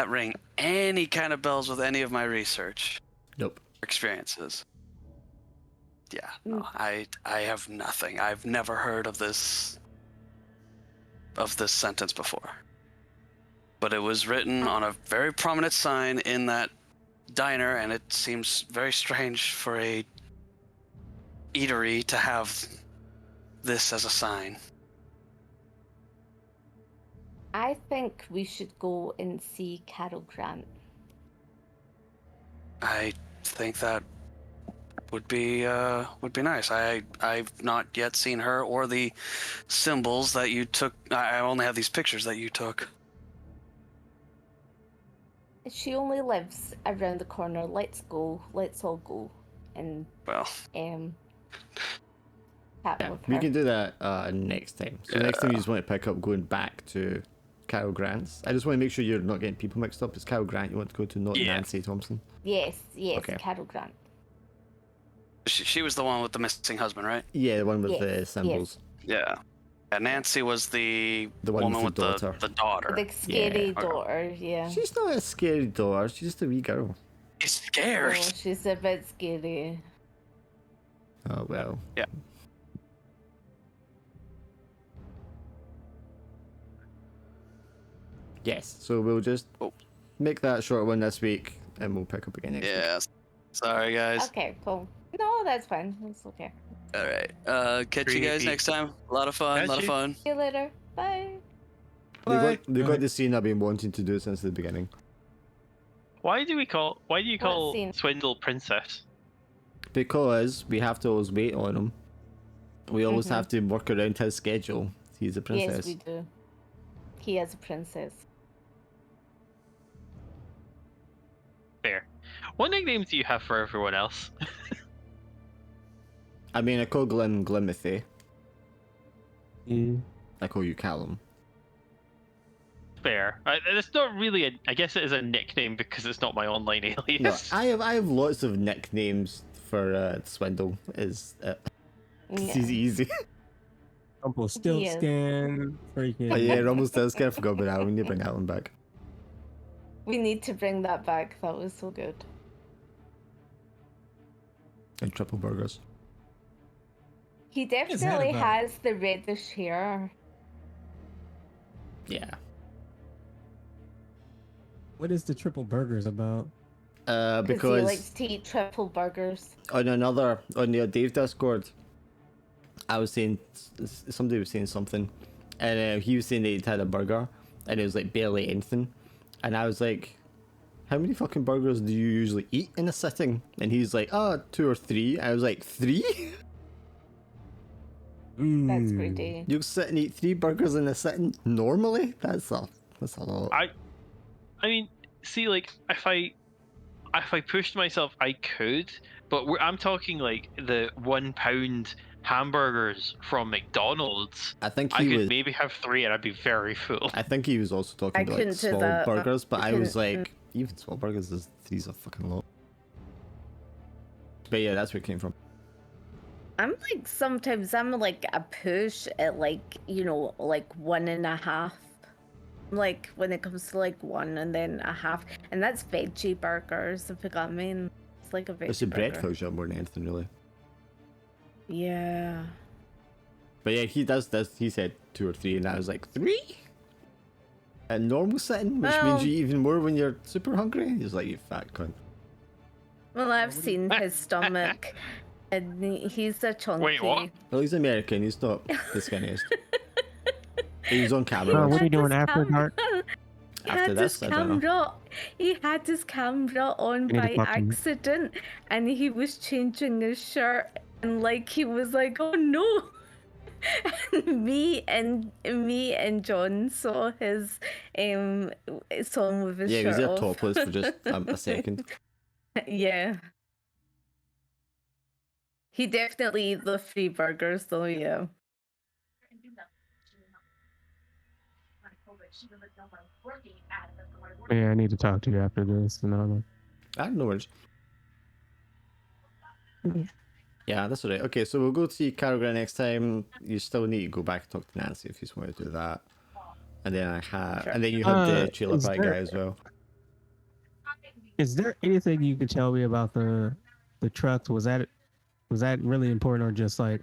ring any kind of bells with any of my research Nope. experiences. Yeah, no, I have nothing. I've never heard of this sentence before. But it was written on a very prominent sign in that diner, and it seems very strange for a eatery to have this as a sign. I think we should go and see Carol Grant. I think that would be nice. I've not yet seen her or the symbols that you took. I only have these pictures that you took. She only lives around the corner. Let's go. Let's all go and Well, chat Yeah, with we her. can do that next time. So next time you just want to pick up going back to Carol Grant's. I just want to make sure you're not getting people mixed up. It's Carol Grant you want to go to, not Yeah. Nancy Thompson. Yes, Okay. Carol Grant. she was the one with the missing husband, right? Yeah, the one with Yes, the symbols. Yeah. Yeah, Nancy was the The one woman with with the daughter. the daughter. The scary Yeah. daughter, yeah. She's not a scary daughter, she's just a wee girl. She's Oh, scared. she's a bit scary. Oh well. Yeah. Yes, so we'll just make that short one this week and we'll pick up again next week. Yeah. Sorry, guys. Okay, cool. No, that's fine. It's okay. All right. Catch you guys Creepy. next time. A lot of fun. Catch lot of you. fun. See you later. Bye. They got the scene I've been wanting to do since the beginning. Why do you call scene? Swindle Princess? Because we have to always wait on him. We always have to work around his schedule. He's a princess. Yes, we do. He is a princess. Fair. What nicknames do you have for everyone else? I mean, I call Glim Glimothy. Mm. I call you Callum. fair. It's not really I guess it is a nickname because it's not my online No, alias. I have lots of nicknames for Swindle. Is Yeah. he's easy. Rumble still Yes. scan. Freaking. Oh yeah, Rumble still scared. Forgot about that. We need to bring that one back. We need to bring that back. That was so good. And triple burgers. He is that definitely about? has the reddish hair. Yeah. What is the triple burgers about? Because he Because likes to eat triple burgers. on the Dave Discord, I was saying somebody was saying something, and he was saying that he'd had a burger, and it was like barely anything, and I was like, how many fucking burgers do you usually eat in a sitting? And he's like, 2 or 3. I was like, 3? That's Mm. pretty. You sit and eat 3 burgers in a sitting normally? That's a lot. I mean, see, like if I pushed myself, I could, but I'm talking like the £1 hamburgers from McDonald's. I think I he could was. maybe have 3 and I'd be very full. I think he was also talking I about like couldn't do small that. burgers, but I was couldn't- like, even small burgers is 3's a fucking lot. But yeah, that's where it came from. I'm like, sometimes I'm like a push at like, like 1.5. Like when it comes to like 1 and then a half. And that's veggie burgers, if you got me. It's like a veggie It's the bread burger. fills you up more than anything, really. Yeah. But yeah, he does this. He said 2 or 3, and I was like, 3? A normal sitting, which Well- means you eat even more when you're super hungry. He's like, you fat cunt. Well, I've seen his stomach. And he's a chunky. Wait, what? Well, he's American. He's not the skinniest. He was on Oh, camera. what are you doing His after dark? He After had this, his I don't know. camera. He had his camera on I need to by fucking- accident, and he was changing his shirt, and like he was like, "Oh no!" And me and John saw his saw him with his Yeah, he shirt was there off. topless for just a second. Yeah. He definitely ate the 3 burgers, though. Yeah. Yeah, I need to talk to you after this. No. I don't know worries. Yeah, that's alright. Okay, so we'll go to see Carol next time. You still need to go back and talk to Nancy if you just want to do that. And then and then you have the trailer is park there- guy as well. Is there anything you could tell me about the trucks? Was that really important, or just like,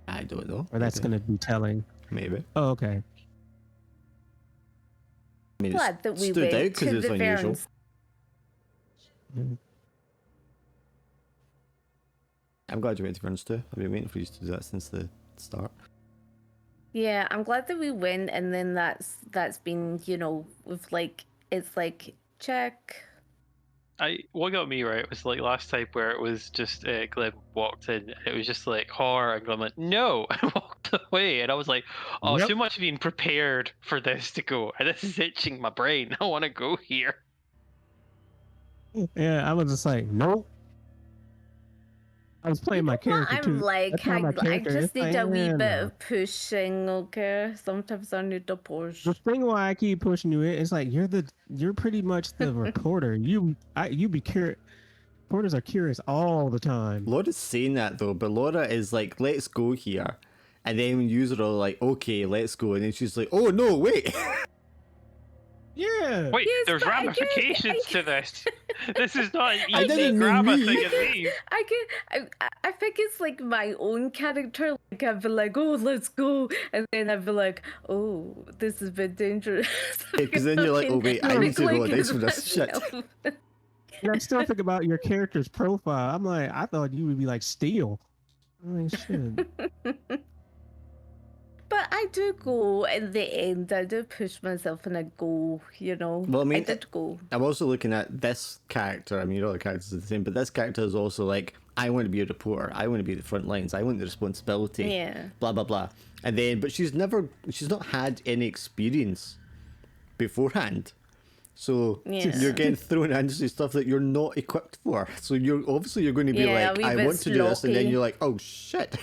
I don't know. or that's Maybe. gonna be telling? Maybe. Oh, okay. I mean, Glad it that we stood out went because to it's the unusual. Verns. I'm glad you went to Vern's too. I've been waiting for you to do that since the start. Yeah, I'm glad that we went, and then that's been, with like, it's like check. What got me right was like last time where it was just Glenn walked in and it was just like horror, and Glenn went no and walked away, and I was like, oh, Yep. too much being prepared for this to go, and this is itching my brain. I want to go here. Yeah, I was just like, nope. I was playing my character I'm too. like, That's how my I character is. just need Like, a wee yeah, bit no. of pushing, okay? Sometimes I need a push. The thing why I keep pushing you is like you're pretty much the reporter. You be curious. Reporters are curious all the time. Laura's saying that though, but Laura is like, let's go here. And then when users are like, okay, let's go. And then she's like, oh no, wait. Yeah. Wait, Yes, there's but I get- ramifications to this. This is not an I easy didn't mean grab a me. thing and leave. I think it's like my own character. Like I'd be like, oh, let's go, and then I'd be like, oh, this has been dangerous. Because then you're like, oh wait, I need to roll a dice for this shit. myself. And I'm still thinking about your character's profile. I'm like, I thought you would be like Steel. I'm like, shit. But I do go in the end. I do push myself and I go. Well, I mean, I did go. I'm also looking at this character. I mean, all the characters are the same, but this character is also like, I want to be a reporter. I want to be at the front lines. I want the responsibility. Yeah. Blah blah blah. And then, but she's not had any experience beforehand. So Yeah. you're getting thrown into stuff that you're not equipped for. So you're going to be Yeah, a like, wee I bit want to do this, and then sloppy. you're like, oh shit.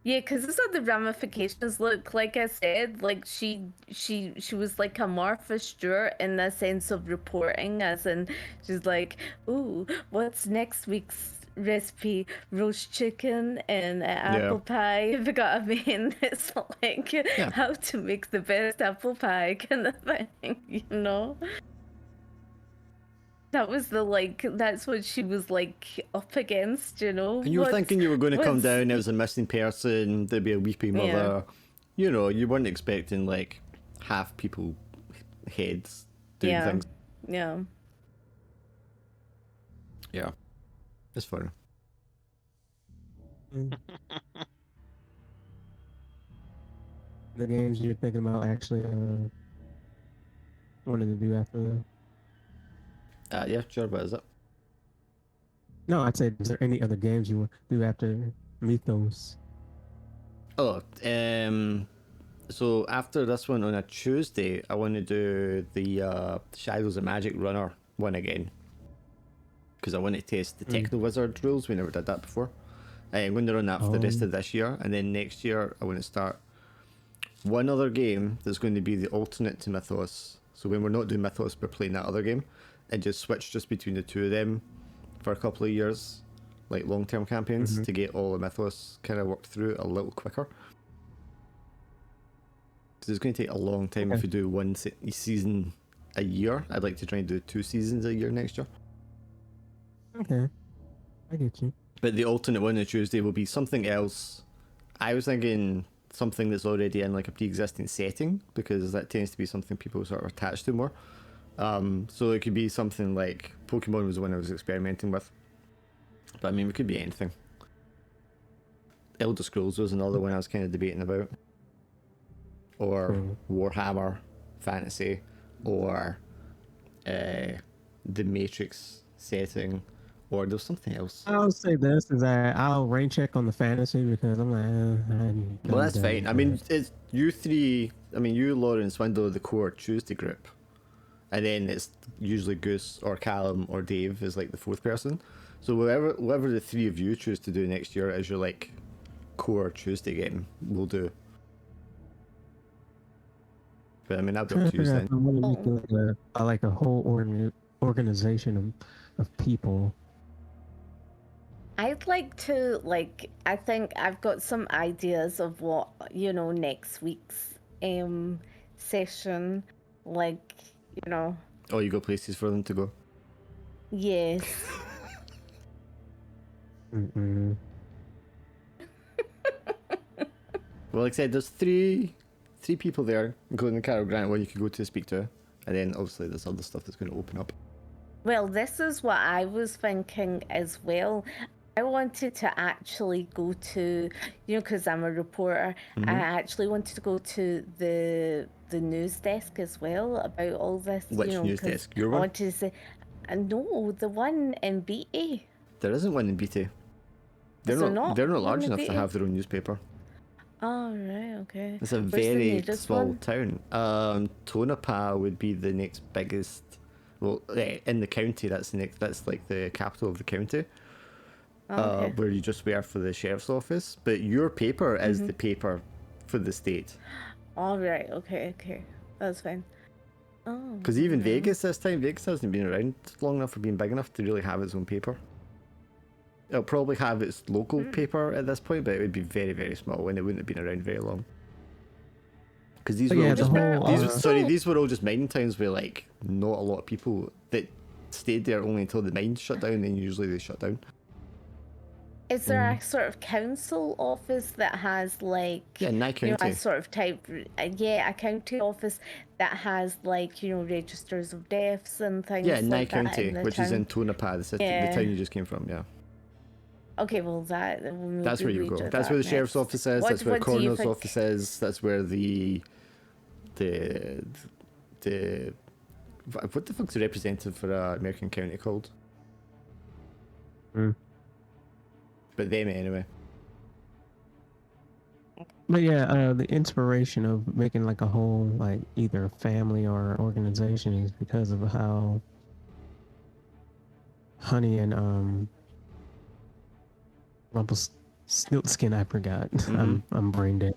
Yeah, because this is what the ramifications look. Like I said, like she was like a Martha Stewart in the sense of reporting, as in she's like, "Ooh, what's next week's recipe? Roast chicken and apple pie." Have you got a mean? It's like how to make the best apple pie kind of thing, you know? That was that's what she was like up against, you know. And you were thinking you were going to come down, there was a missing person, there'd be a weeping mother. You know, you weren't expecting like half people heads doing things. Yeah. Yeah. It's funny. The games you're thinking about actually wanted to do after the... Yeah, sure, what is it? No, I'd say, is there any other games you want to do after Mythos? Oh, so after this one on a Tuesday, I want to do the Shadows of Magic Runner one again. Because I want to test the Techno Wizard rules. We never did that before. I'm going to run that for the rest of this year. And then next year, I want to start one other game that's going to be the alternate to Mythos. So when we're not doing Mythos, we're playing that other game. And just switch just between the two of them for a couple of years. Like long-term campaigns to get all the Mythos kind of worked through a little quicker. Because it's going to take a long time if you do one season a year. I'd like to try and do 2 seasons a year next year. Okay, I get you. But the alternate one on Tuesday will be something else. I was thinking something that's already in like a pre-existing setting, because that tends to be something people sort of attach to more. So it could be something like Pokemon was the one I was experimenting with. But I mean, it could be anything. Elder Scrolls was another one I was kind of debating about. Or Warhammer Fantasy, or the Matrix setting, or there's something else. I'll say this is that I'll rain check on the fantasy because I'm like, well, that's fine. I mean, it's you three. I mean, you, Lauren, Swindle, the core Tuesday group, and then it's usually Goose or Callum or Dave is like the 4th person. So whatever the 3 of you choose to do next year as your like core Tuesday game, we'll do. But I mean, that'll be up to you then. I want to make like a whole organization of people. I'd like to, like, I think I've got some ideas of what, you know, next week's session, like, you know. Oh, you got places for them to go? Yes. Well, like I said, there's three people there, including Carol Grant, where you could go to speak to, and then obviously there's other stuff that's going to open up. Well, this is what I was thinking as well. I wanted to actually go to, you know, because I'm a reporter, I actually wanted to go to the news desk as well about all this. Which news desk? Your one? I wanted to say, no, the one in BT. There isn't one in BT. They're not large enough to have their own newspaper. Oh, right, okay. It's a very small town. Tonopah would be the next biggest. Well, in the county, that's like the capital of the county. Okay. Where you just were for the sheriff's office. But your paper is the paper for the state. All right, okay. That's fine. Oh. Because even Vegas this time, Vegas hasn't been around long enough for being big enough to really have its own paper. It'll probably have its local paper at this point, but it would be very, very small and it wouldn't have been around very long. Because these were all just mining towns where like not a lot of people that stayed there only until the mines shut down, and usually they shut down. Is there a sort of council office that has like Nye County. You know, a sort of type a county office that has like, you know, registers of deaths and things like Nye that County, in which town? is in Tonopah, the town you just came from, Okay, well that's where you go. That's where the sheriff's office is, that's where the coroner's office is, that's where the what the fuck's the representative for American County called? But them anyway. But yeah, the inspiration of making like a whole like either family or organization is because of how Honey and Snoot Skin, I forgot. Mhm. I'm brain dead.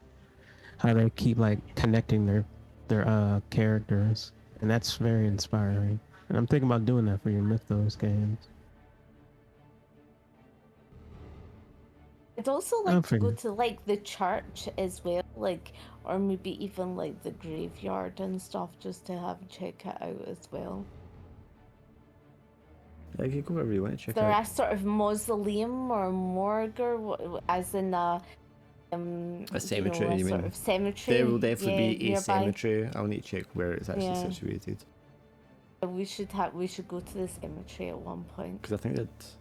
How they keep like connecting their characters, and that's very inspiring. And I'm thinking about doing that for your Mythos games. I'd also I'll like to go figure. to like the church as well, like, or maybe even like the graveyard and stuff, just to have check it out as well. Yeah, you can go wherever you want to Is check there out. a sort of mausoleum or morgue, or as in a cemetery, a you sort mean? of cemetery? There will definitely Yeah, be a nearby. cemetery. I'll need to check where it's actually Yeah. situated. We should go to the cemetery at one point. Because I think that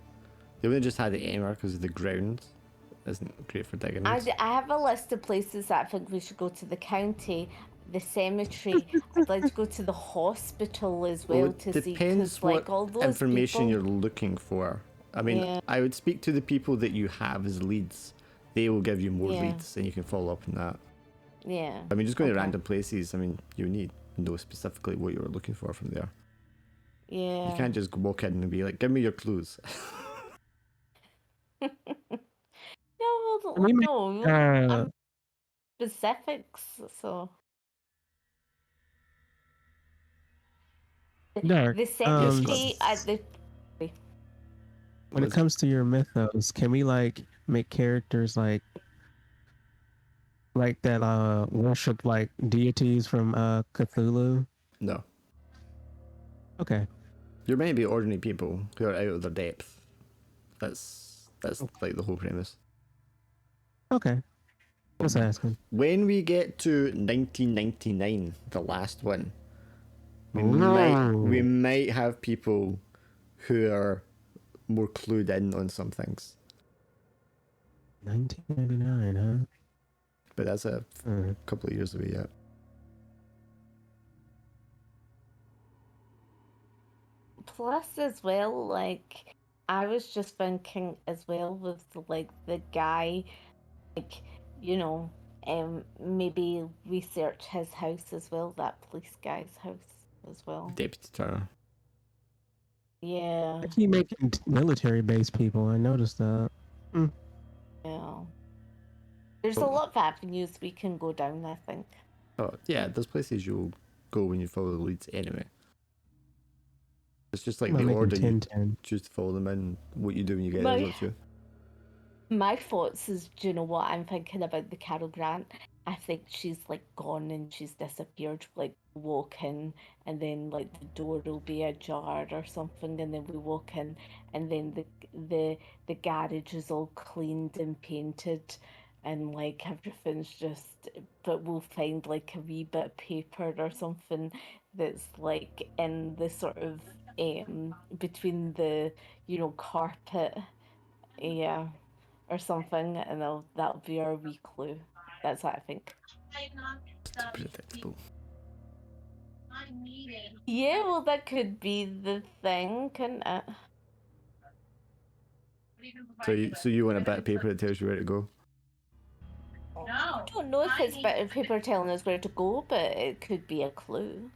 they only just had it anywhere because of the ground isn't great for digging. I have a list of places that I think we should go to: the county, the cemetery. I'd like to go to the hospital as well to see, depends because what like all those information people. you're looking for. I mean, Yeah. I would speak to the people that you have as leads. They will give you more Yeah. leads, and you can follow up on that. Yeah. I mean, just going to Okay. random places. I mean, you need to know specifically what you're looking for from there. Yeah. You can't just walk in and be like, "Give me your clues." No, We might, no, I'm specifics. So Dark. the Yes, cemetery God. at the. When it comes to your Mythos, can we like make characters like that worship like deities from Cthulhu? No, Okay. you're meant to be ordinary people who are out of their depth. That's like the whole premise. Okay. Just asking. When we get to 1999, the last one, we Ooh. might have people who are more clued in on some things, 1999, but that's a huh? couple of years away yet. Plus, as well, like, I was just thinking as well with the guy, like, maybe research his house as well, that police guy's house as well. Deputy Turner. Yeah, I keep making military based people. I noticed that. yeah. There's a Oh. lot of avenues we can go down, I think. Oh yeah, there's places you'll go when you follow the leads anyway. It's just like I'm the making order you 10-10. choose to follow them in. What you do when you get My- there is up to you. My thoughts is, do you know what I'm thinking about the Carol Grant? I think she's like gone and she's disappeared. Like, walk in and then like the door will be ajar or something, and then we walk in and then the garage is all cleaned and painted, and like everything's just. But we'll find like a wee bit of paper or something that's like in the sort of between the carpet, yeah, or something, and that'll be our wee clue. That's what I think. It's predictable. Yeah, well, that could be the thing, couldn't it? So you want a bit of paper that tells you where to go? I don't know if it's better paper telling us where to go, but it could be a clue.